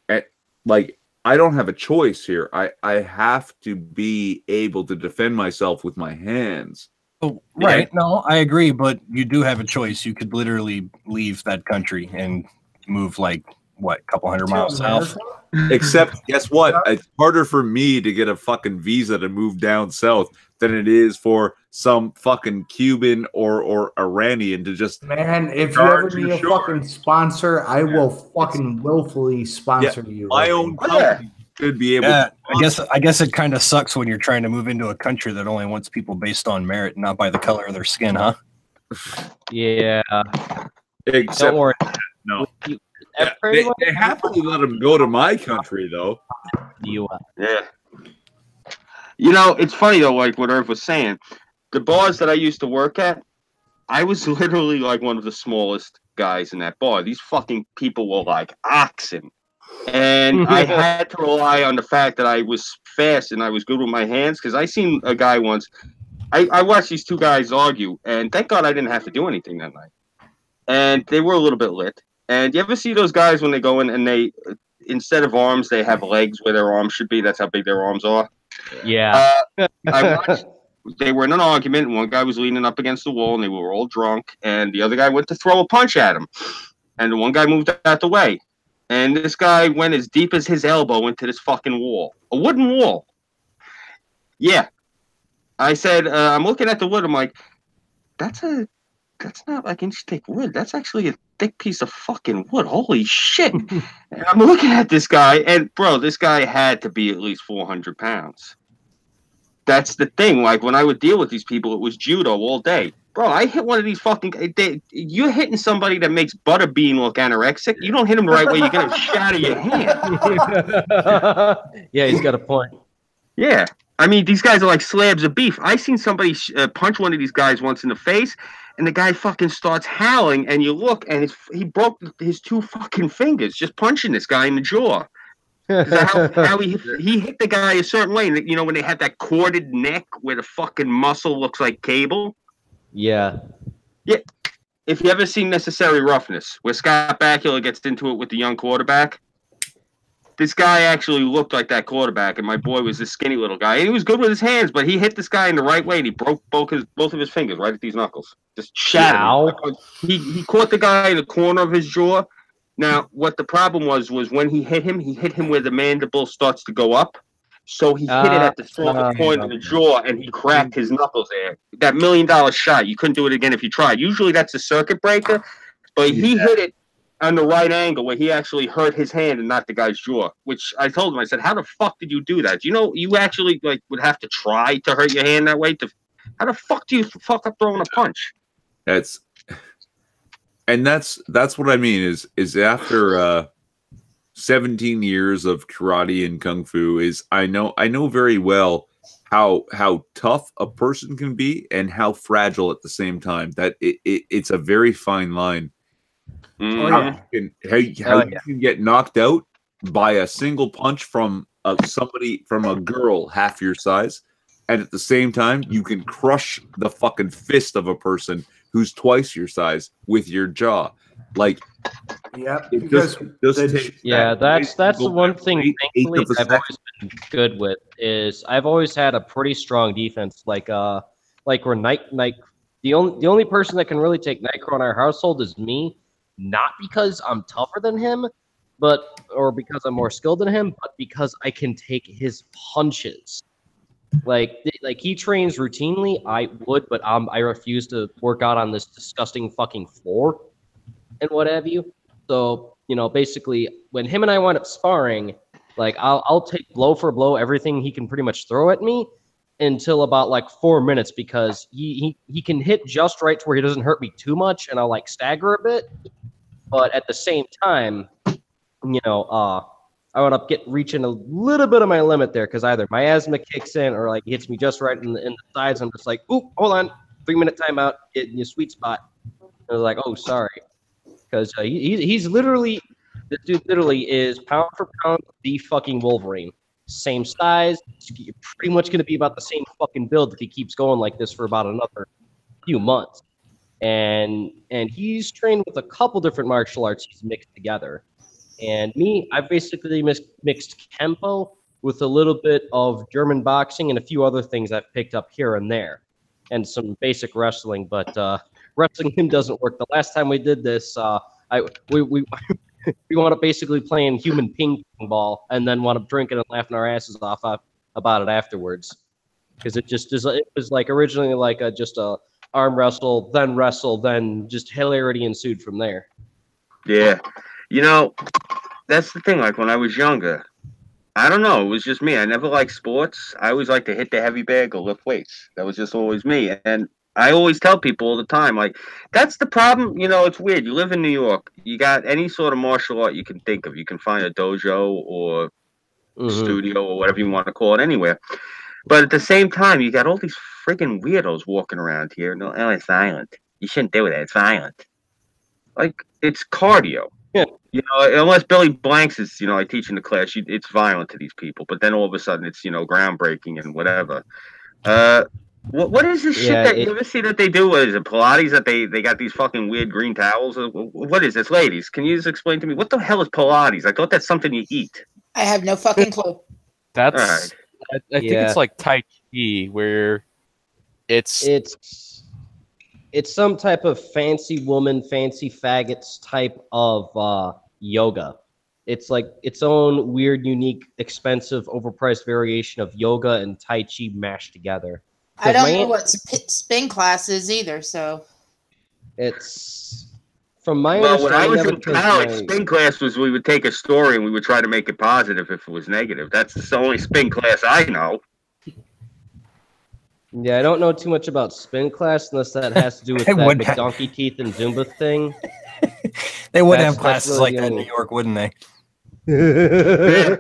And like, I don't have a choice here. I have to be able to defend myself with my hands. Oh, right. No, I agree, but you do have a choice. You could literally leave that country and move like what, a couple hundred miles south. Except, guess what? It's harder for me to get a fucking visa to move down south than it is for some fucking Cuban or Iranian to just. Man, if you ever need a fucking sponsor, I will fucking willfully sponsor you. My own company should be able. Yeah, I guess it kind of sucks when you're trying to move into a country that only wants people based on merit, not by the color of their skin, huh? Yeah. Except, don't worry. No. They happily let him go to my country, though. Yeah. You know, it's funny, though, like what Irv was saying. The bars that I used to work at, I was literally like one of the smallest guys in that bar. These fucking people were like oxen. And I had to rely on the fact that I was fast and I was good with my hands. Because I seen a guy once. I watched these two guys argue. And thank God I didn't have to do anything that night. And they were a little bit lit. And you ever see those guys when they go in and they, instead of arms, they have legs where their arms should be? That's how big their arms are. Yeah. I watched, they were in an argument. And one guy was leaning up against the wall, and they were all drunk. And the other guy went to throw a punch at him. And the one guy moved out the way. And this guy went as deep as his elbow into this fucking wall. A wooden wall. Yeah. I said, I'm looking at the wood. I'm like, that's not like inch thick wood. That's actually a thick piece of fucking wood. Holy shit. And I'm looking at this guy, and bro, this guy had to be at least 400 pounds. That's the thing. Like, when I would deal with these people, it was judo all day. Bro, I hit one of these fucking... you're hitting somebody that makes Butterbean look anorexic. You don't hit him the right way, you're going to shatter your hand. Yeah, he's got a point. Yeah. I mean, these guys are like slabs of beef. I seen somebody punch one of these guys once in the face, and the guy fucking starts howling, and you look, and he broke his two fucking fingers just punching this guy in the jaw. How he hit the guy a certain way. You know, when they have that corded neck where the fucking muscle looks like cable? Yeah. Yeah. If you ever seen Necessary Roughness, where Scott Bakula gets into it with the young quarterback, this guy actually looked like that quarterback, and my boy was this skinny little guy. And he was good with his hands, but he hit this guy in the right way, and he broke both of his fingers right at these knuckles. Just shattered. He caught the guy in the corner of his jaw. Now, what the problem was when he hit him where the mandible starts to go up. So he hit it at the point of the jaw, and he cracked his knuckles there. That $1 million shot, you couldn't do it again if you tried. Usually that's a circuit breaker, but he hit it on the right angle where he actually hurt his hand and not the guy's jaw, which I told him, I said, how the fuck did you do that? You know, you actually like would have to try to hurt your hand that way. How the fuck do you fuck up throwing a punch? That's what I mean is after 17 years of karate and kung fu is I know very well how tough a person can be and how fragile at the same time. That it's a very fine line. How you can get knocked out by a single punch from a girl half your size, and at the same time you can crush the fucking fist of a person who's twice your size with your jaw. Like, yeah, that's the one thing thankfully I've always been good with is I've always had a pretty strong defense. Like where the only person that can really take Nitro in our household is me. Not because I'm tougher than him, or because I'm more skilled than him, but because I can take his punches. Like he trains routinely, I would, but I refuse to work out on this disgusting fucking floor and what have you. So, you know, basically, when him and I wind up sparring, like I'll take blow for blow everything he can pretty much throw at me until about like 4 minutes because he can hit just right to where he doesn't hurt me too much, and I'll like stagger a bit. But at the same time, you know, I wound up reaching a little bit of my limit there because either my asthma kicks in or like hits me just right in the sides. I'm just like, oop, hold on, 3-minute timeout, get in your sweet spot. I was like, oh, sorry, because he's literally This dude literally is pound for pound the fucking Wolverine. Same size. You're pretty much going to be about the same fucking build if he keeps going like this for about another few months. And he's trained with a couple different martial arts he's mixed together. And me, I basically mixed Kempo with a little bit of German boxing and a few other things I've picked up here and there. And some basic wrestling, but wrestling him doesn't work. The last time we did this, we wound up basically playing human ping pong ball, and then wound up drinking and laughing our asses off about it afterwards, because it was like originally like just a arm wrestle, then just hilarity ensued from there. Yeah, that's the thing. Like when I was younger, I don't know. It was just me. I never liked sports. I always liked to hit the heavy bag or lift weights. That was just always me. And I always tell people all the time, like, that's the problem. It's weird. You live in New York. You got any sort of martial art you can think of. You can find a dojo or studio or whatever you want to call it anywhere. But at the same time, you got all these freaking weirdos walking around here. No, it's violent. You shouldn't do that. It's violent. Like, it's cardio. Yeah. Unless Billy Blanks is, like teaching the class, it's violent to these people. But then all of a sudden it's, groundbreaking and whatever. What is this shit that you ever see that they do? What is it, Pilates, that they got these fucking weird green towels? What is this, ladies? Can you just explain to me? What the hell is Pilates? I thought that's something you eat. I have no fucking clue. That's right. I think it's like Tai Chi, where it's some type of fancy woman, fancy faggots type of yoga. It's like its own weird, unique, expensive, overpriced variation of yoga and Tai Chi mashed together. I don't know what spin class is either, so. It's, from my understanding. Well, when I was in college, spin class was we would take a story and we would try to make it positive if it was negative. That's the only spin class I know. Yeah, I don't know too much about spin class unless that has to do with that McDonkey Teeth and Zumba thing. They would have classes really like that in New York, wouldn't they? Yeah.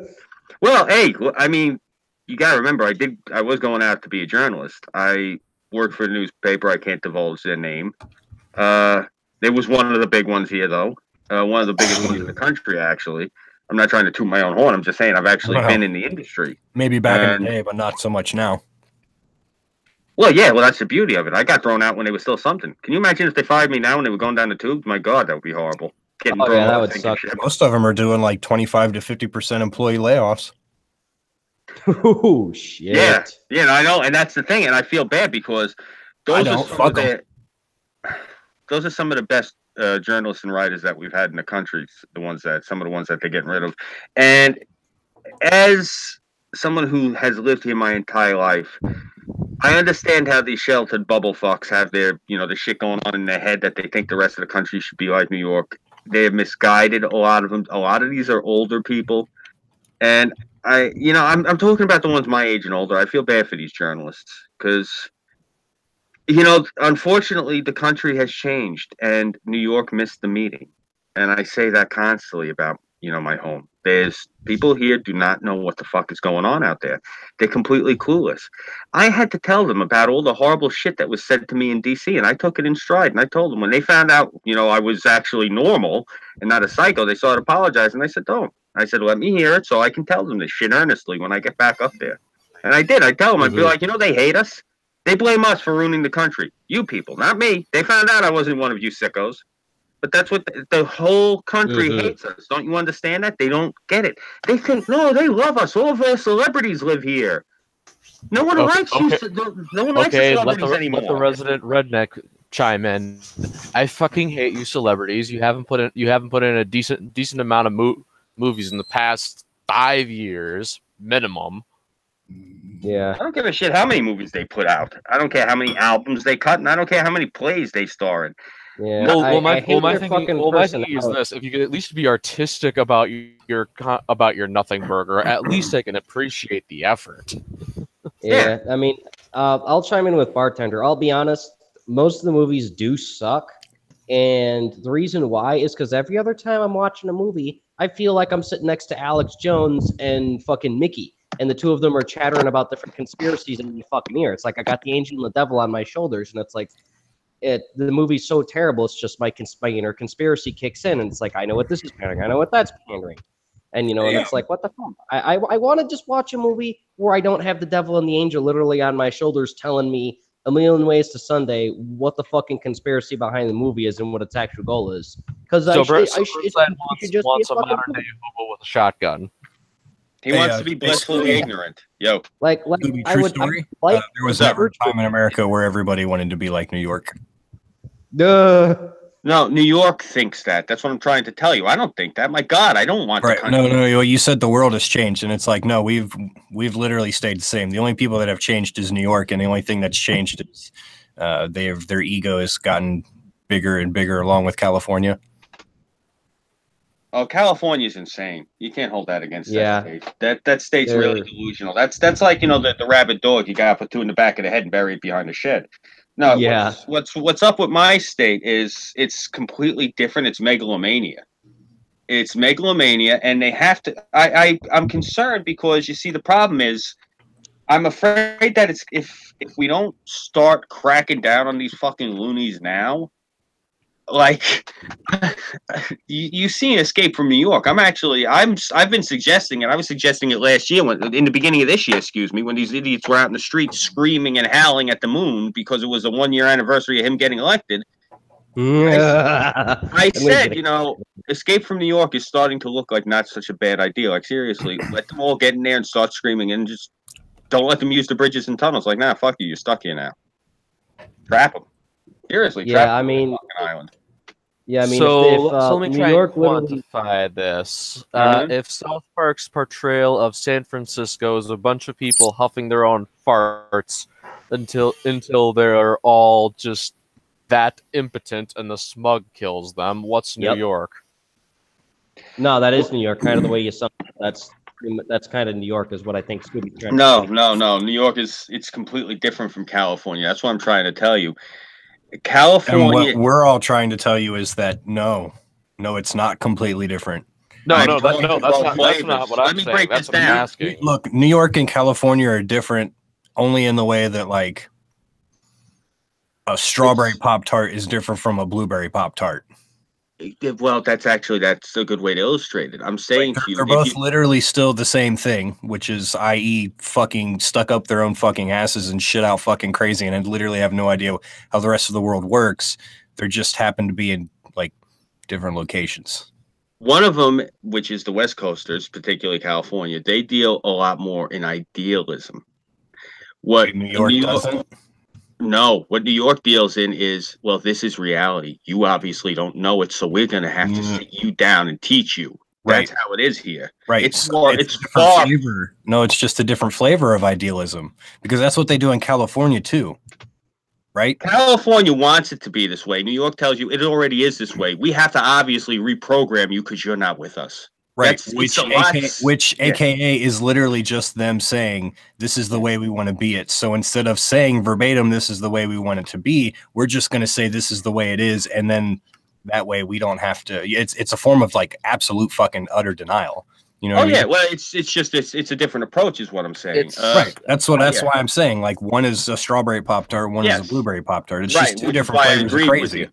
Well, hey, I mean, you got to remember, I was going out to be a journalist. I worked for a newspaper. I can't divulge their name. It was one of the big ones here, though. One of the biggest ones in the country, actually. I'm not trying to toot my own horn. I'm just saying I've actually been in the industry. Maybe back in the day, but not so much now. Well, yeah, that's the beauty of it. I got thrown out when they were still something. Can you imagine if they fired me now when they were going down the tube? My God, that would be horrible. That would suck. Most of them are doing like 25 to 50% employee layoffs. Oh, shit. Yeah, I know, and that's the thing, and I feel bad because those are some of the best journalists and writers that we've had in the country, some of the ones that they're getting rid of. And as someone who has lived here my entire life, I understand how these sheltered bubble fucks have their, the shit going on in their head that they think the rest of the country should be like New York. They're misguided, a lot of them. A lot of these are older people. And I'm talking about the ones my age and older. I feel bad for these journalists because, unfortunately, the country has changed and New York missed the meeting. And I say that constantly about, my home. There's people here do not know what the fuck is going on out there. They're completely clueless. I had to tell them about all the horrible shit that was said to me in DC, and I took it in stride. And I told them when they found out, I was actually normal and not a psycho, they started apologizing. I said, don't. I said, let me hear it so I can tell them this shit earnestly when I get back up there. And I did. I tell them, I'd be like, they hate us. They blame us for ruining the country. You people, not me. They found out I wasn't one of you sickos. But that's what the whole country hates us. Don't you understand that? They don't get it. They think, no, they love us. All of our celebrities live here. No one likes you. No one likes the celebrities anymore. Let the resident redneck chime in. I fucking hate you celebrities. You haven't put in a decent amount of movies in the past 5 years minimum. Yeah. I don't give a shit how many movies they put out. I don't care how many albums they cut, and I don't care how many plays they star in. Yeah. My thinking is this: if you could at least be artistic about your nothing burger, at least I can appreciate the effort. Yeah, I mean, I'll chime in with Bartender. I'll be honest, most of the movies do suck, and the reason why is because every other time I'm watching a movie, I feel like I'm sitting next to Alex Jones and fucking Mickey, and the two of them are chattering about different conspiracies in my fucking ear. It's like I got the angel and the devil on my shoulders, and it's like, the movie's so terrible, it's just my inner conspiracy kicks in, and it's like, I know what this is pandering, I know what that's pandering, and and it's like, what the fuck? I want to just watch a movie where I don't have the devil and the angel literally on my shoulders telling me a million ways to Sunday what the fucking conspiracy behind the movie is and what its actual goal is. Because it should just wants a modern day hobo with a shotgun. He wants to be blissfully ignorant. Yo, like true story. There was never a time in America where everybody wanted to be like New York. No, New York thinks that. That's what I'm trying to tell you. I don't think that. My God, I don't want. Right? No. You said the world has changed, and it's like, no, we've literally stayed the same. The only people that have changed is New York, and the only thing that's changed is their ego has gotten bigger and bigger along with California. Oh, California's insane. You can't hold that against that state. That state's really delusional. That's like, the rabid dog you got to put two in the back of the head and bury it behind the shed. No, what's up with my state is it's completely different. It's megalomania. It's megalomania, and they have to. I'm concerned because you see the problem is, I'm afraid that it's if we don't start cracking down on these fucking loonies now. Like, you see Escape from New York. I've been suggesting it. I was suggesting it last year in the beginning of this year, when these idiots were out in the streets screaming and howling at the moon because it was a 1-year anniversary of him getting elected. I said, Escape from New York is starting to look like not such a bad idea. Like, seriously, let them all get in there and start screaming, and just don't let them use the bridges and tunnels. Like, nah, fuck you. You're stuck here now. Trap them. Seriously, trap them on the fucking island. Yeah, I mean, so let me New try York and quantify this. If South Park's portrayal of San Francisco is a bunch of people huffing their own farts until they're all just that impotent and the smug kills them, what's New York? No, that is New York. Kind of the way you sum it. That's kind of New York, is what I think Scooby's trying No. to say. New York it's completely different from California. That's what I'm trying to tell you. California. And what we're all trying to tell you is that no, it's not completely different. That's not what I'm saying. That's what I'm asking. Look, New York and California are different only in the way that, like, a strawberry Pop-Tart is different from a blueberry Pop-Tart. Well, that's a good way to illustrate it. I'm saying to you, they're both literally still the same thing, which is, i.e., fucking stuck up their own fucking asses and shit out fucking crazy, and literally have no idea how the rest of the world works. They just happen to be in, like, different locations. One of them, which is the West Coasters, particularly California, they deal a lot more in idealism. What New York doesn't? No, what New York deals in is, well, this is reality. You obviously don't know it, so we're going to have to sit you down and teach you. That's how it is here. Right. It's far. Flavor. No, it's just a different flavor of idealism, because that's what they do in California too. Right? California wants it to be this way. New York tells you it already is this way. We have to obviously reprogram you because you're not with us. Right, which AKA is literally just them saying, this is the way we want to be it. So instead of saying verbatim, this is the way we want it to be, we're just going to say this is the way it is. And then that way we don't have to, it's a form of, like, absolute fucking utter denial. You know what I mean? Well, it's a different approach is what I'm saying. Right. That's why I'm saying, like, one is a strawberry Pop-Tart, one is a blueberry Pop-Tart. It's just two different flavors of crazy.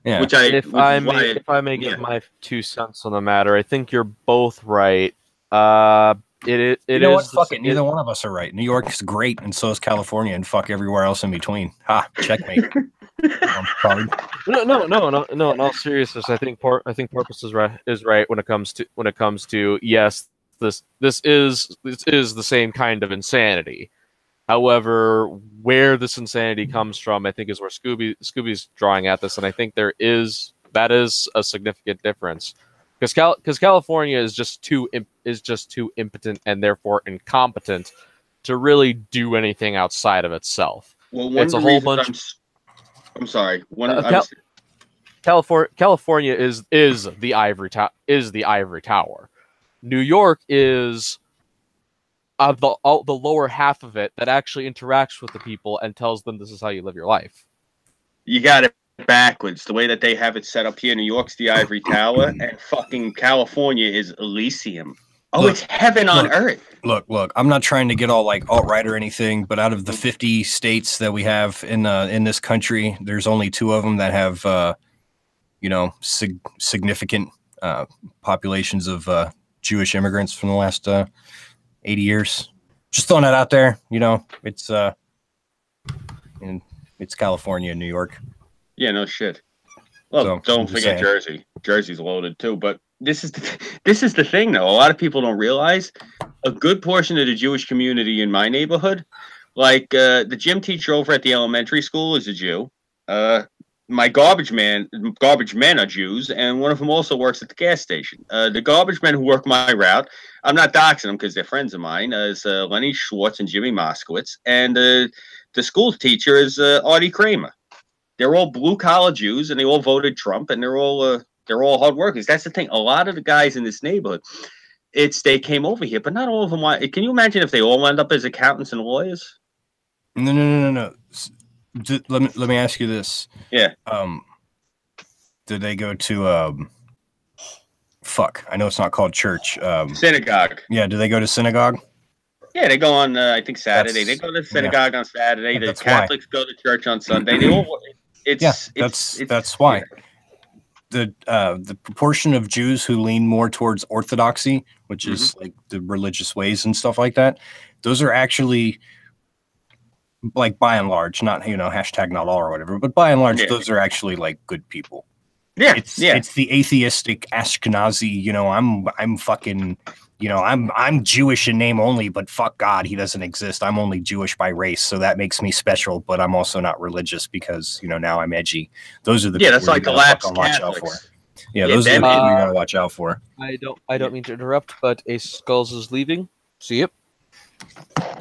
Yeah. If I may give my 2 cents on the matter, I think you're both right. It you know what? Fuck it. Neither one of us are right. New York is great, and so is California, and fuck everywhere else in between. Ha! Checkmate. No. In all seriousness, I think Porpoise is right when it comes to yes, this is the same kind of insanity. However, where this insanity comes from, I think, is where Scooby's drawing at this, and I think that is a significant difference, because California is just too impotent and therefore incompetent to really do anything outside of itself. Well, it's a whole bunch. I'm sorry. California is the ivory tower. New York is the lower half of it that actually interacts with the people and tells them this is how you live your life. You got it backwards. The way that they have it set up here, New York's the ivory tower, and fucking California is Elysium. Oh, it's heaven on earth. Look. I'm not trying to get all like alt-right or anything, but out of the 50 states that we have in this country, there's only 2 of them that have, significant populations of Jewish immigrants from the last 80 years. Just throwing that out there. It's California and New York. Yeah, no shit. Well, So, don't just forget saying. Jersey. Jersey's loaded too. But this is the thing, though. A lot of people don't realize a good portion of the Jewish community in my neighborhood, like the gym teacher over at the elementary school, is a Jew. My garbage men are Jews, and one of them also works at the gas station. The garbage men who work my route, I'm not doxing them because they're friends of mine, is Lenny Schwartz and Jimmy Moskowitz, and the school teacher is Artie Kramer. They're all blue-collar Jews, and they all voted Trump, and they're all hard workers. That's the thing. A lot of the guys in this neighborhood, they came over here, but not all of them want. Can you imagine if they all end up as accountants and lawyers? No. Let me ask you this. Yeah. Did they go to fuck? I know it's not called church. Synagogue. Yeah. Do they go to synagogue? Yeah, they go on. I think Saturday. They go to synagogue on Saturday. The Catholics go to church on Sunday. They all. That's why. The proportion of Jews who lean more towards orthodoxy, which is like the religious ways and stuff like that, those are actually, like, by and large, not hashtag not all or whatever, but by and large, those are actually like good people. Yeah, it's the atheistic Ashkenazi. I'm fucking. I'm Jewish in name only, but fuck God, he doesn't exist. I'm only Jewish by race, so that makes me special. But I'm also not religious because now I'm edgy. Those are the that's like the lapsed watch out for. Catholics. Yeah, those are the people you gotta watch out for. I don't mean to interrupt, but Ace Skulls is leaving. See you.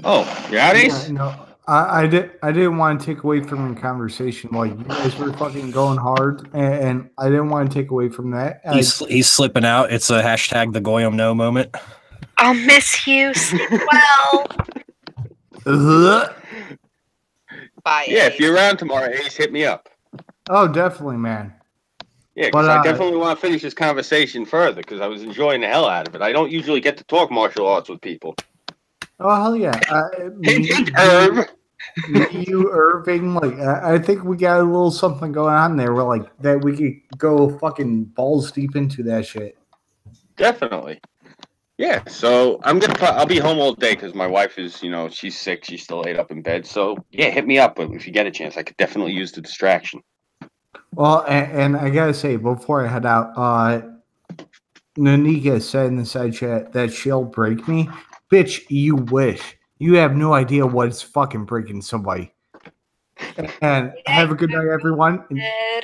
Oh, you're out, Ace? Yeah, no, I didn't want to take away from the conversation. Like, you guys were fucking going hard, and I didn't want to take away from that. He's slipping out. It's a hashtag the Goyim no moment. I'll miss you. Sleep well. Bye. Yeah, if you're around tomorrow, Ace, hit me up. Oh, definitely, man. Yeah, because I definitely want to finish this conversation further because I was enjoying the hell out of it. I don't usually get to talk martial arts with people. Oh, hell yeah. Irv. You, Irving, like, I think we got a little something going on there where, like, that we could go fucking balls deep into that shit. Definitely. Yeah, so I'll be home all day because my wife is, she's sick. She's still laid up in bed. So, yeah, hit me up if you get a chance. I could definitely use the distraction. Well, and I gotta say, before I head out, Nanika said in the side chat that she'll break me. Bitch, you wish. You have no idea what's fucking breaking somebody. And have a good night, everyone.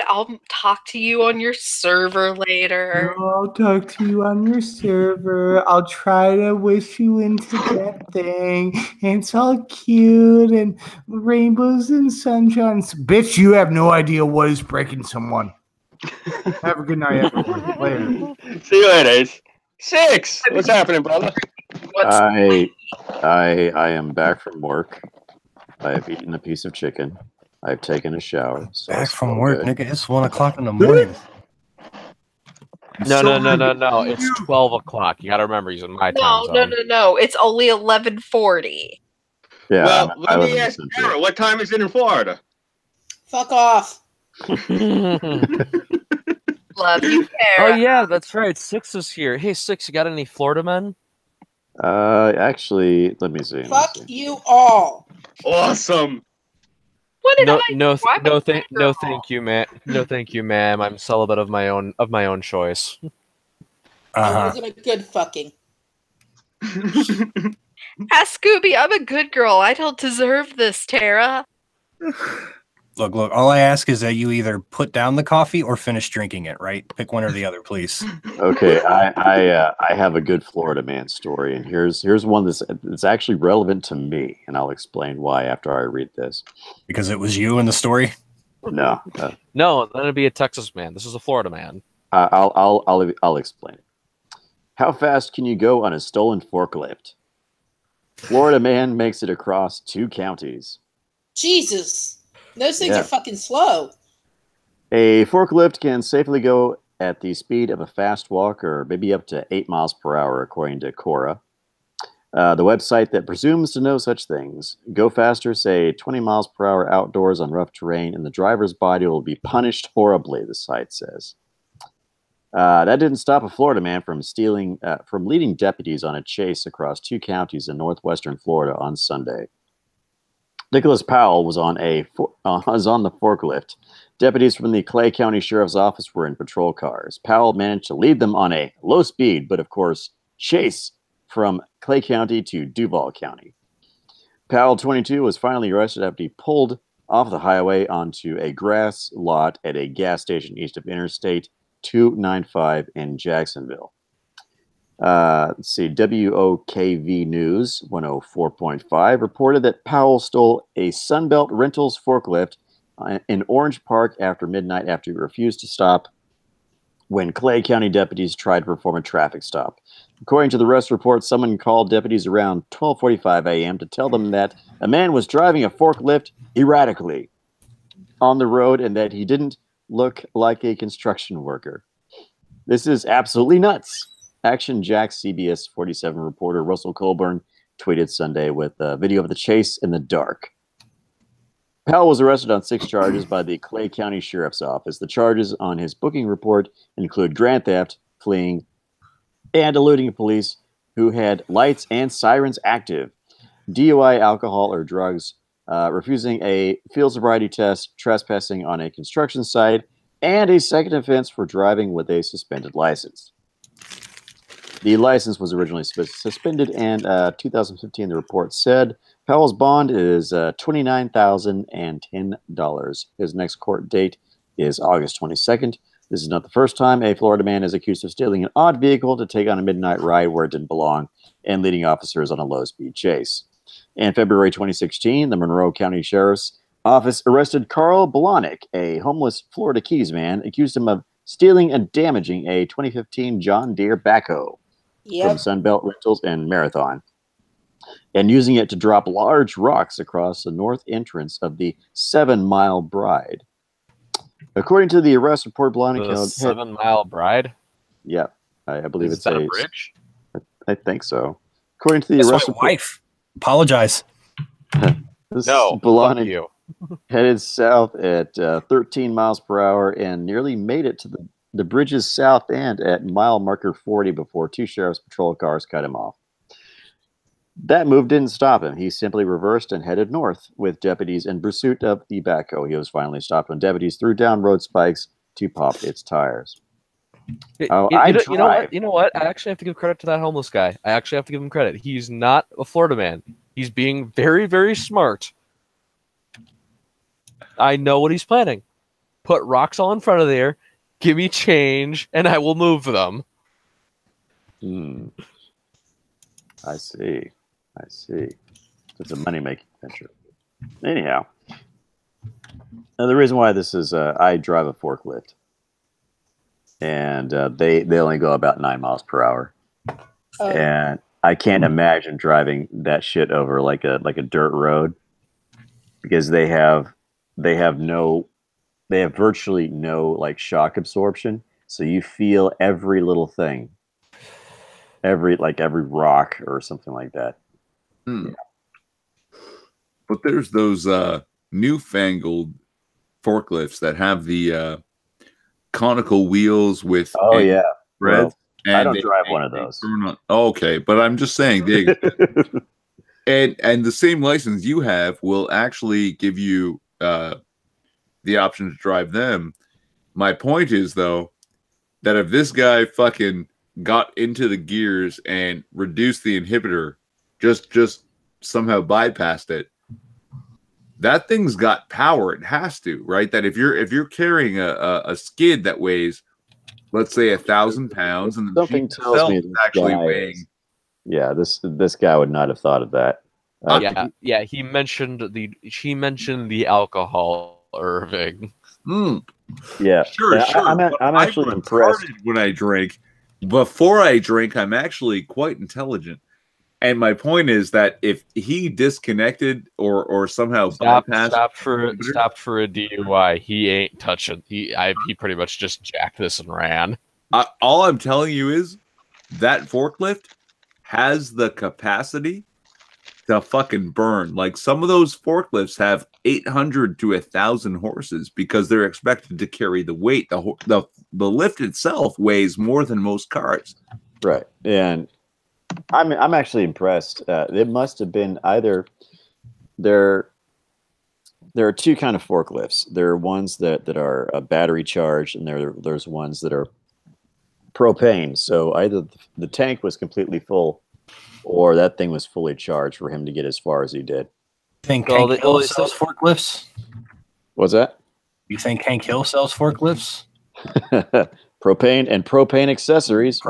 I'll talk to you on your server later. I'll talk to you on your server. I'll try to wish you into that thing. And it's all cute and rainbows and sunshines. Bitch, you have no idea what is breaking someone. Have a good night, everyone. Later. See you later, Ace. 6. What's happening, brother? I am back from work. I have eaten a piece of chicken. I've taken a shower. So back from work, nigga. It's 1 o'clock in the morning. No. It's 12 o'clock. You got to remember, he's in my time zone. No. It's only 11:40. Yeah. Well, let me ask Sarah, what time is it in Florida? Fuck off. Love you, Sarah. Oh, yeah, that's right. 6 is here. Hey, 6, you got any Florida men? Actually, let me see. Fuck you all. Awesome. What did thank you, man. No, thank you, ma'am. I'm celibate of my own choice. I wasn't a good fucking. Ask Scooby. I'm a good girl. I don't deserve this, Tara. Look, all I ask is that you either put down the coffee or finish drinking it, right? Pick one or the other, please. Okay, I have a good Florida man story, and here's one that's actually relevant to me, and I'll explain why after I read this. Because it was you in the story? No. No, that'd be a Texas man. This is a Florida man. I'll explain it. How fast can you go on a stolen forklift? Florida man makes it across 2 counties. Jesus. Those things are fucking slow. A forklift can safely go at the speed of a fast walk, or maybe up to 8 miles per hour, according to Quora. The website that presumes to know such things. Go faster, say 20 miles per hour outdoors on rough terrain, and the driver's body will be punished horribly, the site says. That didn't stop a Florida man from leading deputies on a chase across 2 counties in northwestern Florida on Sunday. Nicholas Powell was on the forklift. Deputies from the Clay County Sheriff's Office were in patrol cars. Powell managed to lead them on a low speed, but of course, chase from Clay County to Duval County. Powell, 22, was finally arrested after he pulled off the highway onto a grass lot at a gas station east of Interstate 295 in Jacksonville. Let's see, WOKV News 104.5 reported that Powell stole a Sunbelt Rentals forklift in Orange Park after midnight after he refused to stop when Clay County deputies tried to perform a traffic stop. According to the arrest report, someone called deputies around 12:45 a.m. to tell them that a man was driving a forklift erratically on the road and that he didn't look like a construction worker. This is absolutely nuts. Action Jack CBS 47 reporter Russell Colburn tweeted Sunday with a video of the chase in the dark. Powell was arrested on 6 charges by the Clay County Sheriff's Office. The charges on his booking report include grand theft, fleeing, and eluding police who had lights and sirens active, DUI, alcohol, or drugs, refusing a field sobriety test, trespassing on a construction site, and a second offense for driving with a suspended license. The license was originally suspended in 2015, the report said. Powell's bond is $29,010. His next court date is August 22nd. This is not the first time a Florida man is accused of stealing an odd vehicle to take on a midnight ride where it didn't belong and leading officers on a low-speed chase. In February 2016, the Monroe County Sheriff's Office arrested Carl Blahnik, a homeless Florida Keys man, accused him of stealing and damaging a 2015 John Deere backhoe from Sunbelt Rentals and Marathon, and using it to drop large rocks across the north entrance of the 7 Mile Bride. According to the arrest report, Blahnik held 7 Mile Bride? Yeah, I believe it's a bridge. I think so. According to the That's arrest my report, wife. Apologize. No, Blahnik fuck you. headed south at 13 miles per hour and nearly made it to the bridge's south end at mile marker 40 before 2 sheriff's patrol cars cut him off. That move didn't stop him. He simply reversed and headed north with deputies in pursuit of the backhoe. He was finally stopped when deputies threw down road spikes to pop its tires. You know what? I actually have to give credit to that homeless guy. I actually have to give him credit. He's not a Florida man. He's being very, very smart. I know what he's planning. Put rocks all in front of there, give me change, and I will move them. I see. It's a money-making venture. Anyhow, the reason why this is, I drive a forklift, and they only go about 9 miles per hour, and I can't imagine driving that shit over like a dirt road, because they have virtually no like shock absorption, so you feel every little thing, every rock or something like that. Yeah. But there's those newfangled forklifts that have the conical wheels with threads. Well, I don't drive one of those. Okay, but I'm just saying and the same license you have will actually give you the option to drive them. My point is, though, that if this guy fucking got into the gears and reduced the inhibitor, just somehow bypassed it, that thing's got power. It has to, right? That if you're carrying a skid that weighs, let's say, 1,000 pounds, and the machine itself is actually weighing. Yeah, this guy would not have thought of that. Yeah. He mentioned the alcohol, Irving. Yeah, sure. I'm actually impressed when I drink. Before I drink, I'm actually quite intelligent. And my point is that if he disconnected or somehow bypassed, stopped for a DUI, he ain't touching. He pretty much just jacked this and ran. All I'm telling you is that forklift has the capacity to fucking burn. Like, some of those forklifts have 800 to 1,000 horses because they're expected to carry the weight. The lift itself weighs more than most cars. Right, and I'm actually impressed. It must have been either there are two kind of forklifts. There are ones that are battery charged, and there's ones that are propane. So either the tank was completely full, or that thing was fully charged for him to get as far as he did. Think Hank Hill sells forklifts? What's that? You think Hank Hill sells forklifts? Propane accessories.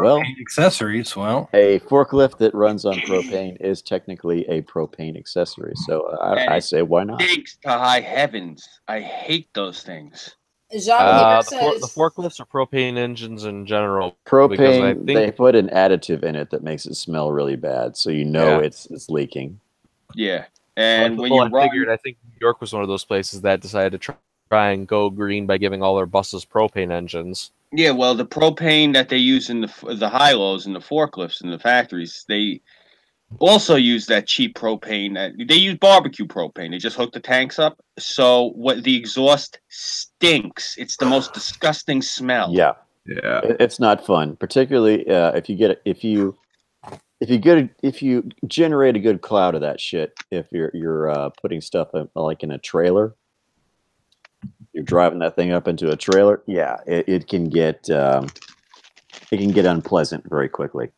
Accessories. Well, a forklift that runs on propane is technically a propane accessory. So I say, why not? Thanks to high heavens. I hate those things. The forklifts are propane engines in general. Propane, they put an additive in it that makes it smell really bad, so you know it's leaking. Yeah, and when you I think New York was one of those places that decided to try and go green by giving all their buses propane engines. Yeah, well, the propane that they use in the high-lows and the forklifts in the factories, they also use that cheap propane. They use barbecue propane. They just hook the tanks up. So what the exhaust stinks. It's the most disgusting smell. Yeah, it's not fun, particularly if you generate a good cloud of that shit. If you're putting stuff like in a trailer. You're driving that thing up into a trailer. Yeah, it can get unpleasant very quickly.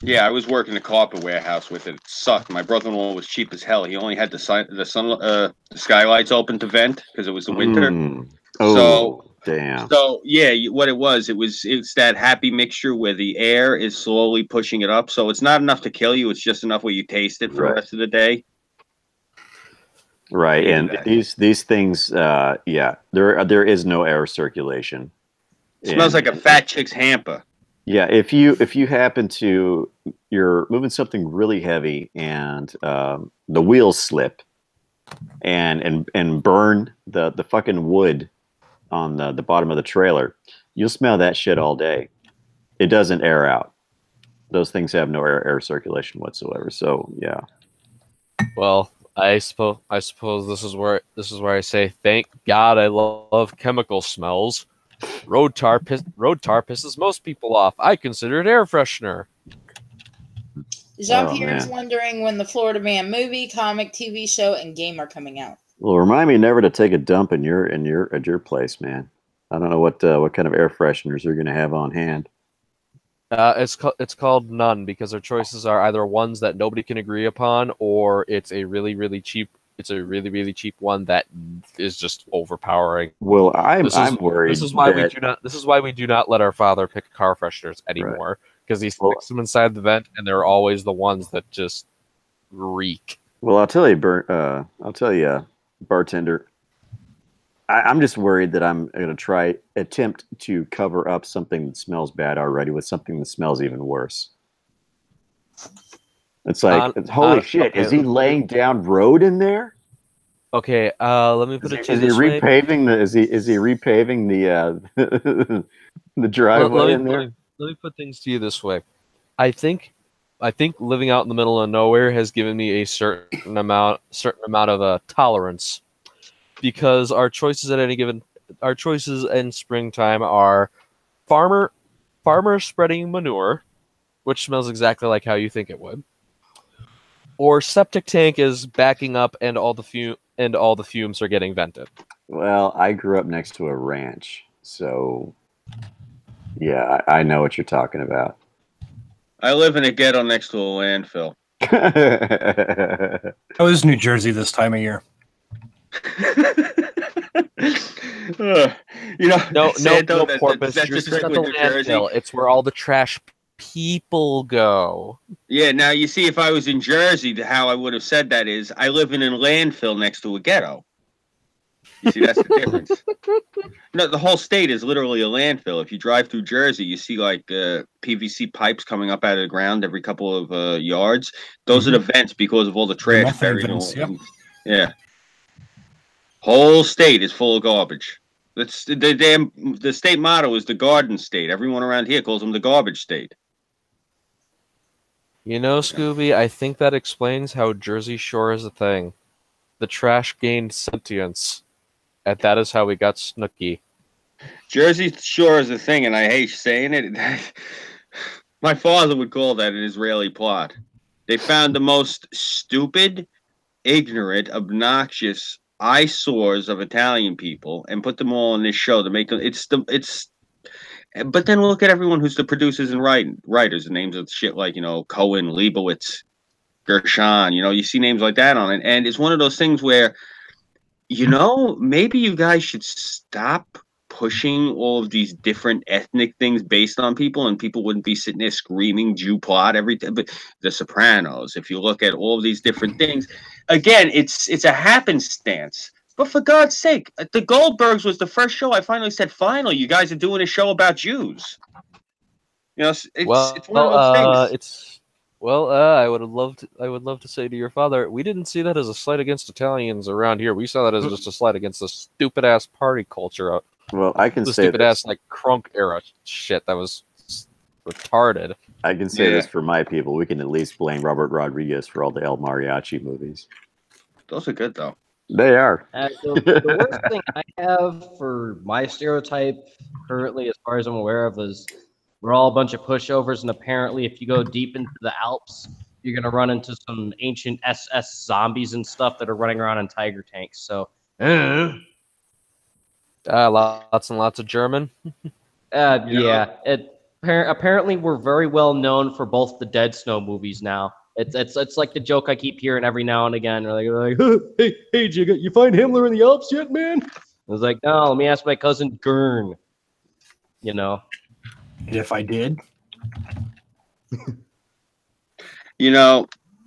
Yeah, I was working the carpet warehouse with it. It sucked. My brother-in-law was cheap as hell. He only had the skylights open to vent because it was the winter. Damn. So yeah, what it's that happy mixture where the air is slowly pushing it up. So it's not enough to kill you. It's just enough where you taste it for the rest of the day. Right, and these things, there is no air circulation. It smells like a fat chick's hamper. Yeah, if you happen to you're moving something really heavy and the wheels slip and burn the fucking wood on the bottom of the trailer, you'll smell that shit all day. It doesn't air out. Those things have no air circulation whatsoever. So yeah. Well, I suppose this is where I say thank God I love chemical smells. Road tar pisses most people off. I consider it air freshener. Jean-Pierre is wondering when the Florida Man movie, comic, TV show, and game are coming out. Well, remind me never to take a dump at your place, man. I don't know what kind of air fresheners you're going to have on hand. It's called none because their choices are either ones that nobody can agree upon, or it's a really cheap one that is just overpowering. Well, I'm worried. This is why we do not let our father pick car fresheners anymore, because he sticks them inside the vent, and they're always the ones that just reek. Well, I'll tell you, bartender. I'm just worried that I'm going to attempt to cover up something that smells bad already with something that smells even worse. It's like, holy shit, okay. Is he laying down road in there? Okay, let me put it to you this way. Is he repaving the driveway in there? Let me put things to you this way. I think living out in the middle of nowhere has given me a certain amount of tolerance, because our choices in springtime are farmer spreading manure, which smells exactly like how you think it would, or septic tank is backing up and all the fumes are getting vented. Well, I grew up next to a ranch, so yeah, I know what you're talking about. I live in a ghetto next to a landfill. How is New Jersey this time of year? No porpoise. That's just not the landfill. It's where all the trash people go. Yeah, now you see, if I was in Jersey, how I would have said that is, I live in a landfill next to a ghetto. You see, that's the difference. No, the whole state is literally a landfill. If you drive through Jersey, you see like PVC pipes coming up out of the ground every couple of yards. Those are the vents because of all the trash methane buried. vents, yep. Yeah. Whole state is full of garbage. That's the state motto is the garden state. Everyone around here calls them the garbage state. You know, Scooby, I think that explains how Jersey Shore is a thing. The trash gained sentience, and that is how we got Snooki. Jersey Shore is a thing, and I hate saying it. My father would call that an Israeli plot. They found the most stupid, ignorant, obnoxious eyesores of Italian people and put them all in this show to make them. But then look at everyone who's the producers and writers. The names of shit like, Cohen, Leibowitz, Gershon. You see names like that on it. And it's one of those things where, maybe you guys should stop pushing all of these different ethnic things based on people, and people wouldn't be sitting there screaming Jew plot every day. But The Sopranos, if you look at all of these different things, again, it's a happenstance. But for God's sake, The Goldbergs was the first show I finally said, finally, you guys are doing a show about Jews. It's one of those things. I would love to say to your father, we didn't see that as a slight against Italians around here. We saw that as just a slight against the stupid ass party culture. Well, I can the say stupid ass like crunk era shit that was retarded. I can say this for my people. We can at least blame Robert Rodriguez for all the El Mariachi movies. Those are good though. They are. The worst thing I have for my stereotype currently, as far as I'm aware of, is we're all a bunch of pushovers, and apparently if you go deep into the Alps, you're going to run into some ancient SS zombies and stuff that are running around in tiger tanks. So, lots and lots of German. Yeah. Apparently we're very well known for both the Dead Snow movies now. It's like the joke I keep hearing every now and again. They're like, hey, you find Himmler in the Alps yet, man? I was like, no, let me ask my cousin Gern. If I did.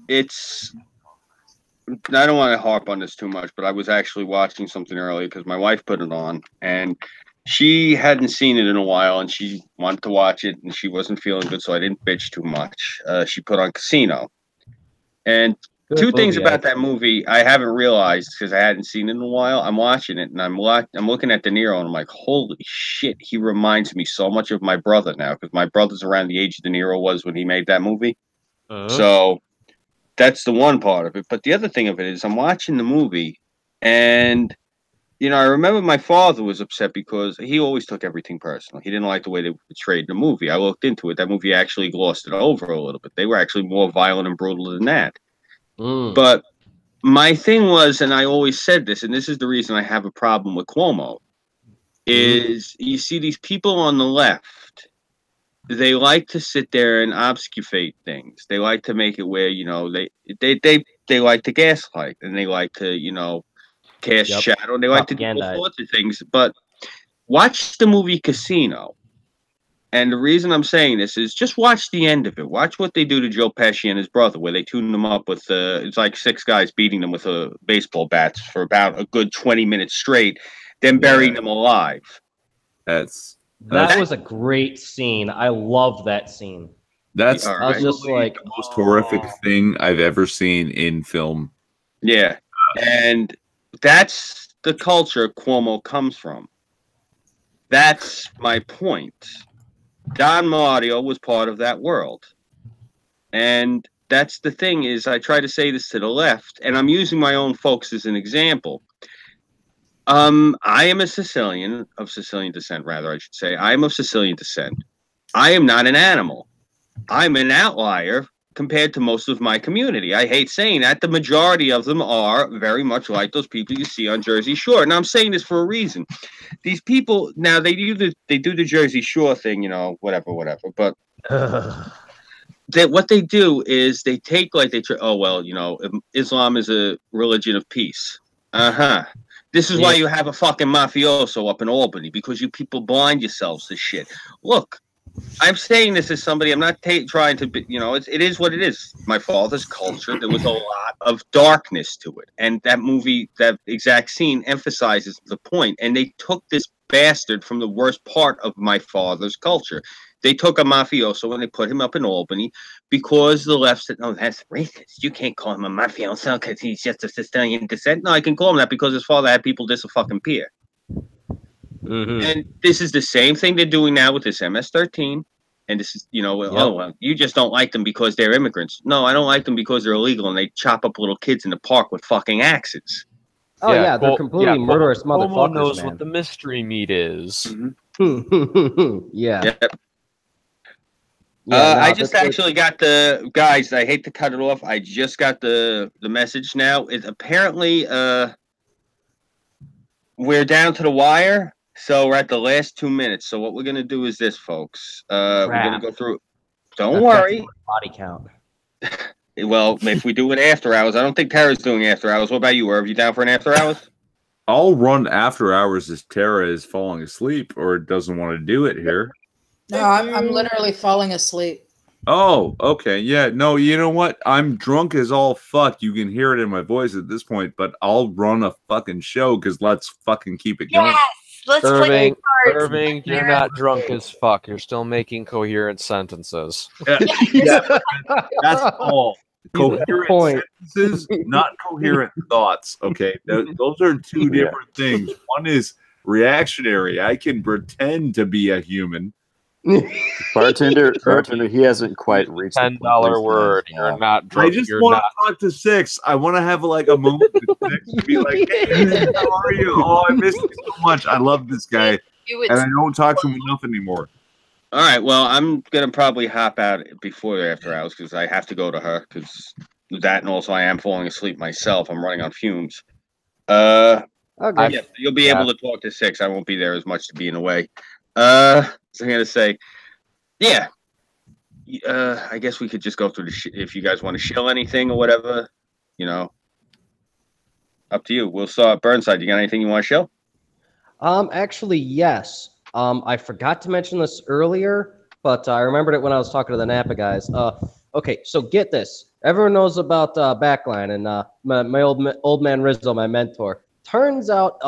It's. I don't want to harp on this too much, but I was actually watching something earlier because my wife put it on, and she hadn't seen it in a while, and she wanted to watch it, and she wasn't feeling good, so I didn't bitch too much. She put on Casino. And two things about that movie I haven't realized because I hadn't seen it in a while. I'm watching it, and I'm looking at De Niro, and I'm like, holy shit, he reminds me so much of my brother now, because my brother's around the age De Niro was when he made that movie. So that's the one part of it. But the other thing of it is I'm watching the movie, and I remember my father was upset because he always took everything personal. He didn't like the way they portrayed the movie. I looked into it. That movie actually glossed it over a little bit. They were actually more violent and brutal than that. But my thing was, and I always said this, and this is the reason I have a problem with Cuomo, is you see these people on the left, they like to sit there and obfuscate things. They like to make it where, they like to gaslight, and they like to, cast shadow. They like to do all sorts of things. But watch the movie Casino. And the reason I'm saying this is just watch the end of it. Watch what they do to Joe Pesci and his brother, where they tune them up with, it's like 6 guys beating them with baseball bats for about a good 20 minutes straight, then burying them alive. That was a great scene. I love that scene. That's I was just like the most horrific thing I've ever seen in film. Yeah. And that's the culture Cuomo comes from. That's my point. Don Mario was part of that world. And that's the thing is I try to say this to the left, and I'm using my own folks as an example. I am a Sicilian, of Sicilian descent, rather, I should say. I am of Sicilian descent. I am not an animal. I'm an outlier compared to most of my community. I hate saying that. The majority of them are very much like those people you see on Jersey Shore. Now, I'm saying this for a reason. These people, now, they do the Jersey Shore thing, whatever. But what they do is they take, Islam is a religion of peace. This is why you have a fucking mafioso up in Albany, because you people blind yourselves to shit. Look, I'm saying this as somebody. I'm not trying to be. You know, it is what it is. My father's culture. There was a lot of darkness to it, and that movie, that exact scene, emphasizes the point. And they took this bastard from the worst part of my father's culture. They took a mafioso and they put him up in Albany because the left said, "No, that's racist. You can't call him a mafioso because he's just of Sicilian descent." No, I can call him that because his father had people this a fucking peer. And this is the same thing they're doing now with this MS-13. And this is, you know, oh, well, you just don't like them because they're immigrants. No, I don't like them because they're illegal and they chop up little kids in the park with fucking axes. Oh, yeah, they're completely murderous motherfuckers, Cuomo knows man. what the mystery meat is. Yeah. I just actually got the guys. I hate to cut it off. I just got the message now. It apparently we're down to the wire, so we're at the last 2 minutes. So what we're gonna do is this, folks. We're gonna go through. Don't worry. Body count. Well, if we do it after hours, I don't think Tara's doing after hours. What about you, Irv? You down for an after hours? I'll run after hours if Tara is falling asleep or doesn't want to do it here. No, I'm literally falling asleep. Oh, okay. Yeah, no, you know what? I'm drunk as all fuck. You can hear it in my voice at this point, but I'll run a fucking show because let's fucking keep it going. Yes, let's play cards. Irving, you're not drunk as fuck. You're still making coherent sentences. Yeah, that's all. Coherent sentences, not coherent thoughts. Okay, those are two different things. One is reactionary. I can pretend to be a human. Bartender, he hasn't quite reached $10 word. You're not drunk. I just want to talk to Six. I want to have like a moment with Six to be like, "Hey, how are you? Oh, I miss you so much. I love this guy, and I don't talk to him enough anymore." All right. Well, I'm gonna probably hop out before the after hours because I have to go to her because that, and also I am falling asleep myself. I'm running on fumes. Yeah, you'll be able to talk to Six. I won't be there as much to be in the way. So I'm gonna say, yeah. I guess we could just go through the if you guys want to shill anything or whatever, you know. Up to you. We'll start Burnside. You got anything you want to shill? Actually, yes. I forgot to mention this earlier, but I remembered it when I was talking to the Napa guys. Okay, so get this. Everyone knows about Backline and my old man Rizzo, my mentor. Turns out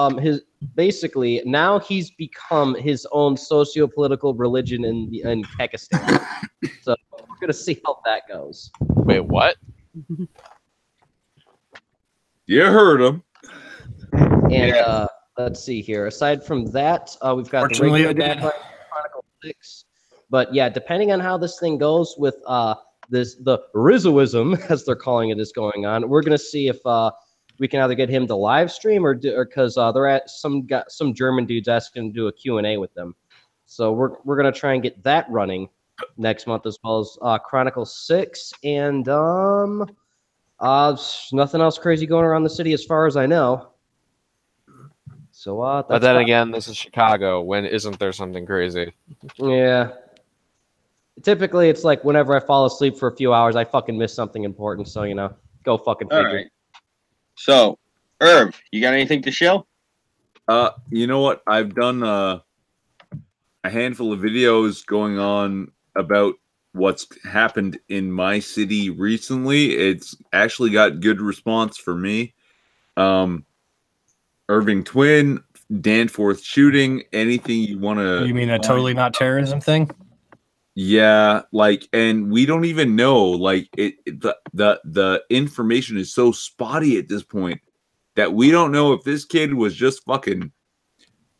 basically now he's become his own socio-political religion in Pakistan. So we're gonna see how that goes. Wait, what? You heard him. And let's see here. Aside from that, we've got the regular Backline Chronicle 6. But yeah, depending on how this thing goes with the Rizzoism, as they're calling it, is going on, we're gonna see if we can either get him to live stream or because they're at some German dudes asking to do a Q&A with them. So we're gonna try and get that running next month as well as Chronicle 6 and nothing else crazy going around the city as far as I know. So but then again, this is Chicago. When isn't there something crazy? Yeah. Typically, it's like whenever I fall asleep for a few hours, I fucking miss something important. So you know, go fucking figure. All right. So, Irv, you got anything to show? You know what? I've done a handful of videos going on about what's happened in my city recently. It's actually got good response for me. Irving Twin, Danforth shooting, anything you want to... You mean a totally not terrorism thing? Yeah, like, and we don't even know, like, the information is so spotty at this point that we don't know if this kid was just fucking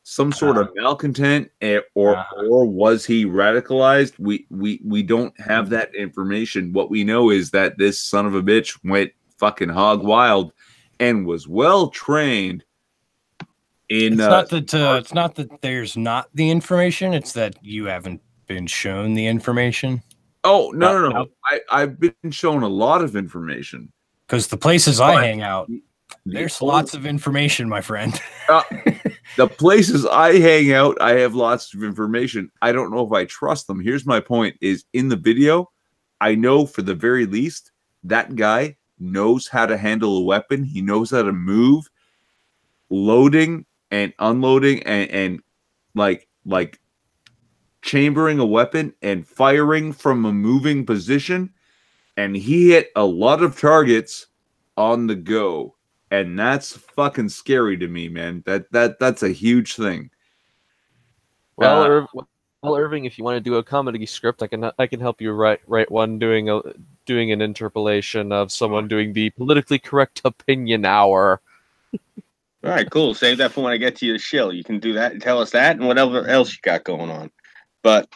some sort of malcontent or was he radicalized. We don't have that information. What we know is that this son of a bitch went fucking hog wild and was well trained in it's not that there's not the information, it's that you haven't been shown the information. Oh, no. I've been shown a lot of information. Because the places I hang out, there's lots of information, my friend. The places I hang out, I have lots of information. I don't know if I trust them. Here's my point, is in the video, I know for the very least, that guy knows how to handle a weapon. He knows how to move, loading and unloading and like chambering a weapon and firing from a moving position, and he hit a lot of targets on the go. And that's fucking scary to me, man. That's a huge thing. Well, Irving, if you want to do a comedy script, I can help you write one doing an interpolation of someone doing the politically correct opinion hour. All right, cool. Save that for when I get to your shill. You can do that and tell us that and whatever else you got going on. But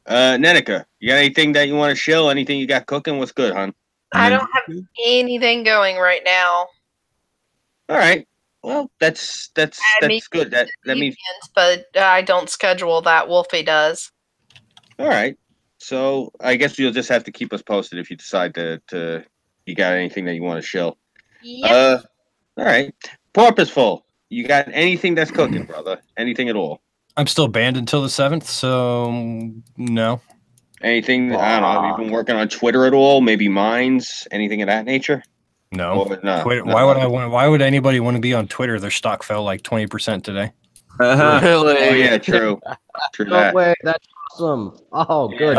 Nenica, you got anything that you want to shill? Anything you got cooking? What's good, hon? I don't have anything going right now. All right. Well, that's good. That means, but I don't schedule that. Wolfie does. All right. So I guess you'll just have to keep us posted if you decide to you got anything that you want to shill. Yep. All right. Purposeful. You got anything that's cooking, brother? Anything at all? I'm still banned until the 7th, so no. Anything? I don't know. Have you been working on Twitter at all? Maybe Minds? Anything of that nature? No. No. Twitter, why would anybody want to be on Twitter? Their stock fell like 20% today. Really? Oh yeah, true. True No that. way, that's awesome. Oh, good.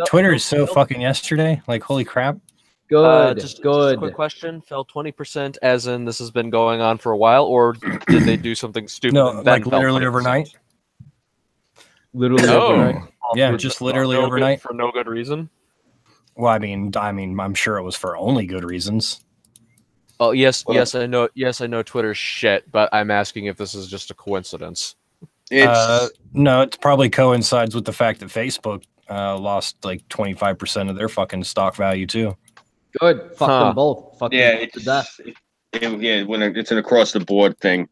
Twitter is so fucking yesterday. Like, holy crap. Good. Just good. a quick question. Fell 20% as in this has been going on for a while, or did they do something stupid? No, and then like literally overnight. Literally overnight. Yeah, just literally overnight. For no good reason? Well, I mean, I'm sure it was for only good reasons. Oh, yes, I know Twitter's shit, but I'm asking if this is just a coincidence. No, it probably coincides with the fact that Facebook lost like 25% of their fucking stock value too. Good. Fuck them both. Fuck Yeah, them to death. when it's an across the board thing.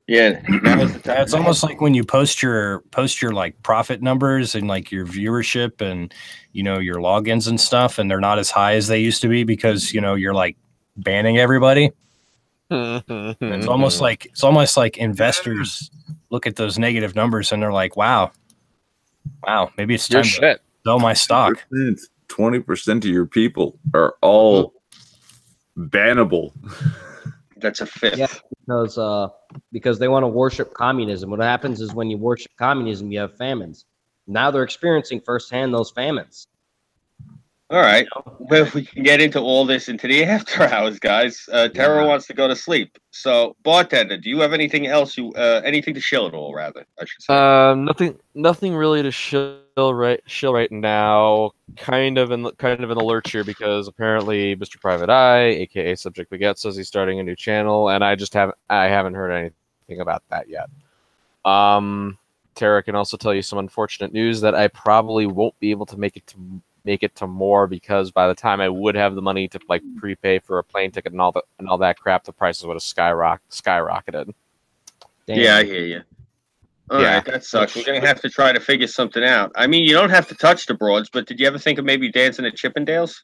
Yeah, that was the time. It's almost like when you post your like profit numbers and like your viewership and your logins and stuff, and they're not as high as they used to be because you're like banning everybody. It's almost like investors look at those negative numbers and they're like, wow, maybe it's time to sell my stock. 20% of your people are all bannable. That's a fifth. Yeah, because they want to worship communism. What happens is when you worship communism, you have famines. Now they're experiencing firsthand those famines. All right. Well, we can get into all this into the after hours, guys. Tara wants to go to sleep. So, bartender, do you have anything else? Anything to shill at all? Rather, I should say. Nothing really to shill right now. Kind of in the lurch here because apparently Mr. Private Eye, aka Subject Baguette, says he's starting a new channel, and I haven't heard anything about that yet. Tara can also tell you some unfortunate news that I probably won't be able to make it to more because by the time I would have the money to like prepay for a plane ticket and all that crap, the prices would have skyrocketed. Damn. Yeah, I hear you. All right, that sucks. We're gonna have to try to figure something out. I mean, you don't have to touch the broads, but did you ever think of maybe dancing at Chippendales?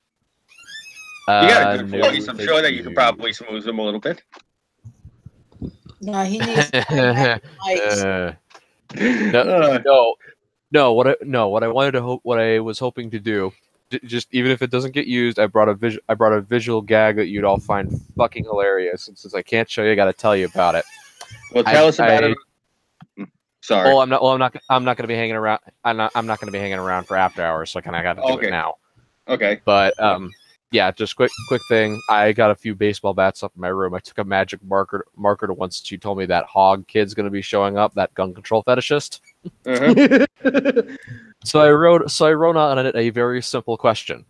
You got a good voice. I'm sure that you could probably smooth them a little bit. No, he needs. No. What I was hoping to do, just even if it doesn't get used, I brought a visual gag that you'd all find fucking hilarious. And since I can't show you, I got to tell you about it. Well, tell us about it. Sorry. Oh, I'm not going to be hanging around. I'm not going to be hanging around for after hours, so I kind of got to do it now. Okay. But yeah, just quick thing. I got a few baseball bats up in my room. I took a magic marker to once she told me that Hog Kid's going to be showing up, that gun control fetishist. So I wrote on it a very simple question: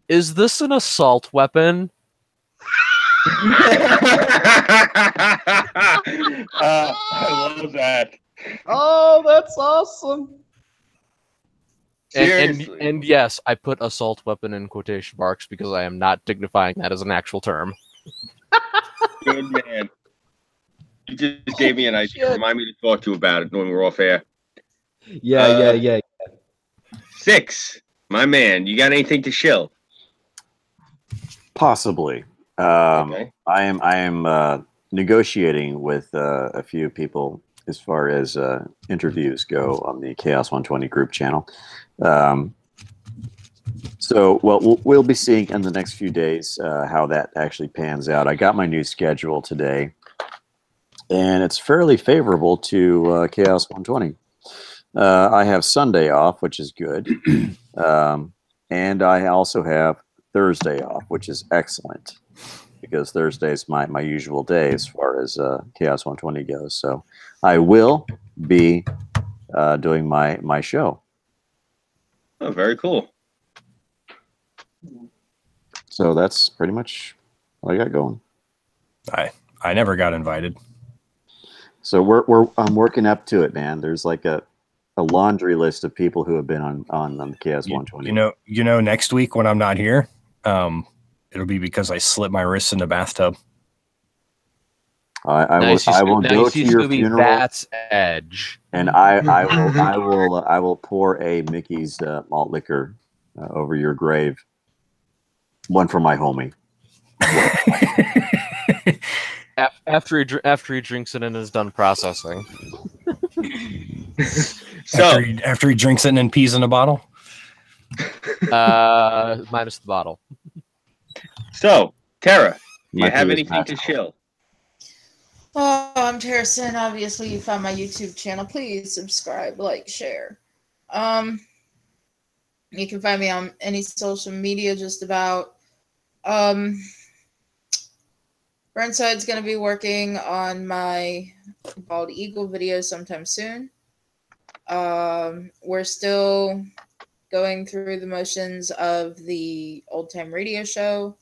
is this an assault weapon? I love that. Oh, that's awesome. And yes, I put assault weapon in quotation marks because I am not dignifying that as an actual term. Good man. You just gave me an idea. Remind me to talk to you about it when we're off air. Yeah. 6, my man. You got anything to shill? Possibly. Okay. I am negotiating with a few people as far as interviews go on the Chaos120 group channel. So, we'll be seeing in the next few days how that actually pans out. I got my new schedule today, and it's fairly favorable to Chaos120. I have Sunday off, which is good. And I also have Thursday off, which is excellent because Thursday is my usual day as far as Chaos 120 goes. So I will be doing my show. Oh, very cool. So that's pretty much what I got going. I never got invited. So I'm working up to it, man. There's like a laundry list of people who have been on the Chaos 120. You know, next week when I'm not here, it'll be because I slipped my wrists in the bathtub. I will go to your funeral. That's edge. And I will pour a Mickey's malt liquor over your grave. One for my homie. After he drinks it and is done processing. So after he drinks it and then pees in a bottle. Minus the bottle. So, Tara, do you have anything to shill? Oh, I'm Terracin. Obviously, you found my YouTube channel. Please subscribe, like, share. You can find me on any social media, just about. Burnside's going to be working on my Bald Eagle video sometime soon. We're still going through the motions of the Old Time Radio Show.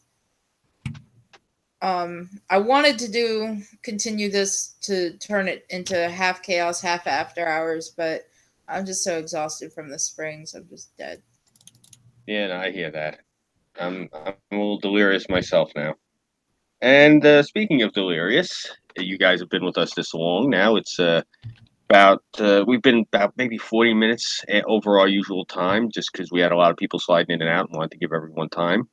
I wanted to continue this to turn it into half chaos, half after hours, but I'm just so exhausted from the springs. I'm just dead. Yeah, no, I hear that. I'm a little delirious myself now. And speaking of delirious, you guys have been with us this long now. It's we've been about maybe 40 minutes over our usual time, just because we had a lot of people sliding in and out and wanted to give everyone time.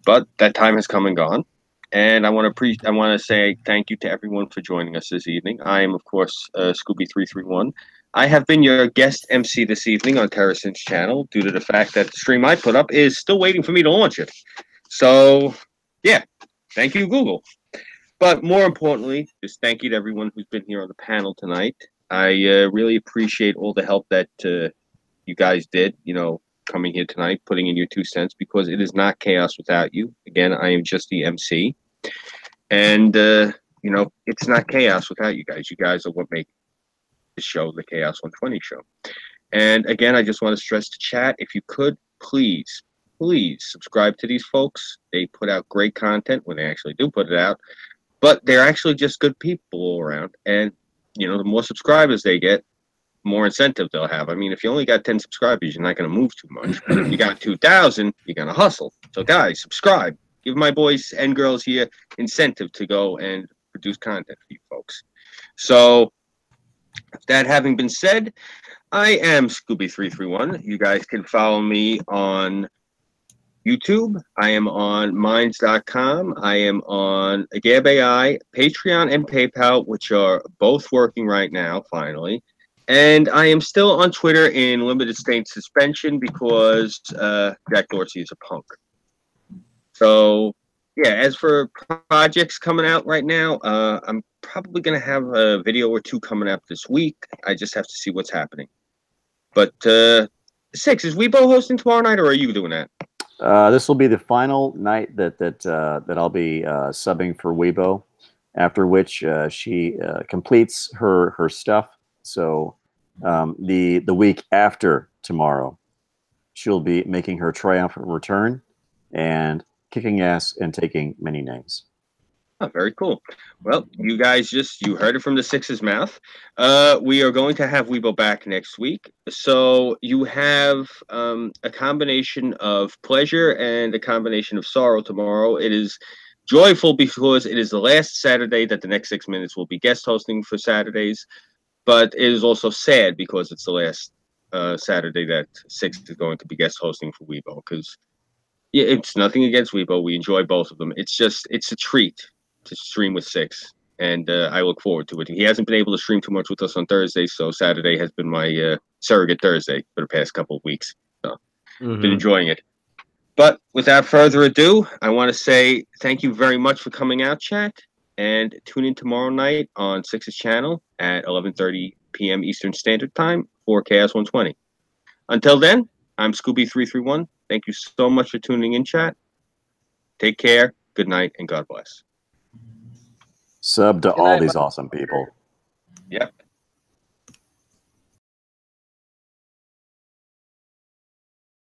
But that time has come and gone. And I want to say thank you to everyone for joining us this evening. I am, of course, Scooby331. I have been your guest MC this evening on Terracin's channel due to the fact that the stream I put up is still waiting for me to launch it. So, yeah, thank you, Google. But more importantly, just thank you to everyone who's been here on the panel tonight. I really appreciate all the help that you guys did, coming here tonight, putting in your 2 cents, because it is not chaos without you. Again, I am just the MC. And, it's not chaos without you guys. You guys are what make the show, the Chaos 120 show. And again, I just want to stress to chat, if you could, please subscribe to these folks. They put out great content when they actually do put it out. But they're actually just good people all around. And, the more subscribers they get, more incentive they'll have. I mean, if you only got 10 subscribers, you're not going to move too much. But if you got 2,000, you're going to hustle. So, guys, subscribe. Give my boys and girls here incentive to go and produce content for you folks. So, that having been said, I am Scooby331. You guys can follow me on YouTube. I am on Minds.com. I am on Gab AI, Patreon, and PayPal, which are both working right now, finally. And I am still on Twitter in limited state suspension because Jack Dorsey is a punk. So, yeah, as for projects coming out right now, I'm probably going to have a video or 2 coming out this week. I just have to see what's happening. But, Six, is Weibo hosting tomorrow night, or are you doing that? This will be the final night that I'll be subbing for Weibo, after which she completes her stuff. So the week after tomorrow, she'll be making her triumphant return and kicking ass and taking many names. Oh, very cool. Well, you guys you heard it from the Six's mouth. We are going to have Weibo back next week. So you have a combination of pleasure and a combination of sorrow tomorrow. It is joyful because it is the last Saturday that the next 6 minutes will be guest hosting for Saturdays. But it is also sad because it's the last Saturday that Six is going to be guest hosting for Weibo. Because it's nothing against Weibo. We enjoy both of them. It's a treat to stream with Six, and I look forward to it. He hasn't been able to stream too much with us on Thursday, so Saturday has been my surrogate Thursday for the past couple of weeks. So been enjoying it. But without further ado, I want to say thank you very much for coming out, chat, and tune in tomorrow night on Six's channel at 11:30 p.m. Eastern Standard Time for Chaos120. Until then, I'm Scooby331. Thank you so much for tuning in, chat. Take care, good night, and God bless. Sub to all these awesome people. Yep.